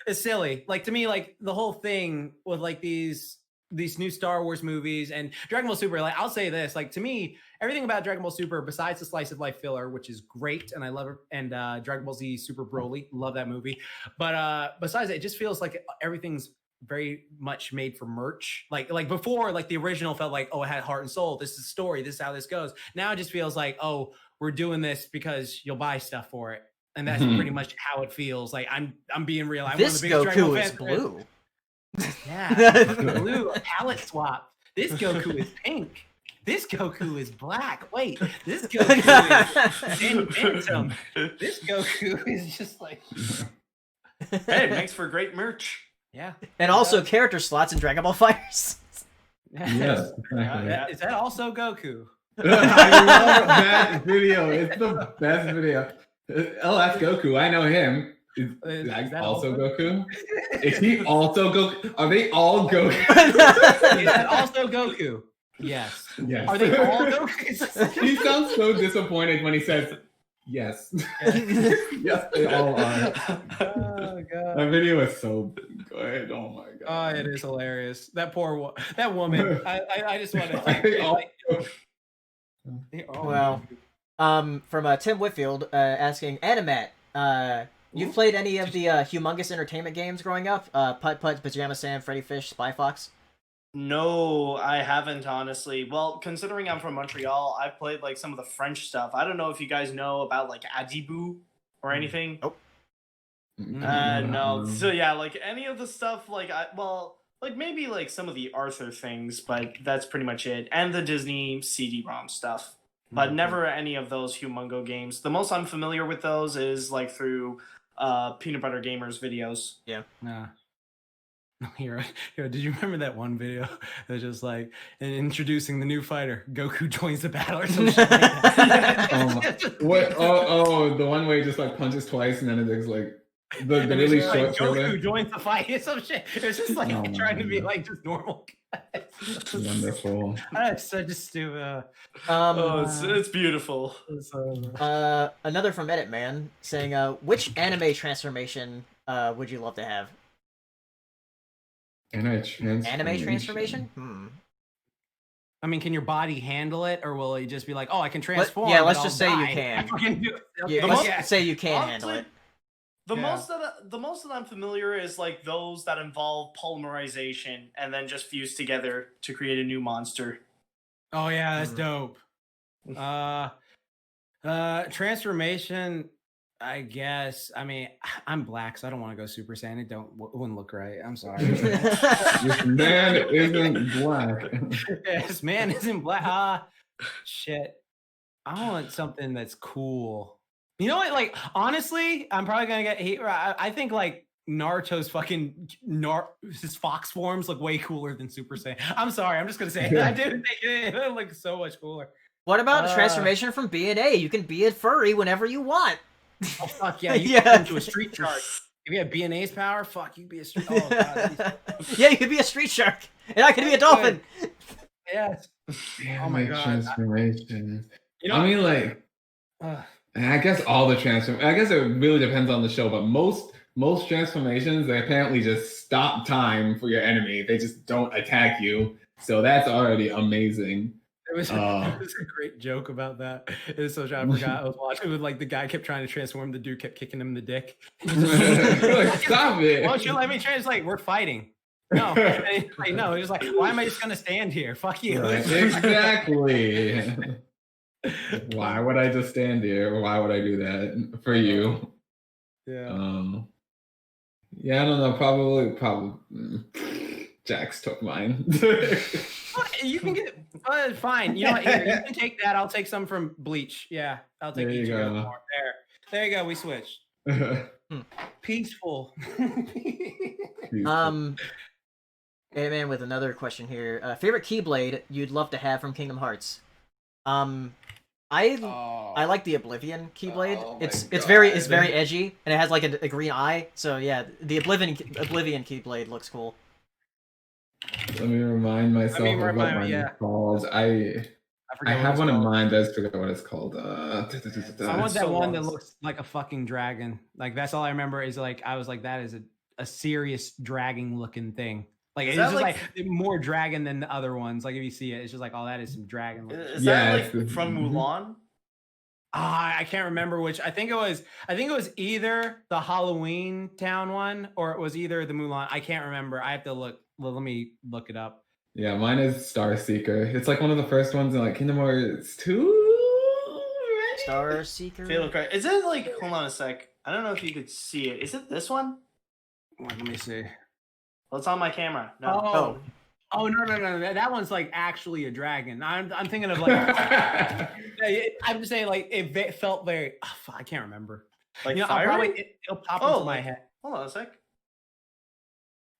E: it's silly. Like to me, like the whole thing with like these new Star Wars movies and Dragon Ball Super. Like I'll say this, like to me, everything about Dragon Ball Super, besides the slice of life filler, which is great and I love it, and Dragon Ball Z Super Broly, love that movie. But besides it just feels like everything's very much made for merch. Like before, like the original felt like, oh, it had heart and soul. This is the story. This is how this goes. Now it just feels like, oh, we're doing this because you'll buy stuff for it, and that's pretty much how it feels. Like I'm being real. I'm
A: this Goku is blue.
E: Yeah, blue, a palette swap. This Goku is pink. This Goku is black. Wait, this Goku is phantom. This Goku is just like.
C: Hey, it makes for great merch.
E: Yeah,
A: and also character slots in Dragon Ball FighterZ.
F: Yes, exactly.
E: Is that also Goku?
F: I love that video. It's the best video. Oh, that's Goku. I know him. Is that also Goku? Is he also Goku? Are they all Goku?
E: Is that also Goku? Yes.
F: Yes.
E: Are they all Goku?
F: He sounds so disappointed when he says yes. Yes, they all are.
E: Oh god.
F: That video is so good. Oh my god.
E: Oh, it is hilarious. That woman. I just want to.
A: Well, from Tim Whitfield asking, AniMat, you've played any of the humongous entertainment games growing up? Putt Putt, Pajama Sam, Freddy Fish, Spy Fox?
C: No, I haven't, honestly. Well, considering I'm from Montreal, I've played like some of the French stuff. I don't know if you guys know about like Adibou or anything.
A: Nope.
C: No. So yeah, like any of the stuff, like like maybe like some of the Arthur things, but that's pretty much it. And the Disney CD-ROM stuff, but never any of those humongo games. The most I'm familiar with those is like through Peanut Butter Gamers videos.
A: Yeah.
E: Nah. Here, did you remember that one video that was just like introducing the new fighter? Goku joins the battle or some shit like that.
F: What? Oh, the one where he just like punches twice and then it's like the really short
E: like, Goku joins the fight or some shit. It was just like trying to be like just normal guys.
F: Wonderful.
E: That's such a stupid.
C: It's beautiful.
A: Another from Edit Man saying, which anime transformation would you love to have? Anime transformation?
E: I mean, can your body handle it, or will it just be like, "Oh, I can transform"?
A: Let's just say you can. Let's say you can handle it.
C: The most that I'm familiar is like those that involve polymerization and then just fuse together to create a new monster.
E: Oh yeah, that's dope. Transformation. I guess. I mean, I'm black, so I don't want to go Super Saiyan. It wouldn't look right. I'm sorry.
F: This man isn't black.
E: This man isn't black. Shit. I want something that's cool. You know what? Like, honestly, I'm probably gonna get hate. I think like Naruto's fucking his fox forms look way cooler than Super Saiyan. I'm sorry, I'm just gonna say it. I didn't think it looked so much cooler.
A: What about transformation from B and A? You can be a furry whenever you want.
E: Oh fuck yeah! You can turn into a street shark. If you have B and A's power, fuck, you be a street. Oh god.
A: Yeah, you could be a street shark, and I could be a dolphin.
E: Yes.
F: Oh my god. Transformation.
E: You know,
F: I mean, like, I guess all the I guess it really depends on the show, but most transformations, they apparently just stop time for your enemy. They just don't attack you. So that's already amazing.
E: There was a great joke about that. It was so I forgot. I was watching with like the guy kept trying to transform. The dude kept kicking him in the dick.
F: Like, stop it!
E: Why don't you let me translate? We're fighting. No, like, no. He was like, why am I just gonna stand here? Fuck you.
F: Right, exactly. Why would I just stand here? Why would I do that for you?
E: Yeah.
F: Yeah, I don't know. Probably. Jax took mine.
E: You can get fine. You know what? Here, you can take that. I'll take some from Bleach. Yeah, I'll take each of them. There you go. We switched. Peaceful.
A: Man, with another question here. Favorite Keyblade you'd love to have from Kingdom Hearts? I like the Oblivion Keyblade. It's very edgy and it has like a green eye. So yeah, the Oblivion Keyblade looks cool.
F: Let me remind myself of what mine called. I have one in mind. I just forgot what it's called.
E: I want that one that looks like a fucking dragon. Like that's all I remember is like I was like that is a serious dragon looking thing. Like it's just like more dragon than the other ones. Like if you see it, it's just like oh that is some dragon.
C: Is that like from Mulan?
E: I can't remember which. I think it was either the Halloween Town one or it was either the Mulan. I can't remember. I have to look. Well, let me look it up.
F: Yeah, mine is Star Seeker. It's like one of the first ones in like Kingdom Hearts 2.
A: Star Seeker.
C: Is it like? Hold on a sec. I don't know if you could see it. Is it this one?
E: Let me see.
C: Well, it's on my camera. No.
E: Oh no! That one's like actually a dragon. I'm thinking of like. I'm just saying like it felt very. I can't remember.
C: Like
E: it'll pop into my head.
C: Hold on a sec.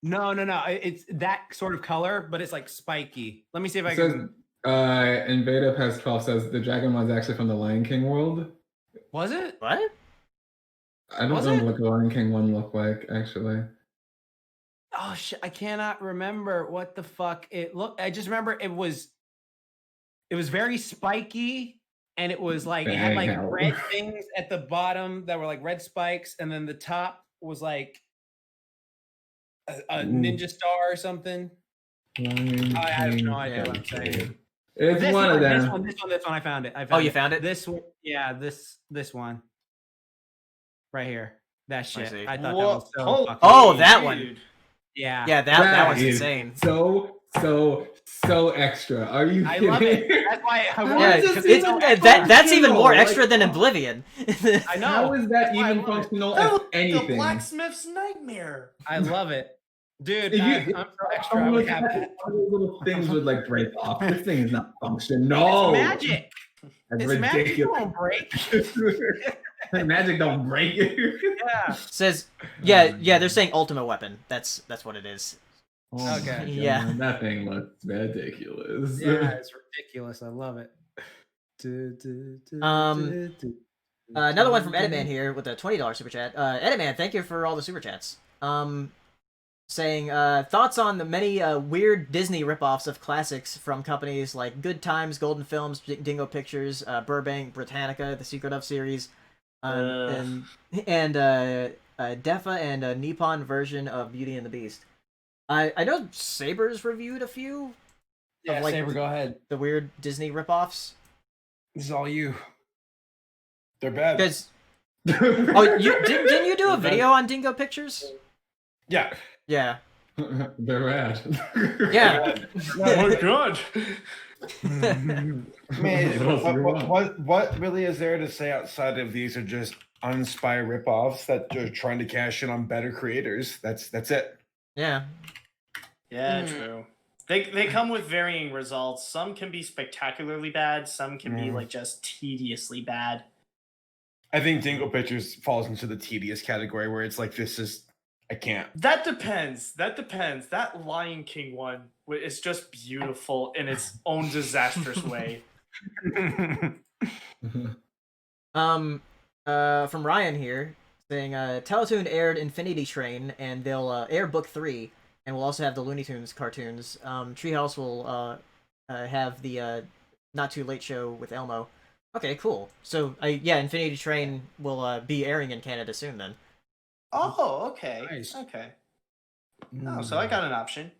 E: No. It's that sort of color, but it's like spiky. Let me see if I can.
F: Invader Past 12 says the dragon was actually from the Lion King world.
E: Was it?
A: What?
F: I don't remember what the Lion King one looked like, actually.
E: Oh shit! I cannot remember what the fuck it looked. I just remember it was very spiky, and it was like it had like red things at the bottom that were like red spikes, and then the top was like a ninja star or something. I have no idea what I'm saying.
F: It's one of them.
E: This one. I found it.
A: You found it?
E: This one. Yeah, this one. Right here. That shit. I thought that was so
A: fucking that one.
E: Yeah.
A: Yeah, that one's insane.
F: So extra. Are you kidding?
E: I love it. That's why I want
A: that's even more extra than Oblivion.
E: I know.
F: How is that even functional as anything?
C: The blacksmith's nightmare.
E: I love it. Dude, I'm so extra. I would have that.
F: Little things would like break off. This thing is not functional.
E: It's magic.
F: That's
E: ridiculous.
F: Magic
E: don't break.
F: Magic don't break.
E: Yeah.
A: Says they're saying ultimate weapon. That's what it is.
F: Oh
E: okay.
A: Yeah.
F: That thing looks ridiculous.
E: Yeah, it's ridiculous. I love it.
A: Another one from Editman here with a $20 super chat. Editman, thank you for all the super chats. Saying thoughts on the many weird Disney ripoffs of classics from companies like Good Times, Golden Films, Dingo Pictures, Burbank, Britannica, the Secret of series, and Defa and a Nippon version of Beauty and the Beast. I know Saber's reviewed a few.
E: Yeah,
A: of, like,
E: Saber, go ahead.
A: The weird Disney ripoffs.
E: This is all you.
D: They're bad.
A: Because didn't you do a video on Dingo Pictures?
D: Yeah.
A: Yeah.
F: They're rad.
A: Yeah.
D: Oh my god.
G: Man, what really is there to say outside of these are just uninspired ripoffs that they're trying to cash in on better creators? That's it.
A: Yeah.
C: Yeah, true. They come with varying results. Some can be spectacularly bad. Some can be like just tediously bad.
G: I think Dingo Pictures falls into the tedious category where it's like this is I can't.
C: That depends. That Lion King one is just beautiful in its own disastrous way.
A: From Ryan here saying Teletoon aired Infinity Train and they'll air book 3 and we'll also have the Looney Tunes cartoons. Treehouse will have the Not Too Late show with Elmo. Okay, cool. So yeah, Infinity Train will be airing in Canada soon then.
C: Oh, okay.
B: Nice.
C: Okay. Oh, so I got an option.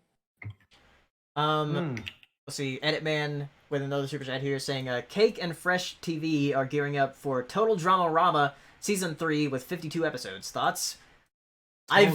A: Let's see. Edit Man with another super chat here saying, Cake and Fresh TV are gearing up for Total Drama Rama season 3 with 52 episodes. Thoughts?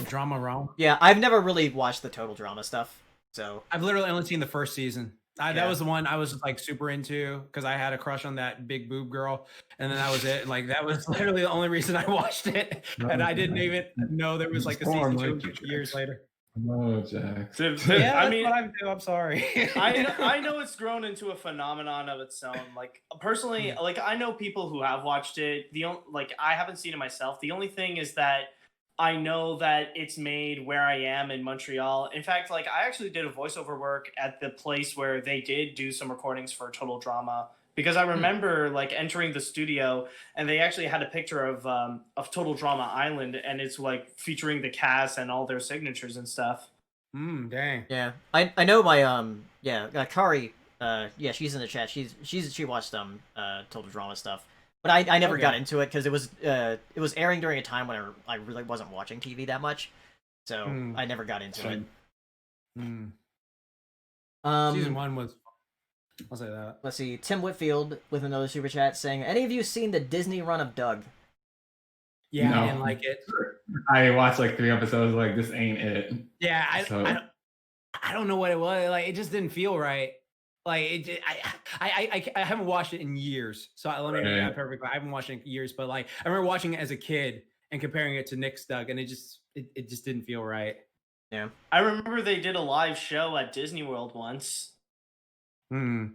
B: Drama Rama.
A: Yeah, I've never really watched the Total Drama stuff, so
B: I've literally only seen the first season. That was the one I was like super into because I had a crush on that big boob girl, and then that was it. Like that was literally the only reason I watched it, and I didn't even know there was like a season 2 years later.
F: Oh, Jack.
B: Yeah, I mean, what I do. I'm sorry.
C: I know it's grown into a phenomenon of its own. Like personally, like I know people who have watched it. I haven't seen it myself. The only thing is that I know that it's made where I am in Montreal. In fact, like I actually did a voiceover work at the place where they did do some recordings for Total Drama because I remember like entering the studio and they actually had a picture of Total Drama Island and it's like featuring the cast and all their signatures and stuff.
B: Dang.
A: Yeah, I know my Kari. Yeah, she's in the chat. She watched Total Drama stuff. But I never got into it because it was airing during a time when I really wasn't watching TV that much, so I never got into it.
B: Season 1 was. I'll say that.
A: Let's see. Tim Whitfield with another super chat saying, "Any of you seen the Disney run of Doug?"
B: Yeah,
F: No.
B: I didn't like it.
F: I watched like 3 episodes. Like this ain't it.
B: Yeah, I don't know what it was. Like it just didn't feel right. Like I haven't watched it in years, so let me make that perfect. I haven't watched it in years, but like I remember watching it as a kid and comparing it to Nick's Doug, and it just didn't feel right.
A: Yeah,
C: I remember they did a live show at Disney World once.
B: A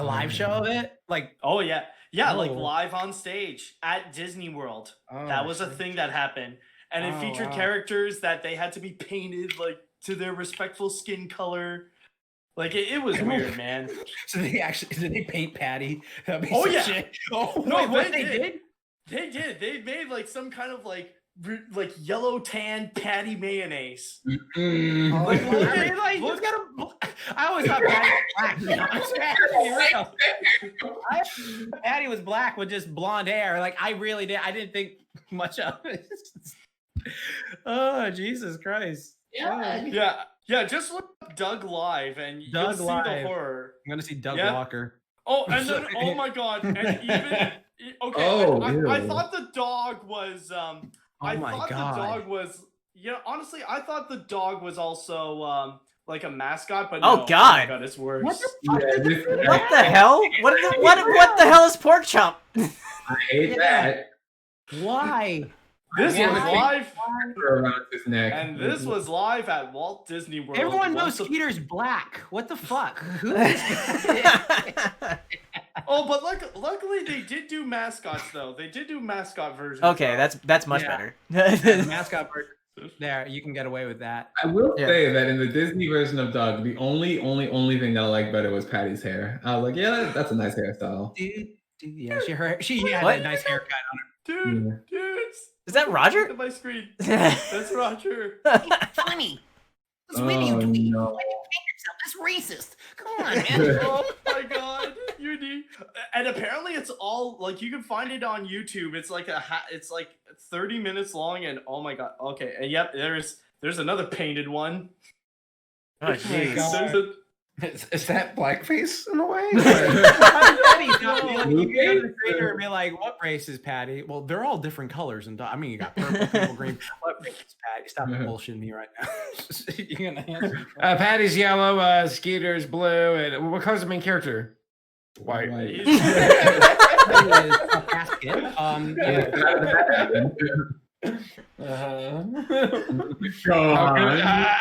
B: live show of it, like
C: oh yeah, like live on stage at Disney World. That was a thing that happened, and it featured characters that they had to be painted like to their respectful skin color. Like it was weird, man.
B: So did they paint Patty?
C: Oh yeah.
B: Shit. Oh
C: no,
B: wait,
C: they did. They did. They made like some kind of like yellow tan Patty mayonnaise.
B: I always thought Patty was black. Patty was black with just blonde hair. Like I really did. I didn't think much of it. Oh Jesus Christ!
C: Yeah, just look up Doug live and you'll see the horror.
B: I'm gonna see Doug Walker.
C: Oh, and then oh my god, and even okay. I thought the dog was the dog was honestly I thought the dog was also like a mascot, but
A: oh god,
C: it's worse.
A: What the hell? What the hell is Pork Chop?
F: I hate that.
B: Why?
C: This was live
F: around his neck.
C: And this was live at Walt Disney World.
B: Everyone knows Skeeter's black. What the fuck?
C: Oh, but luckily they did do mascots though. They did do mascot versions.
A: Okay, that's much better.
B: Mascot version. There, you can get away with that.
F: I will say that in the Disney version of Doug, the only thing that I liked better was Patty's hair. I was like, yeah, that's a nice hairstyle.
B: Yeah, she had a nice haircut on her.
C: Dude.
A: Is that Roger?
C: Look at my screen. That's Roger.
H: Funny. It's really
F: no.
H: Why do you paint yourself? That's racist. Come on, man.
C: Oh my god, and apparently it's all like you can find it on YouTube. It's like it's like 30 minutes long, and oh my god. Okay, and yep, there's another painted one.
A: Oh jeez.
G: Is that blackface in a way?
B: You go to the trainer and be like, "What race is Patty?" Well, they're all different colors, and I mean, you got purple, purple, green. What race is Patty? Stop bullshitting me right now. You're gonna answer.
G: Patty's yellow, Skeeter's blue, and what color's the main character? White.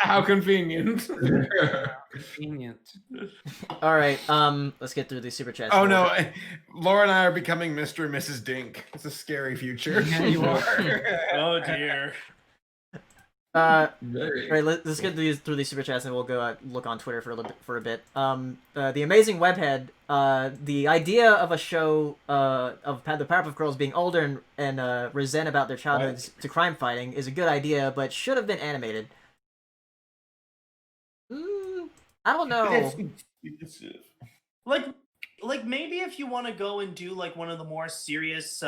G: How convenient.
B: Convenient.
A: All right, let's get through these super chats.
G: Oh no, Laura and I are becoming Mr. and Mrs. Dink. It's a scary future.
B: Yeah, you are.
C: Oh dear.
A: All right, let's get through these super chats, and we'll go look on Twitter for a bit. The amazing webhead. The idea of a show of the Powerpuff Girls being older and resent about their childhoods to crime fighting is a good idea, but should have been animated. I don't know.
C: Like maybe if you want to go and do like one of the more serious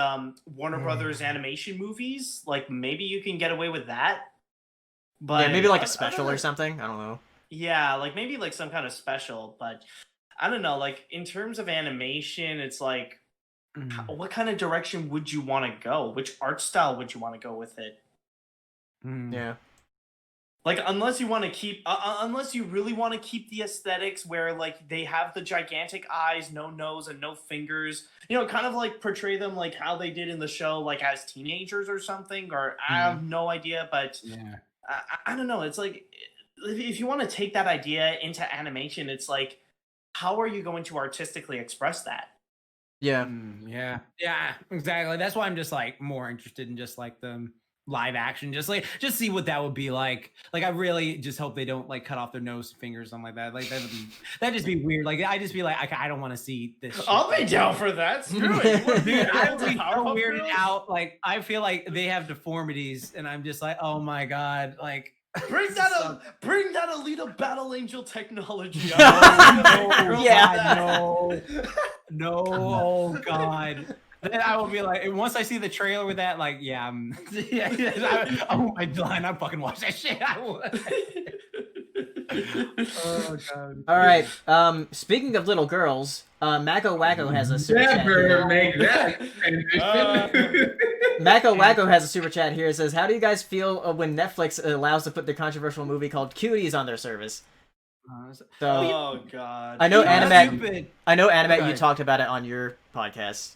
C: Warner Brothers animation movies, like maybe you can get away with that. But
A: yeah, maybe like a special or something. I don't know.
C: Yeah, like maybe like some kind of special, but I don't know. Like in terms of animation, it's like, what kind of direction would you want to go? Which art style would you want to go with it?
A: Yeah.
C: Like unless you want to keep, unless you really want to keep the aesthetics where like they have the gigantic eyes, no nose, and no fingers. You know, kind of like portray them like how they did in the show, like as teenagers or something. Or I have no idea, but
B: Yeah.
C: I don't know. It's like if you want to take that idea into animation, it's like, how are you going to artistically express that?
A: Yeah.
E: Yeah, exactly. That's why I'm just like more interested in just like the live action, just see what that would be like. Like I really just hope they don't like cut off their nose, fingers, something like that. Like that'd just be weird. Like I just be like, I don't want to see this shit.
C: I'll be down for that. Screw it.
E: Dude, I would be so weirded out. Like I feel like they have deformities, and I'm just like, oh my god, like
C: bring that Alita Battle Angel technology.
E: No, oh god. Then I will be like, once I see the trailer with that, like, I won't mind blind. I'd fucking watch that shit. I would.
A: Oh god. All right. Speaking of little girls, Mako Wacko has a super chat.
F: Never make that transition.
A: Mako Wacko has a super chat here. It says, "How do you guys feel when Netflix allows to put the controversial movie called Cuties on their service?" So,
C: oh god.
A: I know AniMat. You talked about it on your podcast.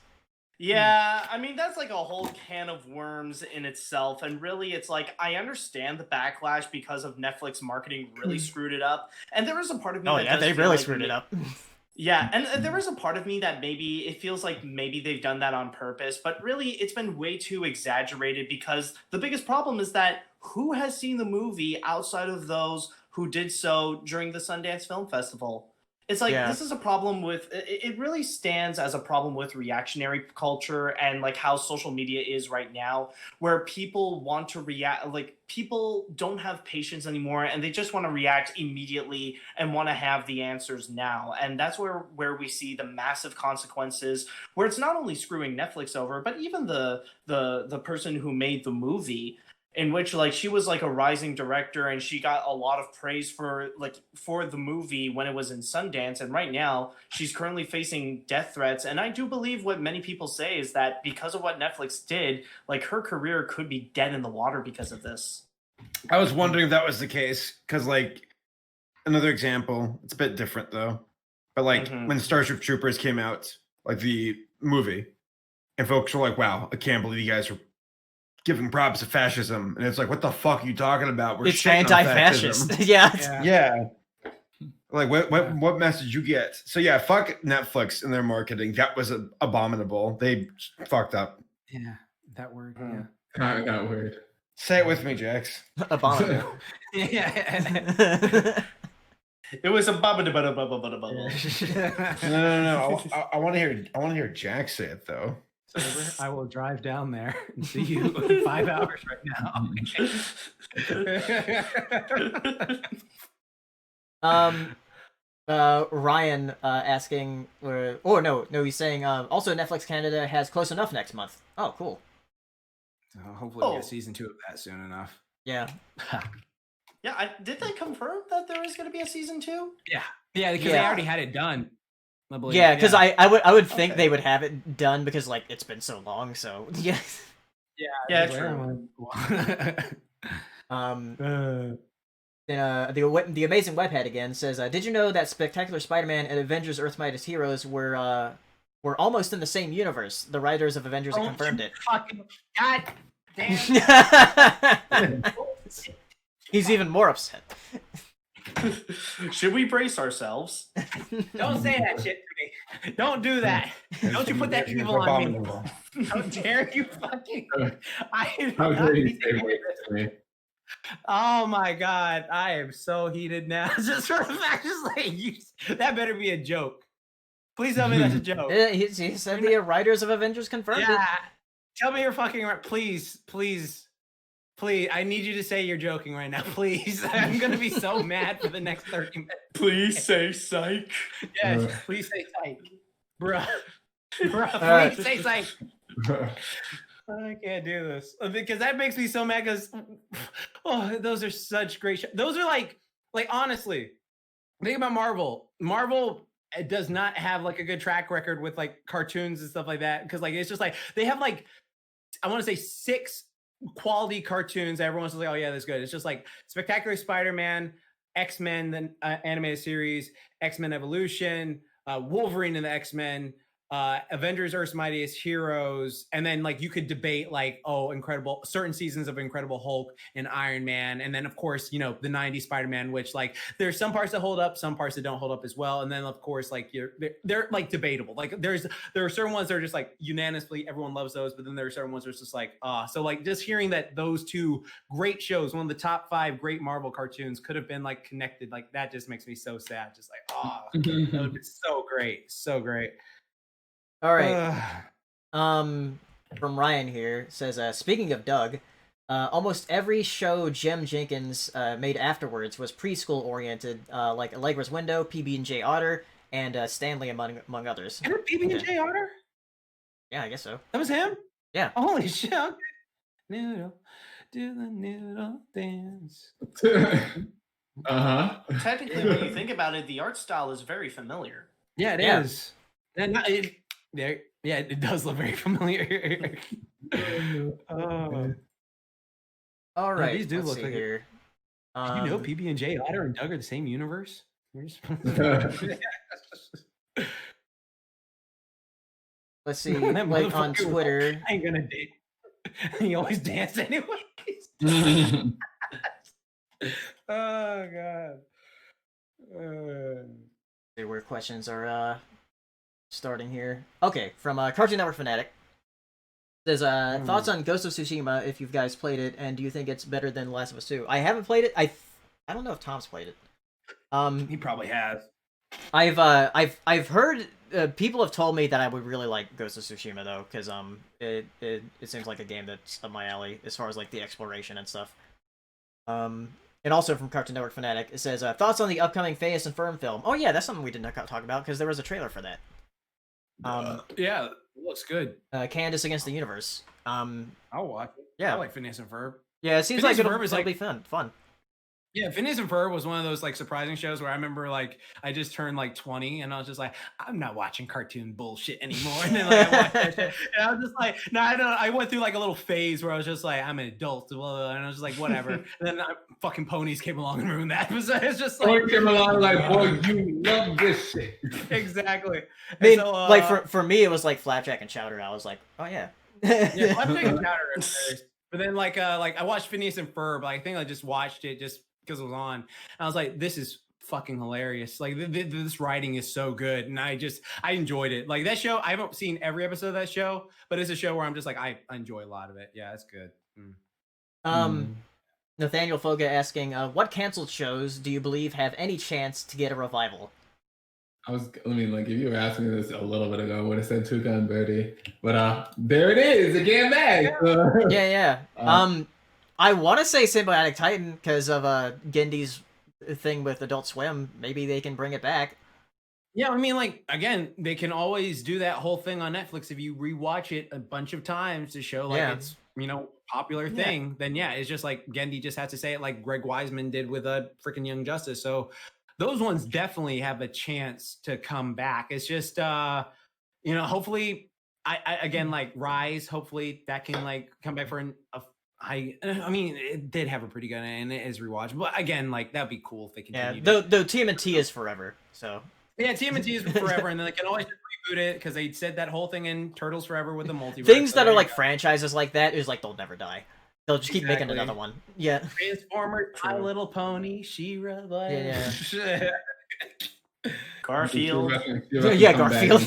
C: Yeah, I mean, that's like a whole can of worms in itself. And really, it's like, I understand the backlash because of Netflix marketing really screwed it up. And there is a part of me
A: they really screwed it up.
C: Yeah, and there is a part of me that maybe it feels like maybe they've done that on purpose. But really, it's been way too exaggerated because the biggest problem is that who has seen the movie outside of those who did so during the Sundance Film Festival? It's like, this is a problem with, it really stands as a problem with reactionary culture and like how social media is right now, where people want to react, like people don't have patience anymore and they just want to react immediately and want to have the answers now. And that's where we see the massive consequences, where it's not only screwing Netflix over, but even the person who made the movie, in which like she was like a rising director and she got a lot of praise for the movie when it was in Sundance, and right now she's currently facing death threats. And I do believe what many people say is that because of what Netflix did, like her career could be dead in the water because of this.
G: I was wondering if that was the case, because like another example, it's a bit different though, but like when Starship Troopers came out, like the movie, and folks were like, wow, I can't believe you guys are giving props to fascism, and it's like, what the fuck are you talking about? We're
A: it's anti-fascist.
G: yeah. Like what message you get? So yeah, fuck Netflix and their marketing. That was abominable. They fucked up.
E: Yeah, that word.
F: That word.
G: Say it with me, Jax.
A: Abominable.
C: It was a bubble.
G: No. I want to hear Jax say it though.
E: I will drive down there and see you in 5 hours right
A: now. Ryan asking, he's saying also Netflix Canada has Close Enough next month. Oh, cool.
E: Hopefully we get season 2 of that soon enough.
A: Yeah.
C: Yeah, did they confirm that there is going to be a season 2?
E: Yeah, because they already had it done.
A: Yeah, because I would think they would have it done because like it's been so long. So yeah.
C: True.
A: The amazing webhead again says, "Did you know that Spectacular Spider-Man and Avengers: Earth's Mightiest Heroes were almost in the same universe? The writers of Avengers have confirmed it."
H: Fucking god damn.
A: He's even more upset.
C: Should we brace ourselves?
H: Don't say that shit to me. Don't do that. Don't you put that evil on me. How dare you fucking...
F: How dare you say words to me?
E: Oh my god, I am so heated now. Just for the fact, just like that better be a joke. Please tell me that's a joke.
A: Yeah, he said the writers of Avengers confirmed it.
E: Tell me you're fucking right. Please. I need you to say you're joking right now. Please. I'm gonna be so mad for the next 30 minutes.
C: Please say psych.
E: Yes, please say psych. Bruh, please say psych. I can't do this because that makes me so mad because those are such great shows. Those are like honestly, think about Marvel. Marvel does not have like a good track record with like cartoons and stuff like that because like it's just like they have like I want to say 6 quality cartoons. Everyone's like, oh yeah, that's good. It's just like Spectacular Spider-Man, X-Men, the animated series, X-Men Evolution, Wolverine and the X-Men, Avengers Earth's Mightiest Heroes, and then like you could debate like incredible certain seasons of Incredible Hulk and Iron Man, and then of course the 90s Spider-Man, which like there's some parts that hold up, some parts that don't hold up as well, and then of course like they're like debatable. Like there are certain ones that are just like unanimously everyone loves those, but then there are certain ones that's just like so like just hearing that those 2 great shows, one of the top 5 great Marvel cartoons, could have been like connected, like that just makes me so sad. Just like that would be so great.
A: All right. From Ryan here says, speaking of Doug, almost every show Jem Jenkins made afterwards was preschool oriented, like Allegra's Window, PB&J Otter, and Stanley among others.
E: And PB&J Otter?
A: Yeah, I guess so.
E: That was him?
A: Yeah.
E: Holy shit. Noodle, do the noodle dance.
C: Technically, when you think about it, the art style is very familiar.
E: Yeah, it is. And it does look very familiar.
A: All right.
E: These do look like
A: here.
E: Do you know PB&J Otter and Doug are the same universe?
A: Let's see. Like on Twitter.
E: I ain't gonna date. He always danced anyways. Oh god.
A: See where questions are starting here. Okay, from Cartoon Network Fanatic. Says thoughts on Ghost of Tsushima if you guys played it, and do you think it's better than Last of Us 2? I haven't played it. I don't know if Tom's played it.
E: He probably has.
A: I've heard people have told me that I would really like Ghost of Tsushima though, because it seems like a game that's up my alley as far as like the exploration and stuff. And also from Cartoon Network Fanatic, it says thoughts on the upcoming Phineas and Ferb film. Oh yeah, that's something we did not talk about because there was a trailer for that.
E: Yeah, it looks good.
A: Candace Against the Universe.
E: I'll watch it.
A: Yeah,
E: I like Phineas and Ferb.
A: Yeah, it seems
E: Phineas
A: like
E: and
A: it'll be fun.
E: Yeah, Phineas and Ferb was one of those like surprising shows where I remember like I just turned like 20 and I was just like, I'm not watching cartoon bullshit anymore. And then like I watched that shit, and I was just like, no, I don't. I went through like a little phase where I was just like, I'm an adult, blah, blah, blah, and I was just like, whatever. And then fucking ponies came along and ruined that. It's just like
F: Pony came along like, boy, you love this shit.
E: Exactly.
A: I mean, so, like for me, it was like Flapjack and Chowder. I was like, oh yeah.
E: Yeah, Flapjack and Chowder. But then like I watched Phineas and Ferb. I think I just watched it just because it was on. And I was like, this is fucking hilarious. Like this writing is so good. And I enjoyed it. Like that show, I haven't seen every episode of that show, but it's a show where I'm just like, I enjoy a lot of it. Yeah, it's good.
A: Nathaniel Foga asking, what canceled shows do you believe have any chance to get a revival?
F: Like, if you were asking me this a little bit ago, I would have said Tuca and Birdie. But there it is, again back.
A: Yeah. I want to say Symbiotic Titan because of Gendy's thing with Adult Swim. Maybe they can bring it back.
E: Yeah, I mean, like, again, they can always do that whole thing on Netflix. If you rewatch it a bunch of times to show, like, it's, popular thing, then, it's just like Gendy just has to say it like Greg Wiseman did with a freaking Young Justice. So those ones definitely have a chance to come back. It's just, hopefully, I again, like, Rise, hopefully that can, like, come back for I mean, it did have a pretty good and it is rewatchable. But again, like that'd be cool if they continue.
A: Yeah, though TMNT is forever. So
E: yeah, TMNT is forever, and then they can always just reboot it because they said that whole thing in Turtles Forever with the multiverse.
A: Things that are like franchises like that is like they'll never die. They'll just keep making another one. Yeah.
E: Transformers, My Little Pony, She-Ra.
A: Yeah.
C: Garfield.
A: Yeah, Garfield.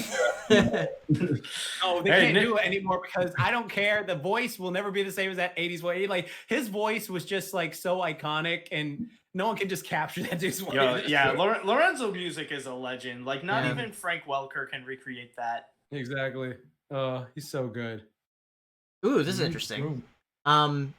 E: Oh, they can't do it anymore because I don't care. The voice will never be the same as that 80s voice. Like his voice was just like so iconic, and no one can just capture that dude's voice.
C: Lorenzo music is a legend. Like not even Frank Welker can recreate that.
E: Exactly. He's so good.
A: Ooh, this is interesting.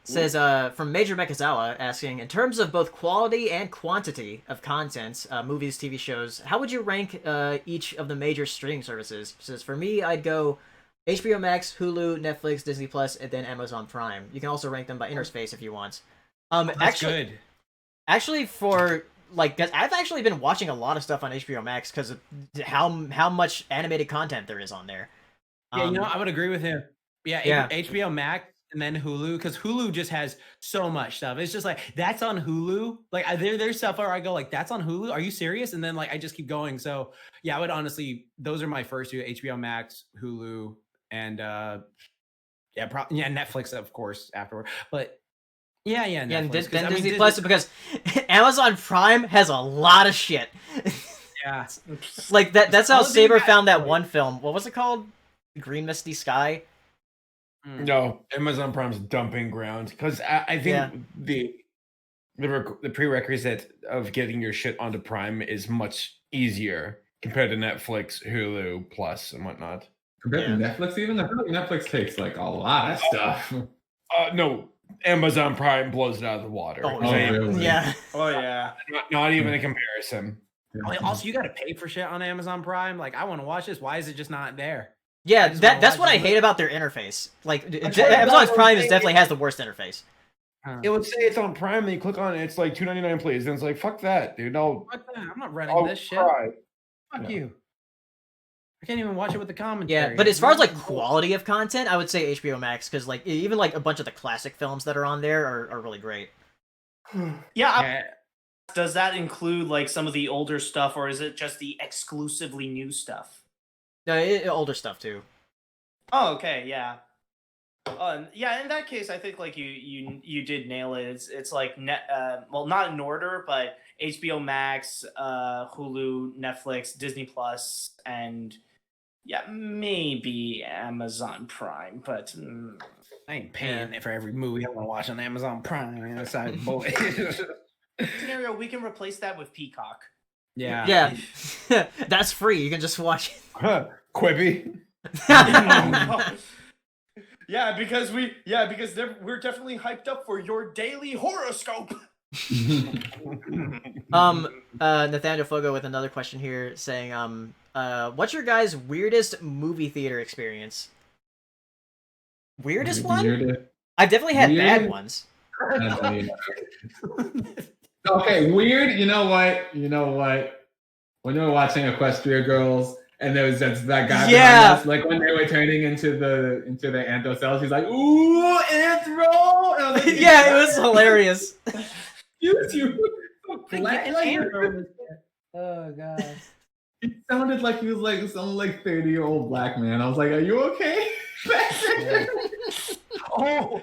A: Says from Major Mekazawa asking, in terms of both quality and quantity of content, movies, TV shows, how would you rank each of the major streaming services? Says for me, I'd go HBO Max, Hulu, Netflix, Disney Plus, and then Amazon Prime. You can also rank them by interface if you want.
E: That's good.
A: Actually, for like, I've actually been watching a lot of stuff on HBO Max because of how much animated content there is on there.
E: Yeah, I would agree with him. Yeah. HBO Max. And then Hulu, because Hulu just has so much stuff. It's just like, that's on Hulu. Like, there's stuff where I go, like, that's on Hulu? Are you serious? And then, like, I just keep going. So, yeah, I would honestly, those are my first two, HBO Max, Hulu, and, Netflix, of course, afterward. But, Netflix.
A: And then Disney Plus, because Amazon Prime has a lot of shit.
E: Yeah.
A: Like, that's how Saber found that one film. What was it called? Green Misty Sky?
G: No, Amazon Prime's dumping ground because I think the prerequisite of getting your shit onto Prime is much easier compared to Netflix, Hulu, Plus, and whatnot.
F: Compared to Netflix, even I feel like Netflix takes like a lot of stuff.
G: No, Amazon Prime blows it out of the water.
F: Really?
A: Yeah.
C: Oh yeah.
G: Not even a comparison.
E: Also, you got to pay for shit on Amazon Prime. Like, I want to watch this. Why is it just not there?
A: Yeah, that's what I hate about their interface. Like, Amazon Prime definitely has the worst interface.
G: It would say it's on Prime, and you click on it, it's like $2.99, please. And it's like, fuck that, dude.
E: Fuck that. I'm not renting this shit. Fuck you. I can't even watch it with the commentary.
A: Yeah, but as far as like quality of content, I would say HBO Max because like even like a bunch of the classic films that are on there are really great.
C: Does that include like some of the older stuff, or is it just the exclusively new stuff?
A: Older stuff too.
C: Oh, okay, yeah. In that case, I think like you did nail it. It's like not in order, but HBO Max, Hulu, Netflix, Disney Plus, and maybe Amazon Prime. But
E: I ain't paying for every movie I want to watch on Amazon Prime. That's how boy.
C: Scenario, we can replace that with Peacock.
A: Yeah. That's free. You can just watch it.
G: Quibi.
C: Because we're definitely hyped up for your daily horoscope.
A: Nathaniel Fogo with another question here saying, what's your guys' weirdest movie theater experience? Weirdest one? I've definitely had bad ones.
F: Okay, weird. You know what? When you were watching Equestria Girls, and there was that guy behind us, like when they were turning into the Anthro cells, he's like, "Ooh, Anthro!" Like,
A: it was hilarious.
E: Oh god.
F: It sounded like he was like some 30-year-old black man. I was like, "Are you okay?"
E: Oh,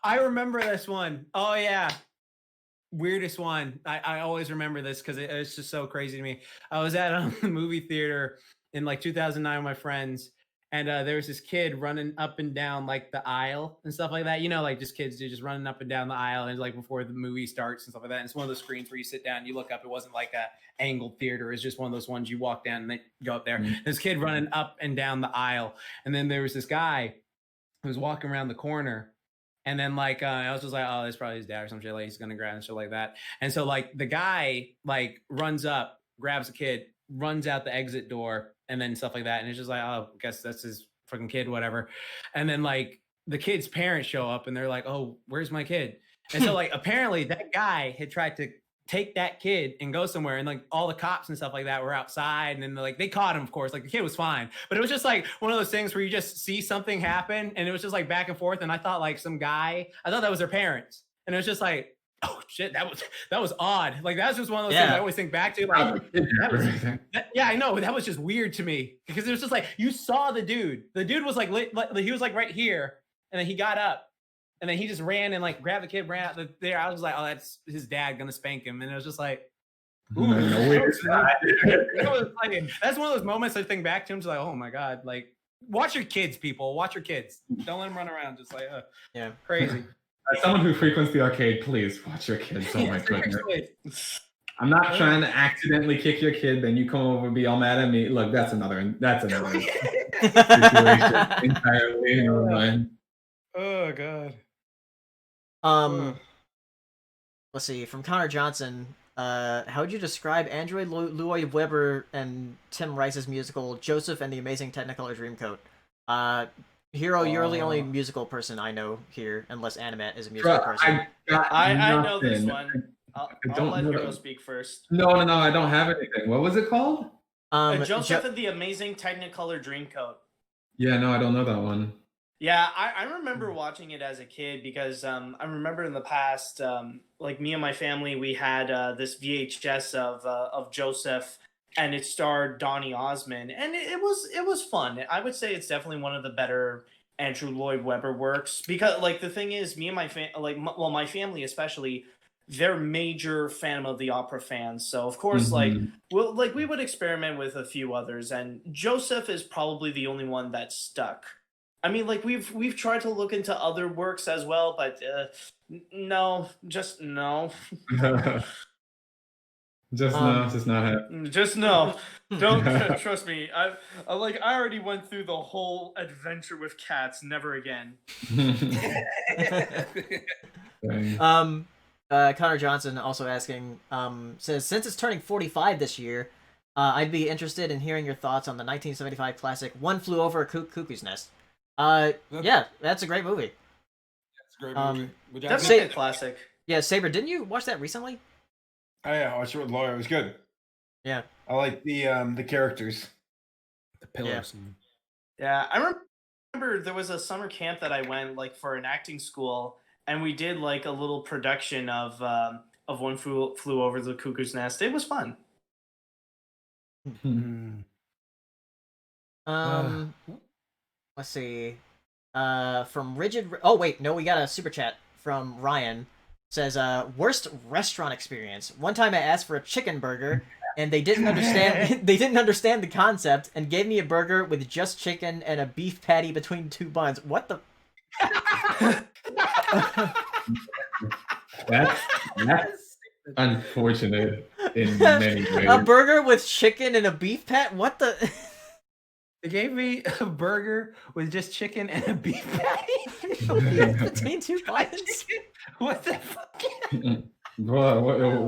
E: I remember this one. Oh yeah. Weirdest one. I always remember this because it's just so crazy to me. I was at a movie theater in like 2009 with my friends, and there was this kid running up and down like the aisle and stuff like that. You know, like just kids do, just running up and down the aisle, and like before the movie starts and stuff like that. And it's one of those screens where you sit down and you look up. It wasn't like a angled theater. It's just one of those ones you walk down and then go up there. This kid running up and down the aisle, and then there was this guy who was walking around the corner. And then like I was just like, oh, that's probably his dad or some shit. Like he's gonna grab and shit like that. And so like the guy like runs up, grabs a kid, runs out the exit door, and then stuff like that. And it's just like, oh, I guess that's his fucking kid, whatever. And then like the kid's parents show up and they're like, oh, where's my kid? And so like apparently that guy had tried to take that kid and go somewhere, and like all the cops and stuff like that were outside, and then like they caught him, of course. Like the kid was fine, but it was just like one of those things where you just see something happen, and it was just like back and forth. And I thought like some guy, I thought that was their parents, and it was just like, oh shit, that was odd. Like that was just one of those things I always think back to. Like, I know, but that was just weird to me because it was just like you saw the dude. The dude was like he was like right here, and then he got up. And then he just ran and like grabbed the kid, ran out there. I was like, oh, that's his dad gonna spank him. And it was just like,
B: Ooh,
F: No, it's not.
B: That's one of those moments I think back to. I'm just like, oh my god, like watch your kids, people. Watch your kids. Don't let them run around just like,
A: yeah,
B: crazy.
F: As someone who frequents the arcade, please watch your kids. Oh my goodness. I'm not trying to accidentally kick your kid, then you come over and be all mad at me. Look, that's another situation entirely. Never mind.
B: Oh god.
A: Let's see. From Connor Johnson, how would you describe Andrew Lloyd Webber and Tim Rice's musical Joseph and the Amazing Technicolor Dreamcoat? Hero, you're the only musical person I know here, unless AniMat is a musical person.
C: I know this one. I'll let Hero speak first.
F: No, I don't have anything. What was it called?
C: Joseph and the Amazing Technicolor Dreamcoat.
F: Yeah, no, I don't know that one.
C: Yeah, I remember watching it as a kid because I remember in the past, like me and my family, we had this VHS of Joseph, and it starred Donny Osmond, and it was fun. I would say it's definitely one of the better Andrew Lloyd Webber works because, like, the thing is, me and my my family especially, they're major Phantom of the Opera fans. So of course, we would experiment with a few others, and Joseph is probably the only one that stuck. I mean, like we've tried to look into other works as well, but no, just no.
F: Just not happening.
C: Just no. Don't trust me. I already went through the whole adventure with cats. Never again.
A: Connor Johnson also asking, says, since it's turning 45 this year, I'd be interested in hearing your thoughts on the 1975 classic One Flew Over a Cuckoo's Nest. Yeah, that's a great movie.
G: It's a great movie.
C: That's a classic.
A: Yeah, Saber, didn't you watch that recently?
G: Oh yeah, I watched it with Laura. It was good.
A: Yeah.
G: I like the characters.
B: The pillars.
C: Yeah, I remember there was a summer camp that I went for an acting school, and we did like a little production of One Flew Over the Cuckoo's Nest. It was fun.
A: Let's see. From Rigid. Oh wait, no, we got a super chat from Ryan. Says, worst restaurant experience. One time I asked for a chicken burger, and they didn't understand. They didn't understand the concept, and gave me a burger with just chicken and a beef patty between two buns. What the?
F: That's unfortunate in many ways.
A: A burger with chicken and a beef pat? What the?
B: They gave me a burger with just chicken and a beef patty
A: between two buns.
B: What the fuck?
F: Bro,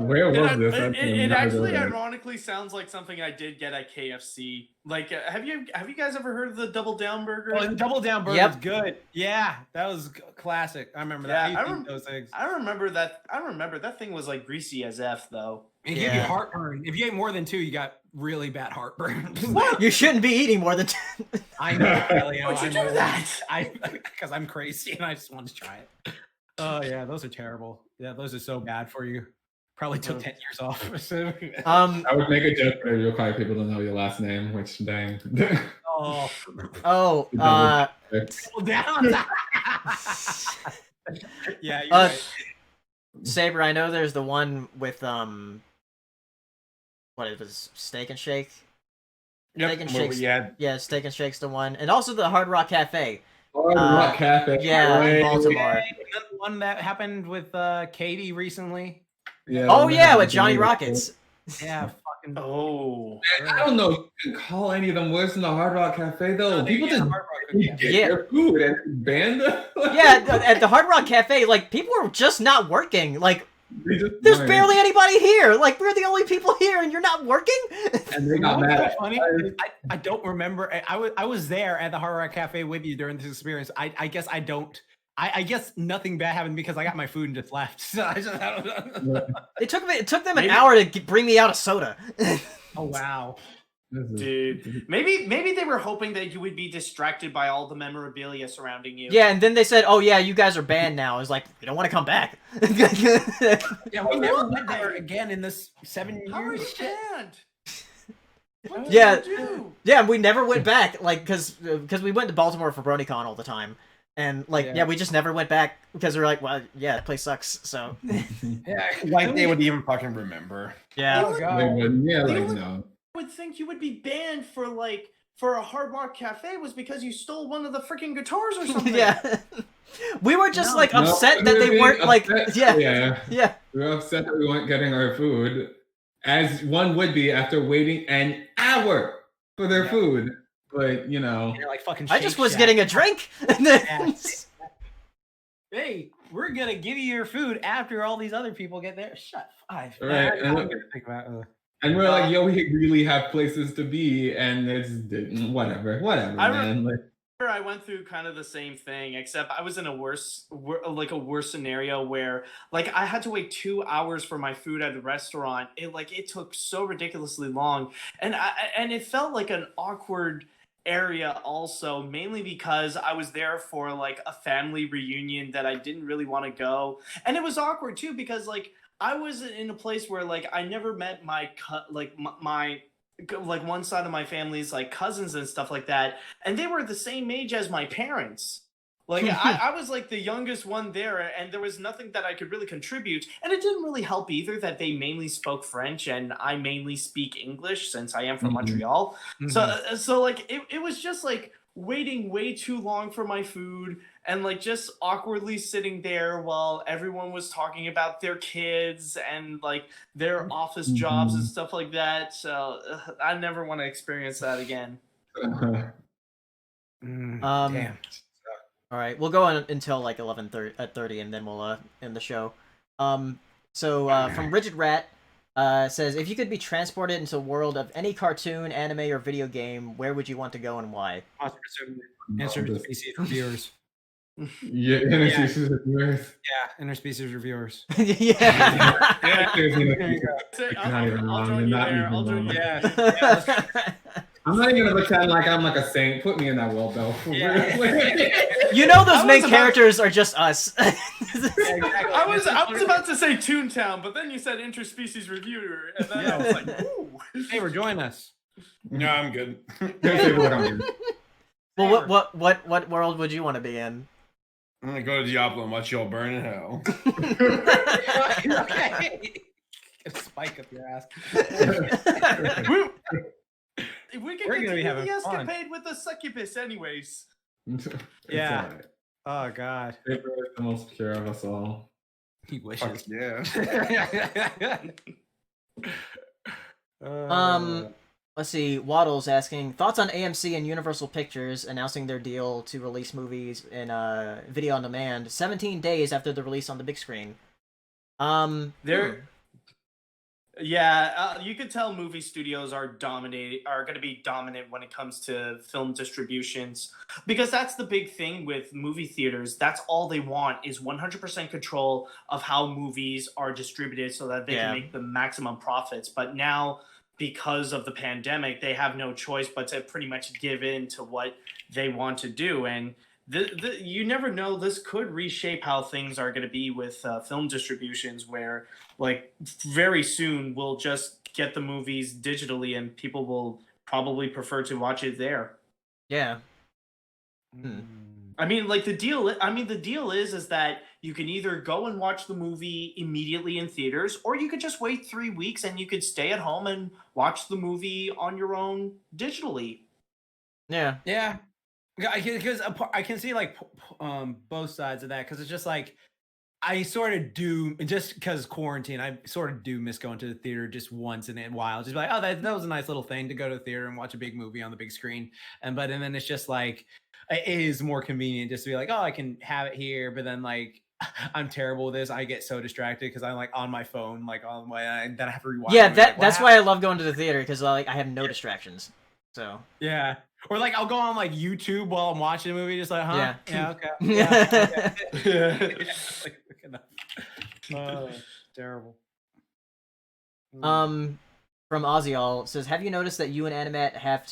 F: where was this?
C: It actually ironically sounds like something I did get at KFC. Like, have you guys ever heard of the Double Down Burger?
B: Oh, the Double Down Burger is good. Yeah, that was classic. I remember that.
C: Yeah,
B: those things.
C: I remember that thing was like greasy as F though.
B: It gave you heartburn. If you ate more than two, you got really bad heartburn.
A: What? You shouldn't be eating more than two.
B: I know.
C: Why'd you do that?
B: Because I'm crazy and I just wanted to try it. Oh yeah, those are terrible. Yeah, those are so bad for you. Probably took 10 years off.
F: I would make a joke, but you require people to know your last name, which dang.
B: Down. Yeah, you're right.
A: Saber, I know there's the one with what it was, Steak and Shake.
G: Yep,
A: Steak and Shake's, yeah, Steak and Shake's the one, and also the Hard Rock Cafe.
F: Hard Rock Cafe,
A: yeah, in Baltimore.
B: The one that happened with Katie recently.
F: Yeah.
A: Oh yeah, with Johnny Rockets.
B: Yeah, fucking.
C: Oh.
F: Man, I don't know if you can call any of them worse than the Hard Rock Cafe though. People just get their food and ban them.
A: Yeah, at the Hard Rock Cafe, like people were just not working. Like there's barely anybody here. Like we're the only people here, and you're not working.
F: And they got mad.
B: Funny. I don't remember. I was there at the Hard Rock Cafe with you during this experience. I guess I don't. I guess nothing bad happened because I got my food and just left. So I don't know.
A: It took them an hour to bring me out a soda.
B: Oh wow.
C: Dude, maybe they were hoping that you would be distracted by all the memorabilia surrounding you.
A: Yeah, and then they said, "Oh yeah, you guys are banned now." I was like, "We don't want to come back."
B: Yeah, we never went there again in this 7 years.
C: How are you banned? What
A: yeah,
C: did you do?
A: yeah, we never went back. Like, because we went to Baltimore for BronyCon all the time, And like, we just never went back because we were like, well, yeah, the place sucks. So
G: like they would even fucking remember.
A: Yeah.
F: Oh, God. No.
C: I would think you would be banned for a Hard Rock Cafe was because you stole one of the freaking guitars or something.
A: Yeah. We were just upset that they weren't
F: upset. Yeah. We were upset that we weren't getting our food, as one would be after waiting an hour for their food. But
E: like fucking
A: I just was getting a drink. And then...
E: Hey, we're gonna give you your food after all these other people get there. Shut up.
F: Right. And we're like, yo, we really have places to be, and it's whatever, man.
C: I went through kind of the same thing, except I was in a worse scenario where like I had to wait 2 hours for my food at the restaurant. It took so ridiculously long, and it felt like an awkward area also, mainly because I was there for like a family reunion that I didn't really want to go, and it was awkward too because like I was in a place where like I never met my one side of my family's like cousins and stuff like that, and they were the same age as my parents. Like I was like the youngest one there, and there was nothing that I could really contribute, and it didn't really help either that they mainly spoke French and I mainly speak English since I am from Montreal. So like it was just like waiting way too long for my food and like just awkwardly sitting there while everyone was talking about their kids and like their office jobs and stuff like that. So I never want to experience that again.
E: Damn.
A: All right, we'll go on until like 11:30 and then we'll end the show. From Rigid Rat says, if you could be transported into a world of any cartoon, anime, or video game, where would you want to go and why?
E: Answer species reviewers.
F: Yeah, interspecies reviewers.
E: Yeah, interspecies reviewers.
C: I'll join you there.
F: I'm not even gonna pretend like I'm like a saint. Put me in that world, though.
A: You know those main characters are just us.
C: Exactly. I was about to say Toontown, but then you said interspecies reviewer, and then I was like, ooh.
E: Hey, join us.
G: No, I'm good.
A: Well, what world would you want to be in?
G: I'm gonna go to Diablo and watch y'all burn in hell.
E: Okay. Spike up your ass.
C: We're gonna be having fun. Escapade with the succubus, anyways.
E: Yeah. Right. Oh God.
F: Paper is the most pure of us all.
E: He wishes.
G: Yeah.
A: Let's see. Waddle's asking thoughts on AMC and Universal Pictures announcing their deal to release movies in video on demand 17 days after the release on the big screen.
C: You could tell movie studios are going to be dominant when it comes to film distributions, because that's the big thing with movie theaters. That's all they want is 100% control of how movies are distributed so that they can make the maximum profits. But now, because of the pandemic, they have no choice but to pretty much give in to what they want to do. And you never know, this could reshape how things are going to be with film distributions, where like very soon we'll just get the movies digitally and people will probably prefer to watch it there.
A: Yeah.
C: I mean, like the deal is that you can either go and watch the movie immediately in theaters, or you could just wait 3 weeks and you could stay at home and watch the movie on your own digitally.
A: Yeah.
E: Yeah. Because I can see like both sides of that, because it's just like I sort of do, just because quarantine, I sort of do miss going to the theater just once in a while. Just like, oh, that was a nice little thing to go to the theater and watch a big movie on the big screen. And then it's just like, it is more convenient just to be like, oh, I can have it here. But then like, I'm terrible with this. I get so distracted because I'm like on my phone, like on my, and then I have to rewatch.
A: Yeah, that's why I love going to the theater, because like I have no distractions. So
E: yeah. Or like I'll go on like YouTube while I'm watching a movie, just like, huh?
A: Yeah.
E: Okay. Yeah. Okay. Terrible.
A: From Ozial says, have you noticed that you and AniMat have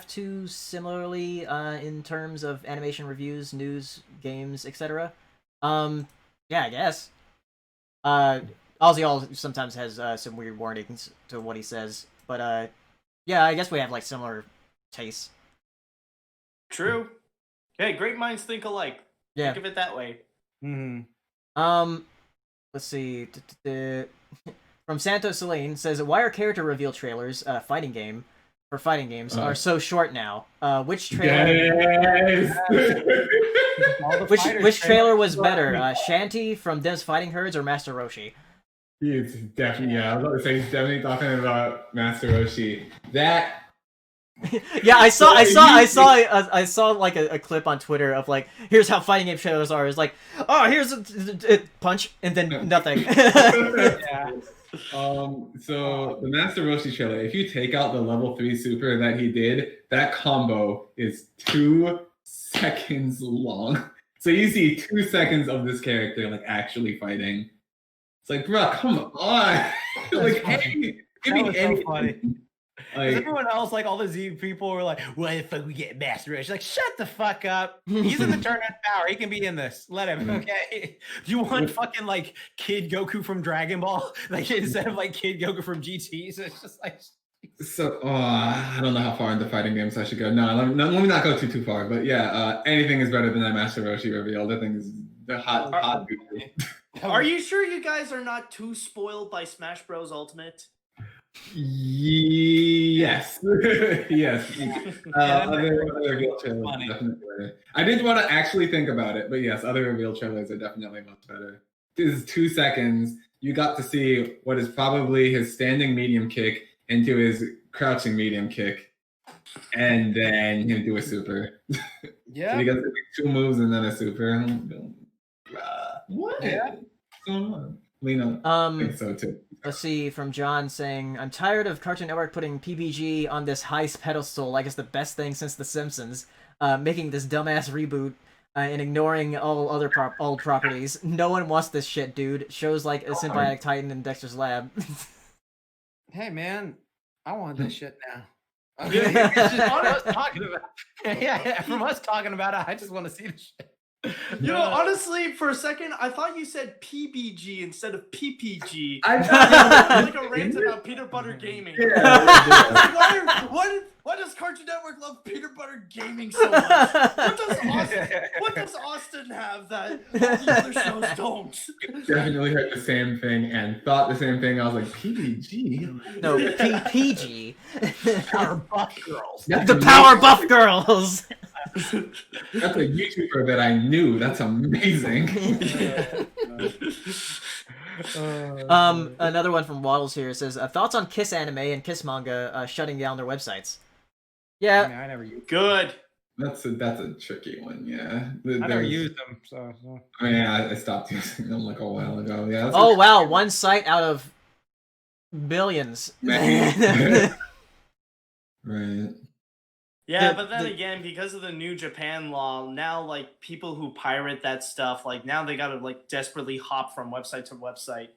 A: to similarly in terms of animation reviews, news, games, etc.? Yeah, I guess. Ozial sometimes has some weird warnings to what he says, but yeah, I guess we have like similar tastes.
C: True. Hey, great minds think alike.
A: Yeah.
C: Think of it that way.
A: Let's see. From Santos Celine says, "Why are character reveal trailers, fighting games, are so short now? Which trailer?
F: Yes.
A: which trailer was better, Shanty from Dev's Fighting Herds or Master Roshi?"
F: He's definitely, I was about to say, he's definitely talking about Master Roshi. That.
A: Yeah, I saw like a clip on Twitter of like, here's how fighting game trailers are. It's like, oh, here's a punch and then nothing.
E: Yeah.
F: So the Master Roshi trailer, if you take out the level 3 super that he did, that combo is 2 seconds long. So you see 2 seconds of this character like actually fighting. It's like, bro, come on. Like, hey, give me
E: so funny.
F: Like,
E: everyone else, like all the Z people, were like, "Why the fuck we get Master Rush?" Like, shut the fuck up. He's in the tournament power. He can be in this. Let him. Okay. Do you want fucking like Kid Goku from Dragon Ball, like instead of like Kid Goku from GT? So it's just like.
F: So I don't know how far into fighting games I should go. No, let me not go too far. But yeah, anything is better than that Master Roshi reveal. That thing is the hot.
C: Are you sure you guys are not too spoiled by Smash Bros. Ultimate?
F: Yes. Yes. Other reveal trailers are definitely better. I didn't want to actually think about it, but yes, other reveal trailers are definitely much better. This is 2 seconds. You got to see what is probably his standing medium kick into his crouching medium kick, and then him do a super.
E: Yeah.
F: So he gets 2 moves and then a super. What?
E: Yeah.
F: What's going on? Lena, I think so too.
A: Let's see, from John saying, "I'm tired of Cartoon Network putting PBG on this high pedestal like it's the best thing since The Simpsons, making this dumbass reboot and ignoring all other old properties. No one wants this shit, dude. Shows like A Symbiotic Titan and Dexter's Lab."
E: Hey man, I want this shit now. Okay. It's just what I was talking about. Yeah, from us talking about it, I just want to see the shit.
C: You know, honestly, for a second, I thought you said PBG instead of PPG.
F: I
C: like a rant about peanut butter gaming.
F: Yeah.
C: Why does Cartoon Network love peanut butter gaming so much? What does Austin have that all the other shows don't?
F: Definitely heard the same thing and thought the same thing. I was like, PBG?
A: No, PPG.
E: Power Buff Girls.
A: The Power Buff Girls.
F: That's a YouTuber that I knew. That's amazing.
A: Another one from Waddles here says, "Thoughts on Kiss Anime and Kiss Manga shutting down their websites?" Yeah,
E: I never used.
C: Good.
F: That's a tricky one. Yeah,
E: I never used them, so.
F: I mean, I stopped using them like a while ago. Yeah.
A: Oh wow, one site out of billions.
F: Right.
C: Yeah, but then again, because of the new Japan law, now like people who pirate that stuff, like now they gotta like desperately hop from website to website.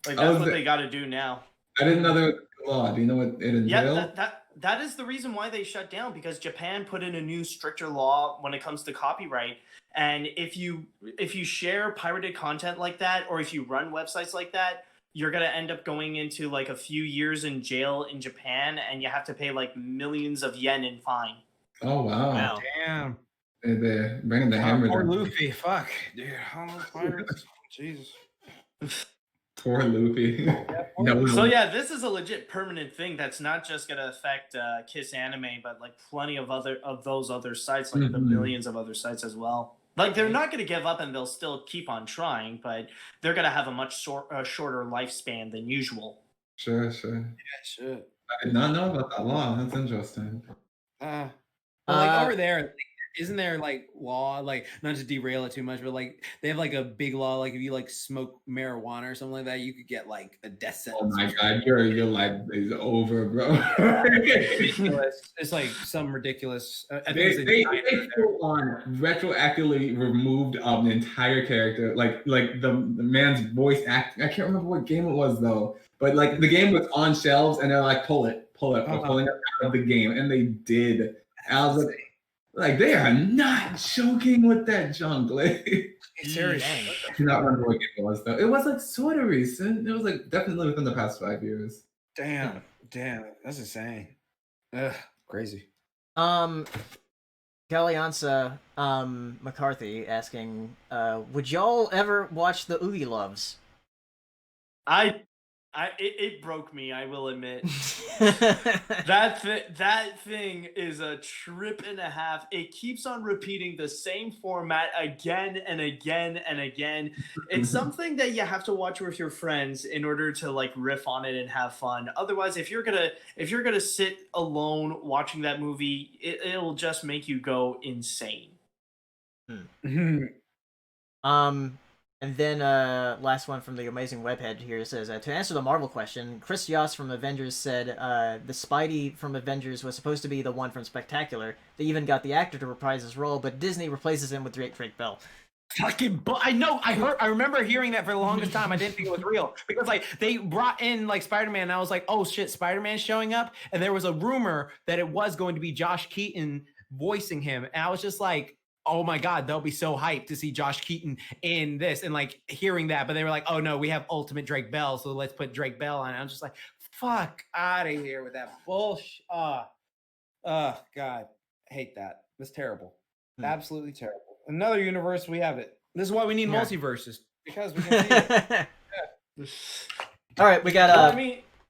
C: Like that's what they gotta do now.
F: I didn't know there was a law. Do you know what it entails?
C: Yeah, that is the reason why they shut down, because Japan put in a new stricter law when it comes to copyright. And if you share pirated content like that, or if you run websites like that, you're going to end up going into like a few years in jail in Japan, and you have to pay like millions of yen in fine.
F: Oh, wow.
E: Damn.
F: They're bringing the hammer
E: Poor
F: down.
E: Luffy. Fuck. Dude, how much pirates? Jesus.
F: Poor Luffy.
C: So yeah, this is a legit permanent thing that's not just going to affect Kiss Anime, but like plenty of those other sites, like the millions of other sites as well. Like, they're not going to give up and they'll still keep on trying, but they're going to have a much shorter lifespan than usual.
F: Sure.
E: Yeah, shit.
F: I did not know about that law. That's interesting.
E: Well, like over there, isn't there like law, like not to derail it too much, but like they have like a big law, like if you like smoke marijuana or something like that, you could get like a death sentence.
F: Oh my god, your life is over, bro.
E: It's like some ridiculous.
F: They full on retroactively removed an entire character, like the man's voice acting. I can't remember what game it was though, but like the game was on shelves and they're like, pull it, we're pulling it out of the game, and they did. I was like, they are not joking with that junk. Like,
E: serious.
F: I cannot remember what game it was though. It was like sort of recent. It was like definitely within the past 5 years.
E: Damn, that's insane. Ugh, crazy.
A: Gallianza McCarthy asking, would y'all ever watch the Oogie Loves?
C: It broke me, I will admit. That thing is a trip and a half. It keeps on repeating the same format again and again and again. It's something that you have to watch with your friends in order to like riff on it and have fun. Otherwise, if you're gonna sit alone watching that movie, it'll just make you go insane.
A: And then last one from the amazing webhead here says, to answer the Marvel question, Chris Yoss from Avengers said the Spidey from Avengers was supposed to be the one from Spectacular. They even got the actor to reprise his role, but Disney replaces him with Drake Bell.
E: Fucking I know. I remember hearing that for the longest time. I didn't think it was real because like they brought in like Spider-Man and I was like, oh shit, Spider-Man's showing up, and there was a rumor that it was going to be Josh Keaton voicing him, and I was just like, oh my God, they'll be so hyped to see Josh Keaton in this and like hearing that. But they were like, oh no, we have Ultimate Drake Bell, so let's put Drake Bell on it. I'm just like, fuck out of here with that bullshit. God, I hate that. It's terrible. Absolutely terrible. Another universe, we have it. This is why we need multiverses, because we can see it.
A: Yeah. All right, we got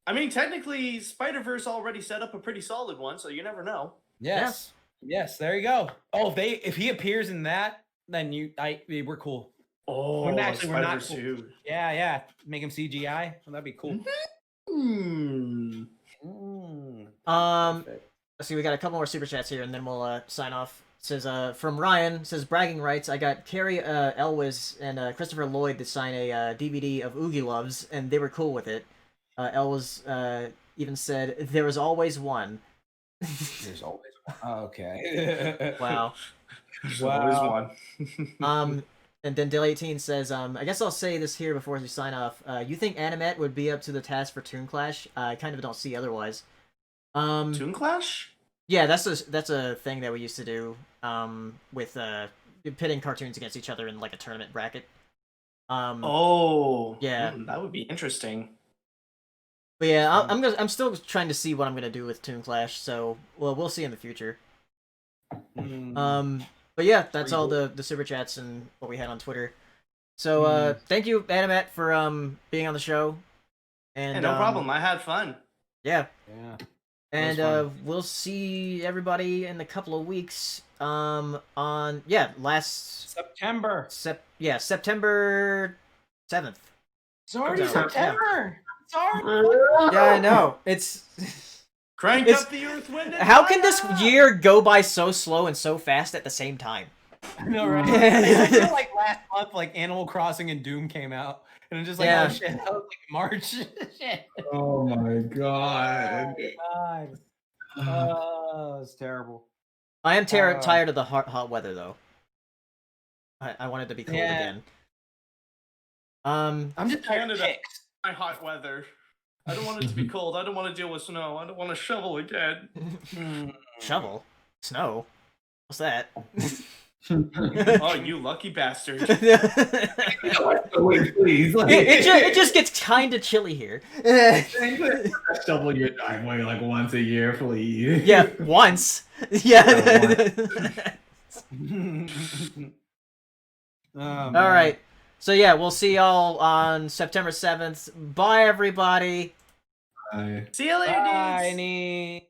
C: I mean, technically, Spider-Verse already set up a pretty solid one, so you never know.
E: Yes. Yes, there you go. Oh, if he appears in that, then we're cool.
C: Oh,
E: we're not
C: cool.
E: Yeah. Make him CGI. Well, that'd be cool.
A: Let's see, we got a couple more super chats here, and then we'll sign off. It says from Ryan, says bragging rights. I got Carrie Elwes and Christopher Lloyd to sign a DVD of Oogie Loves, and they were cool with it. Elwes even said there was always one.
E: There's always one. Oh, okay.
A: Wow.
C: There's always one.
A: And then Dill18 says, I guess I'll say this here before we sign off. You think AniMat would be up to the task for Toon Clash? I kind of don't see otherwise.
C: Toon Clash?
A: Yeah, that's a thing that we used to do with pitting cartoons against each other in like a tournament bracket. Yeah,
C: that would be interesting.
A: But yeah, I'm still trying to see what I'm gonna do with Toon Clash. So we'll see in the future. But yeah, that's all the super chats and what we had on Twitter. So thank you, AniMat, for being on the show. And
C: no problem. I had fun.
A: Yeah. And we'll see everybody in a couple of weeks. Last
E: September.
A: September 7th.
E: It's already September. Sorry.
A: Yeah, I know. It's
C: crank up the Earth, Wind, and
A: how can this year go by so slow and so fast at the same time?
E: I know, right? I feel like last month, like Animal Crossing and Doom came out, and I'm just like, oh shit, that was like March. Shit.
F: Oh my god.
E: Oh, it's terrible.
A: I am tired of the hot weather, though. I want it to be cold again.
E: I'm just tired of
C: my hot weather. I don't want it to be cold. I don't want to deal with snow. I don't want to shovel again.
A: Shovel? Snow? What's that?
C: Oh, you lucky bastard.
F: Please.
A: It just gets kind of chilly here.
F: Shovel your driveway like once a year, please.
A: Yeah, once. Yeah. All right. So yeah, we'll see y'all on September 7th. Bye, everybody.
F: Bye.
C: See you later, dudes.
E: Bye.